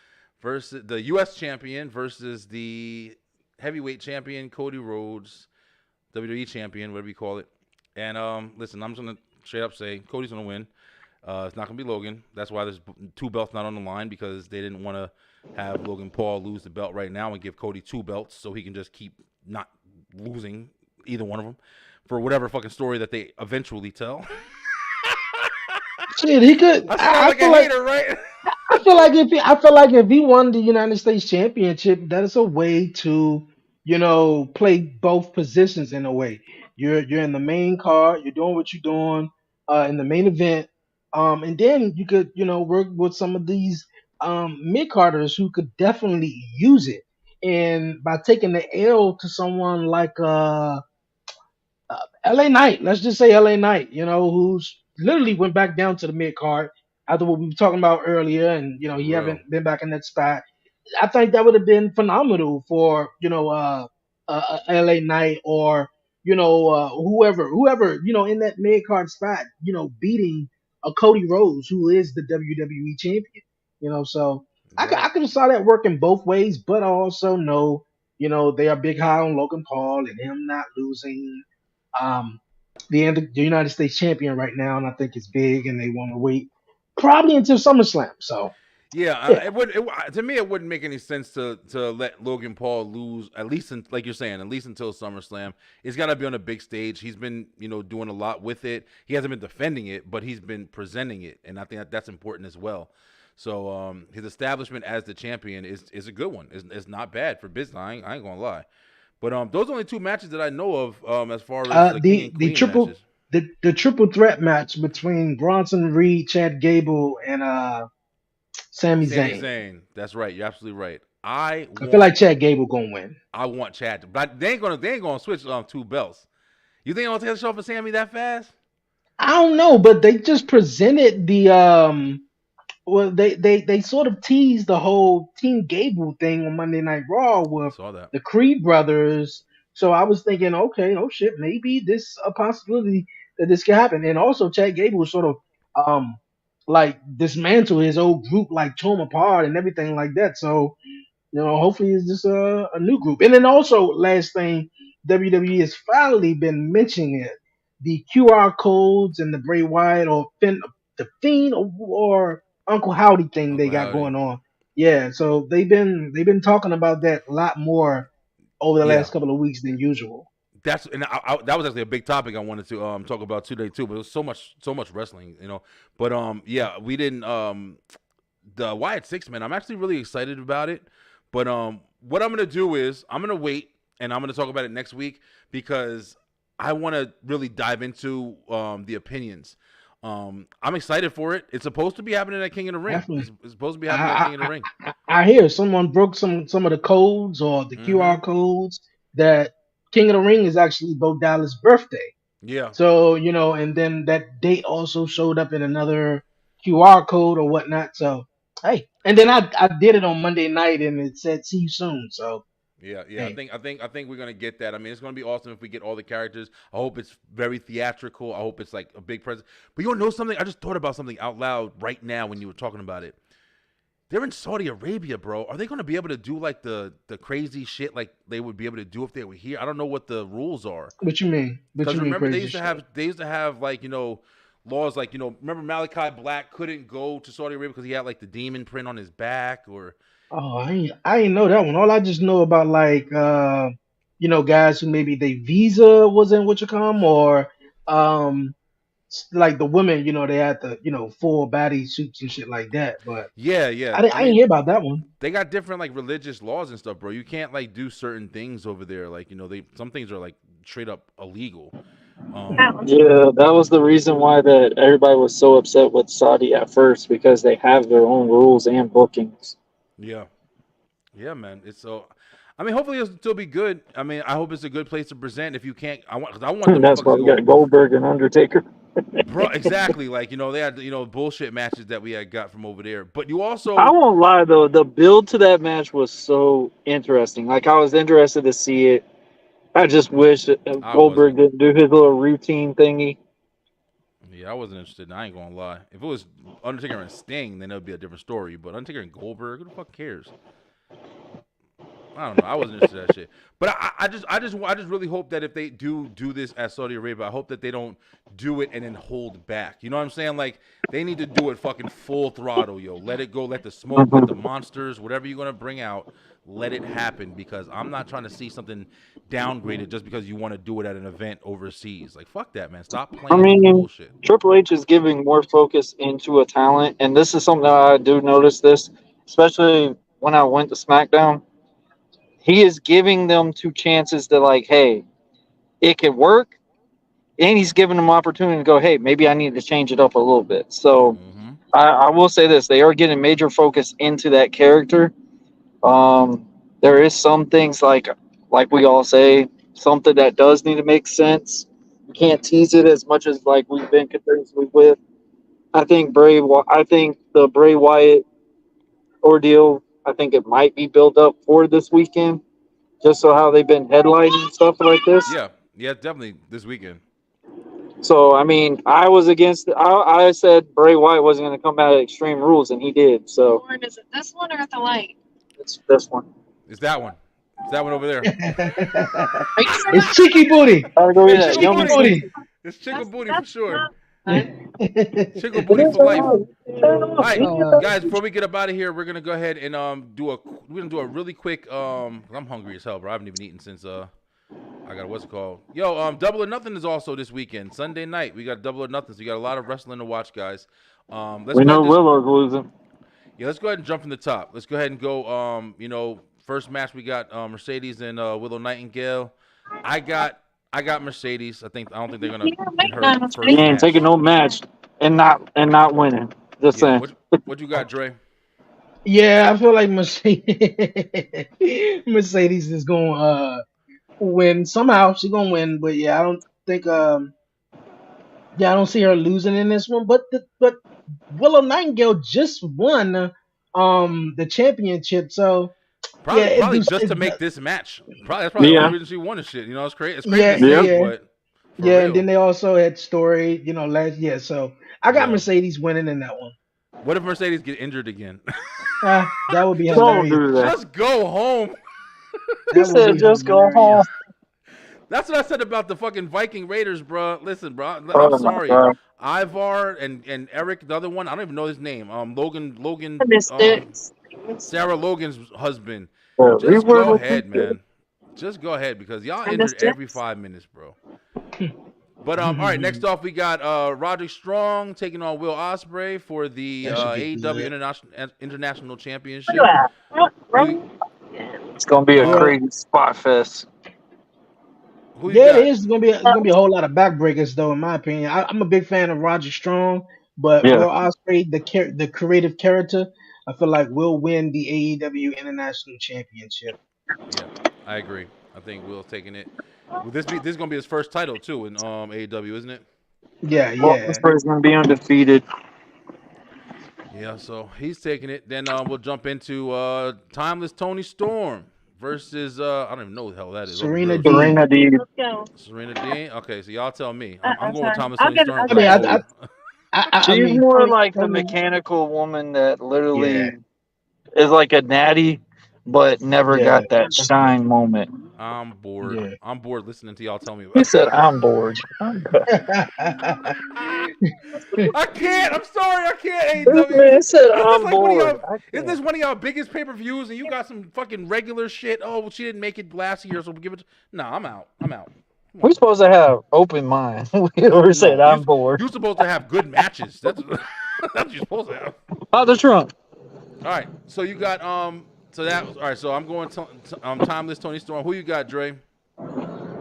Speaker 2: versus the U.S. champion versus the heavyweight champion Cody Rhodes, WWE champion, whatever you call it. And listen, I'm just going to straight up say Cody's going to win. It's not going to be Logan. That's why there's two belts not on the line, because they didn't want to have Logan Paul lose the belt right now and give Cody two belts so he can just keep not losing either one of them for whatever fucking story that they eventually tell.
Speaker 8: Shit, he could.
Speaker 2: I sound like a hater, right?
Speaker 8: I feel like if he won the United States Championship, that is a way to, play both positions in a way. You're in the main card, you're doing what you're doing, in the main event, and then you could, work with some of these mid carders who could definitely use it. And by taking the L to someone like LA Knight, let's just say LA Knight, who's literally went back down to the mid card after what we were talking about earlier, and
Speaker 2: For
Speaker 8: he
Speaker 2: real.
Speaker 8: haven't been back in that spot. I think that would have been phenomenal for LA Knight or whoever in that mid card spot, beating a Cody Rhodes who is the WWE champion. So I
Speaker 2: Right.
Speaker 8: could have saw that working both ways, but I also know they are big high on Logan Paul and him not losing. Um, the United States champion right now, and I think it's big, and they want to wait probably until SummerSlam. So
Speaker 2: Yeah,
Speaker 8: yeah,
Speaker 2: to me it wouldn't make any sense to let Logan Paul lose at least like you're saying, at least until SummerSlam. It's got to be on a big stage. He's been doing a lot with it. He hasn't been defending it, but he's been presenting it, and I think that's important as well. So his establishment as the champion is a good one. It's not bad for business. I ain't gonna lie. But those are only two matches that I know of as far as the king and
Speaker 8: the
Speaker 2: queen matches.
Speaker 8: the triple threat match between Bronson Reed, Chad Gable, and Sami
Speaker 2: Sami
Speaker 8: Zayn.
Speaker 2: Zayn. That's right. You're absolutely right.
Speaker 8: I feel like Chad Gable gonna win.
Speaker 2: I want Chad, but they ain't gonna switch two belts. You think they're gonna take the show for Sammy that fast?
Speaker 8: I don't know, but they just presented the well, they sort of teased the whole Team Gable thing on Monday Night Raw with
Speaker 2: Saw that.
Speaker 8: the Creed brothers. So I was thinking, okay, oh shit, maybe this a possibility that this could happen. And also, Chad Gable was sort of like dismantle his old group, like tore them apart and everything like that. So hopefully it's just a new group. And then also, last thing, WWE has finally been mentioning it, the QR codes and the Bray Wyatt or the Fiend or Uncle Howdy thing they
Speaker 2: Uncle
Speaker 8: got
Speaker 2: Howdy.
Speaker 8: going on. Yeah, so they've been talking about that a lot more over the last couple of weeks than usual.
Speaker 2: That was actually a big topic I wanted to talk about today too. But it was so much wrestling, But yeah, we didn't the Wyatt 6 man. I'm actually really excited about it. But what I'm gonna do is I'm gonna wait and I'm gonna talk about it next week because I want to really dive into the opinions. I'm excited for it. It's supposed to be happening at King of the Ring. It's supposed to be happening at King of the Ring.
Speaker 8: I hear someone broke some of the codes or the QR codes that King of the Ring is actually Bo Dallas' birthday.
Speaker 2: Yeah.
Speaker 8: So, and then that date also showed up in another QR code or whatnot. So, hey, and then I did it on Monday night and it said see you soon. So,
Speaker 2: yeah.
Speaker 8: hey.
Speaker 2: I think we're gonna get that. I mean, it's gonna be awesome if we get all the characters. I hope it's very theatrical. I hope it's like a big present. But you wanna know something? I just thought about something out loud right now when you were talking about it. They're in Saudi Arabia, bro. Are they gonna be able to do like the crazy shit like they would be able to do if they were here? I don't know what the rules are.
Speaker 8: What you mean?
Speaker 2: Because remember they used to have like laws like remember Malachi Black couldn't go to Saudi Arabia because he had like the demon print on his back or.
Speaker 8: Oh, I ain't know that one. All I just know about like guys who maybe their visa wasn't what you come or like the women, they had the full body suits and shit like that. But
Speaker 2: yeah.
Speaker 8: I didn't hear about that one.
Speaker 2: They got different like religious laws and stuff, bro. You can't like do certain things over there. Like some things are like straight up illegal.
Speaker 9: Yeah, that was the reason why that everybody was so upset with Saudi at first because they have their own rules and bookings.
Speaker 2: Yeah, man. It's so. I mean, hopefully it'll still be good. I mean, I hope it's a good place to present. If you can't, I want them.
Speaker 9: That's why we got Goldberg and Undertaker.
Speaker 2: Bro, exactly. Like they had bullshit matches that we had got from over there. But you also,
Speaker 9: I won't lie though, the build to that match was so interesting. Like I was interested to see it. I just wish that Goldberg didn't do his little routine thingy.
Speaker 2: Yeah, I wasn't interested. I ain't gonna lie. If it was Undertaker and Sting, then it would be a different story. But Undertaker and Goldberg, who the fuck cares? I don't know. I wasn't interested in that shit. But I just really hope that if they do this at Saudi Arabia, I hope that they don't do it and then hold back. You know what I'm saying? Like they need to do it fucking full throttle, yo. Let it go. Let the smoke, let the monsters, whatever you're gonna bring out, let it happen. Because I'm not trying to see something downgraded just because you want to do it at an event overseas. Like fuck that, man. Stop playing bullshit.
Speaker 9: Triple H is giving more focus into a talent, and this is something that I do notice this, especially when I went to SmackDown. He is giving them two chances to like, hey, it could work, and he's giving them opportunity to go, hey, maybe I need to change it up a little bit. So I will say this: they are getting major focus into that character. There is some things like we all say, something that does need to make sense. You can't tease it as much as like we've been continuously with. I think the Bray Wyatt ordeal. I think it might be built up for this weekend, just so how they've been headlining stuff like this.
Speaker 2: Yeah, definitely this weekend.
Speaker 9: So, I mean, I was against I said Bray Wyatt wasn't going to come out of Extreme Rules, and he did. So,
Speaker 10: Lauren, is it this one or at the light?
Speaker 9: It's this one.
Speaker 2: It's that one. It's that one over there.
Speaker 8: It's Cheeky Booty.
Speaker 9: Cheeky
Speaker 8: Booty.
Speaker 2: It's chicken booty for sure.
Speaker 8: Oh,
Speaker 2: Chicken booty for life. All right,
Speaker 8: Uh,
Speaker 2: guys. Before we get up out of here, we're gonna go ahead and we're gonna do a really quick I'm hungry as hell, bro. I haven't even eaten since I got what's it called? Yo, Double or Nothing is also this weekend, Sunday night. We got Double or Nothing, so we got a lot of wrestling to watch, guys.
Speaker 9: We know Willow's losing.
Speaker 2: Yeah, let's go ahead and jump from the top. Let's go ahead and go. First match we got Mercedes and Willow Nightingale. I got Mercedes. I don't think they're gonna get her first
Speaker 9: He ain't
Speaker 2: match.
Speaker 9: taking no match and not winning. Just saying.
Speaker 2: What you got, Dre?
Speaker 8: yeah, I feel like Mercedes is going to win somehow. She's gonna win, but yeah, I don't think I don't see her losing in this one. But Willow Nightingale just won the championship, so yeah,
Speaker 2: Probably just to make this match. That's probably the only reason she won this shit. It's crazy. It's crazy to say, but for real.
Speaker 8: and then they also had Story, so I got Mercedes winning in that one.
Speaker 2: What if Mercedes get injured again?
Speaker 8: That would be
Speaker 9: Don't
Speaker 8: hilarious.
Speaker 9: do that.
Speaker 2: Just go home.
Speaker 9: He said just go home.
Speaker 2: That's what I said about the fucking Viking Raiders, bro. Listen, bro. I'm
Speaker 9: Oh,
Speaker 2: sorry.
Speaker 9: God.
Speaker 2: Ivar and Eric, the other one, I don't even know his name. Logan, Sarah Logan's husband. Just go ahead, man. Just go ahead because y'all injured every 5 minutes, bro. But all right. Next off, we got Roderick Strong taking on Will Ospreay for the AEW International Championship.
Speaker 9: It's gonna be a crazy spot fest.
Speaker 8: It is gonna be a whole lot of backbreakers, though, in my opinion. I'm a big fan of Roger Strong, but Will Ospreay, the creative character, I feel like will win the AEW International Championship.
Speaker 2: Yeah, I agree. I think Will's taking it. Will this is gonna be his first title too in AEW, isn't it?
Speaker 8: Yeah.
Speaker 9: Ospreay's gonna be undefeated.
Speaker 2: Yeah, so he's taking it. Then we'll jump into Timeless Tony Storm versus I don't even know who the hell that is.
Speaker 8: Serena Deeb.
Speaker 2: Serena Deeb. Okay, so y'all tell me. I'm going with Timeless Tony Storm.
Speaker 9: She's more like the mechanical woman that literally is like a natty, but never got that shine moment.
Speaker 2: I'm bored. Yeah. I'm bored listening to y'all tell me.
Speaker 9: He said, "I'm bored."
Speaker 2: I can't. I'm sorry. I can't.
Speaker 9: This man said, "I'm bored."
Speaker 2: Isn't this one of y'all biggest pay-per-views, and you got some fucking regular shit? Oh, well, she didn't make it last year, so we'll give it. No, I'm out.
Speaker 9: We're supposed to have open mind. We said, "I'm bored."
Speaker 2: You're supposed to have good matches. That's what you're supposed to have.
Speaker 9: Out the trunk.
Speaker 2: All right. So you got So that all right. So I'm going Timeless Tony Storm. Who you got, Dre?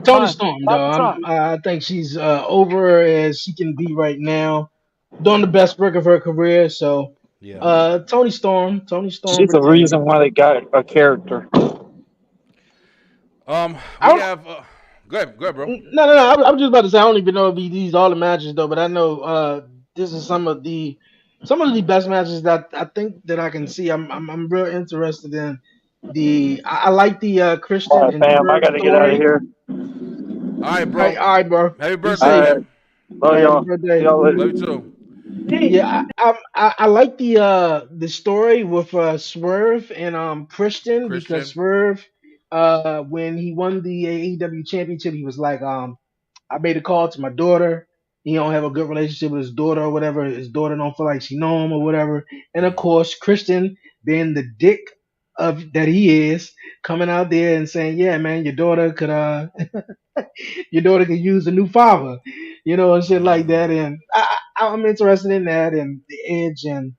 Speaker 8: Tony Storm, though. I think she's over as she can be right now, doing the best work of her career. So, Tony Storm.
Speaker 9: She's the reason why they got a character.
Speaker 2: We have. Go ahead, bro.
Speaker 8: No. I'm just about to say I don't even know if these all the matches though, but I know this is some of the best matches that I think that I can see. I'm real interested in I like the Christian.
Speaker 9: All right, fam, I gotta get out of here.
Speaker 2: All right, bro.
Speaker 8: All right, bro.
Speaker 2: Happy birthday.
Speaker 9: Love y'all.
Speaker 2: Love you too.
Speaker 8: Yeah, I like the story with Swerve and Christian because Swerve when he won the AEW championship he was like I made a call to my daughter. He don't have a good relationship with his daughter or whatever. His daughter don't feel like she know him or whatever. And of course, Christian, being the dick that he is, coming out there and saying, "Yeah, man, your daughter could use a new father," and shit like that. And I'm interested in that and the Edge and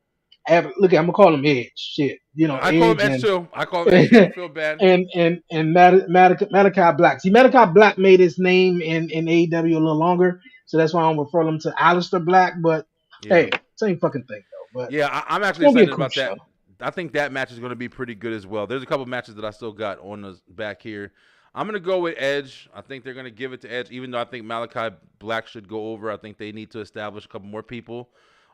Speaker 8: look, I'm gonna call him Edge. Shit,
Speaker 2: I call him Edge too. I call him Edge too. I feel bad.
Speaker 8: And Malachi Black. See, Malachi Black made his name in AEW a little longer, so that's why I'm referring him to Aleister Black. But hey, same fucking thing though. But
Speaker 2: yeah, I'm actually excited about that. I think that match is going to be pretty good as well. There's a couple matches that I still got on the back here. I'm going to go with Edge. I think they're going to give it to Edge, even though I think Malachi Black should go over. I think they need to establish a couple more people.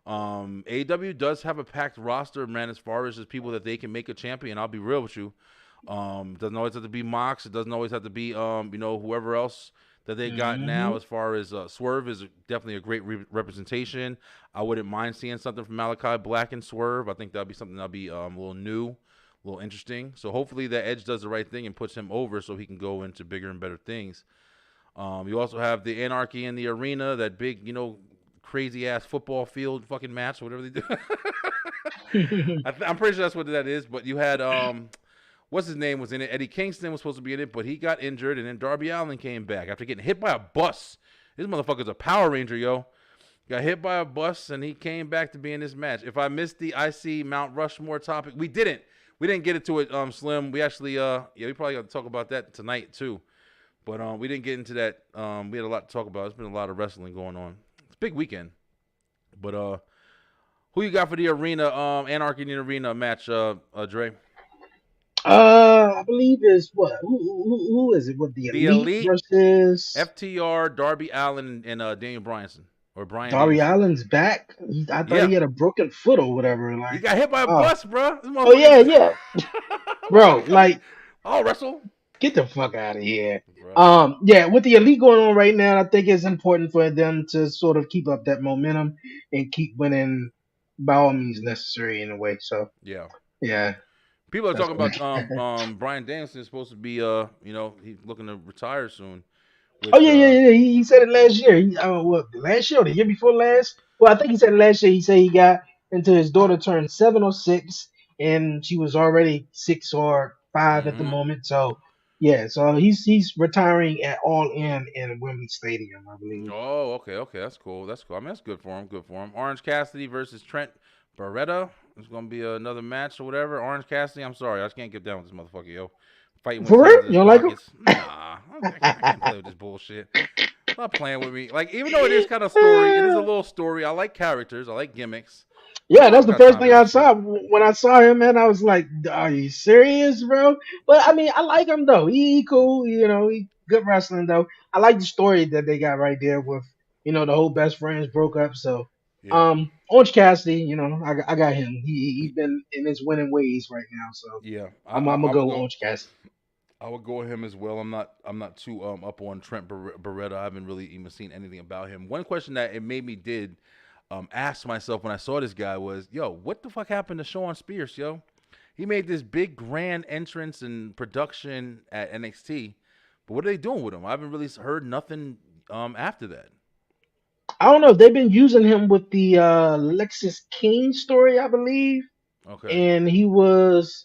Speaker 2: AEW does have a packed roster, man, as far as people that they can make a champion. I'll be real with you. It doesn't always have to be Mox. It doesn't always have to be, whoever else that they got now. As far as Swerve is definitely a great representation. I wouldn't mind seeing something from Malachi Black and Swerve. I think that'll be something that'll be a little new, a little interesting. So hopefully that Edge does the right thing and puts him over so he can go into bigger and better things. You also have the Anarchy in the Arena, that big, crazy ass football field fucking match, whatever they do. I'm pretty sure that's what that is. But you had what's his name was in it? Eddie Kingston was supposed to be in it, but he got injured, and then Darby Allin came back after getting hit by a bus. This motherfucker's a Power Ranger, yo. Got hit by a bus, and he came back to be in this match. If I missed the IC Mount Rushmore topic, we didn't get into it, Slim. We actually, we probably got to talk about that tonight too. But we didn't get into that. We had a lot to talk about. There's been a lot of wrestling going on. It's a big weekend. But who you got for the arena, Anarchy in the Arena match, Dre?
Speaker 8: I believe is what? Who is it? What, the Elite versus
Speaker 2: FTR, Darby Allin, and Daniel Bryanson. Or Brian
Speaker 8: Darby
Speaker 2: Danielson.
Speaker 8: Allin's back? I thought he had a broken foot or whatever. Like,
Speaker 2: he got hit by a bus, bro.
Speaker 8: Oh yeah. Bro, like,
Speaker 2: I'll wrestle.
Speaker 8: Get the fuck out of here. Bro. Yeah, with the Elite going on right now, I think it's important for them to sort of keep up that momentum and keep winning by all means necessary in a way. So yeah.
Speaker 2: People are talking about Brian Danielson is supposed to be he's looking to retire soon.
Speaker 8: With, yeah. He said it last year. Last year or the year before last? Well, I think he said it last year. He said he got until his daughter turned 7 or 6, and she was already 6 or 5 at the moment. So yeah, so he's retiring at All In Wembley Stadium, I believe.
Speaker 2: Oh, okay, that's cool. I mean, that's good for him. Orange Cassidy versus Trent Beretta. It's gonna be another match or whatever. Orange Cassidy, I'm sorry, I just can't get down with this motherfucker, yo. Fighting
Speaker 8: for real? You don't like him?
Speaker 2: Nah, I can't play with this bullshit. Stop playing with me. Like, even though it is kind of story, it is a little story. I like characters. I like gimmicks.
Speaker 8: Yeah, that's the first thing I saw. When I saw him, man, I was like, are you serious, bro? But, I mean, I like him, though. He cool. He good wrestling, though. I like the story that they got right there with, the whole best friends broke up. So, Orange Cassidy, I got him. He's been in his winning ways right now. So,
Speaker 2: yeah,
Speaker 8: I'm going to go Orange Cassidy.
Speaker 2: I would go with him as well. I'm not too up on Trent Beretta. I haven't really even seen anything about him. One question that it made me ask myself when I saw this guy was, yo, what the fuck happened to Sean Spears, yo? He made this big grand entrance and production at NXT, but what are they doing with him? I haven't really heard nothing after that.
Speaker 8: I don't know. They've been using him with the Lexis King story, I believe.
Speaker 2: Okay.
Speaker 8: And he was...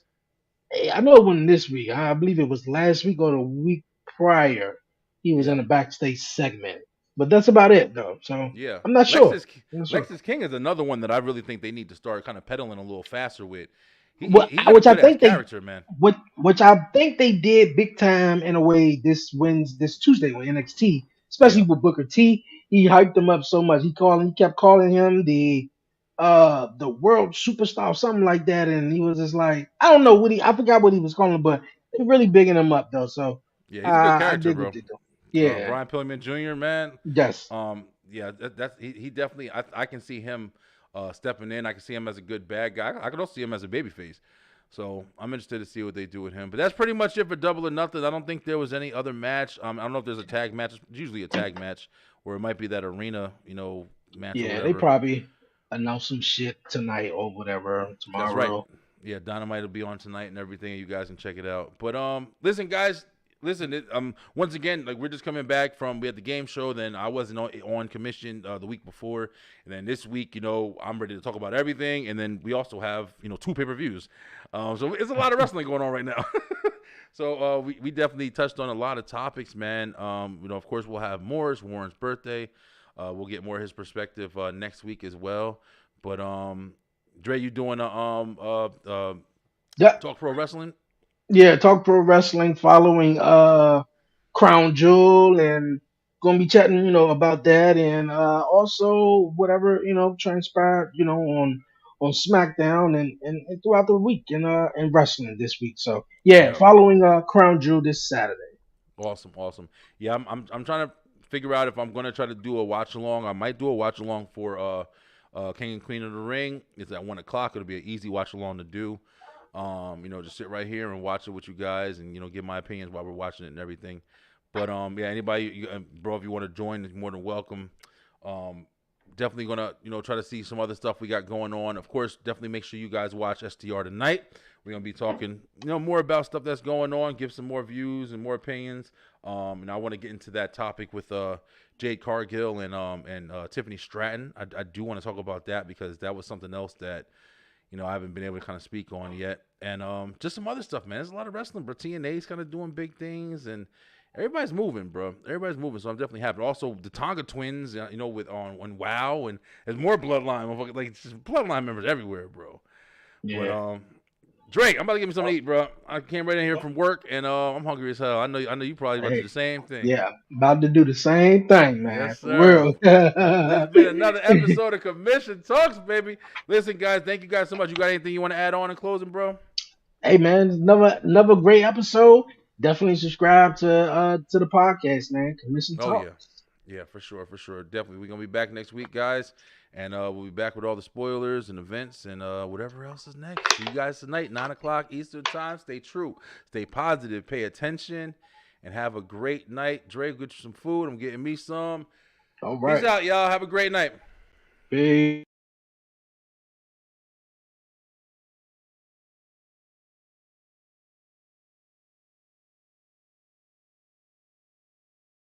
Speaker 8: I know it wasn't this week. I believe it was last week or the week prior. He was in a backstage segment. But that's about it, though. So I'm not sure.
Speaker 2: Lexis King is another one that I really think they need to start kind of pedaling a little faster with.
Speaker 8: Which I think they did big time in a way this Tuesday with NXT, especially with Booker T. He hyped him up so much. He kept calling him the world superstar, something like that, and he was just like, I don't know I forgot what he was calling him, but they're really bigging him up though. So
Speaker 2: yeah, he's a good character, bro.
Speaker 8: Yeah,
Speaker 2: Brian Pillman Jr., man.
Speaker 8: Yes.
Speaker 2: Yeah, he definitely. I can see him stepping in. I can see him as a good bad guy. I can also see him as a babyface. So I'm interested to see what they do with him. But that's pretty much it for Double or Nothing. I don't think there was any other match. I don't know if there's a tag match. It's usually a tag match, or it might be that arena, match.
Speaker 8: Yeah, they probably announce some shit tonight or whatever tomorrow.
Speaker 2: That's right. Yeah, Dynamite will be on tonight and everything. You guys can check it out. But listen, guys. Once again, like, we're just coming back we had the game show. Then I wasn't on commission the week before, and then this week, I'm ready to talk about everything. And then we also have 2 pay-per-views. So it's a lot of wrestling going on right now. So we definitely touched on a lot of topics, man. Of course, we'll have Warren's birthday. We'll get more of his perspective next week as well. But Dre, you doing Talk Pro Wrestling?
Speaker 8: Yeah, Talk Pro Wrestling following Crown Jewel, and gonna be chatting, about that, and also whatever transpired, on SmackDown and throughout the week in wrestling this week. So yeah, following Crown Jewel this Saturday.
Speaker 2: Awesome. Yeah, I'm trying to figure out if I'm gonna try to do a watch along. I might do a watch along for King and Queen of the Ring. It's at 1:00. It'll be an easy watch along to do. Just sit right here and watch it with you guys, and give my opinions while we're watching it and everything. But anybody, bro, if you want to join, is more than welcome. definitely gonna try to see some other stuff we got going on. Of course, definitely make sure you guys watch STR tonight. We're gonna be talking more about stuff that's going on, give some more views and more opinions. And I want to get into that topic with Jade Cargill and Tiffany Stratton. I do want to talk about that because that was something else that I haven't been able to kind of speak on yet. And just some other stuff, man. There's a lot of wrestling, bro. TNA's kind of doing big things, and everybody's moving, bro. Everybody's moving, so I'm definitely happy. Also, the Tonga twins, with on WoW, and there's more Bloodline, like just Bloodline members everywhere, bro.
Speaker 8: Yeah.
Speaker 2: But Drake, I'm about to give me something to eat, bro. I came right in here from work, and I'm hungry as hell. I know you probably about to do the same thing.
Speaker 8: Yeah, about to do the same thing, man.
Speaker 2: Yes,
Speaker 8: For
Speaker 2: sir.
Speaker 8: real.
Speaker 2: This has been another episode of Commission Talks, baby. Listen, guys, thank you guys so much. You got anything you want to add on in closing, bro?
Speaker 8: Hey, man, another great episode. Definitely subscribe to the podcast, man. Commission Talks.
Speaker 2: Yeah, for sure. Definitely. We're gonna be back next week, guys. And we'll be back with all the spoilers and events and whatever else is next. See you guys tonight, 9 o'clock Eastern time. Stay true. Stay positive. Pay attention. And have a great night. Dre, get you some food. I'm getting me some.
Speaker 8: All right.
Speaker 2: Peace out, y'all. Have a great night.
Speaker 8: Peace.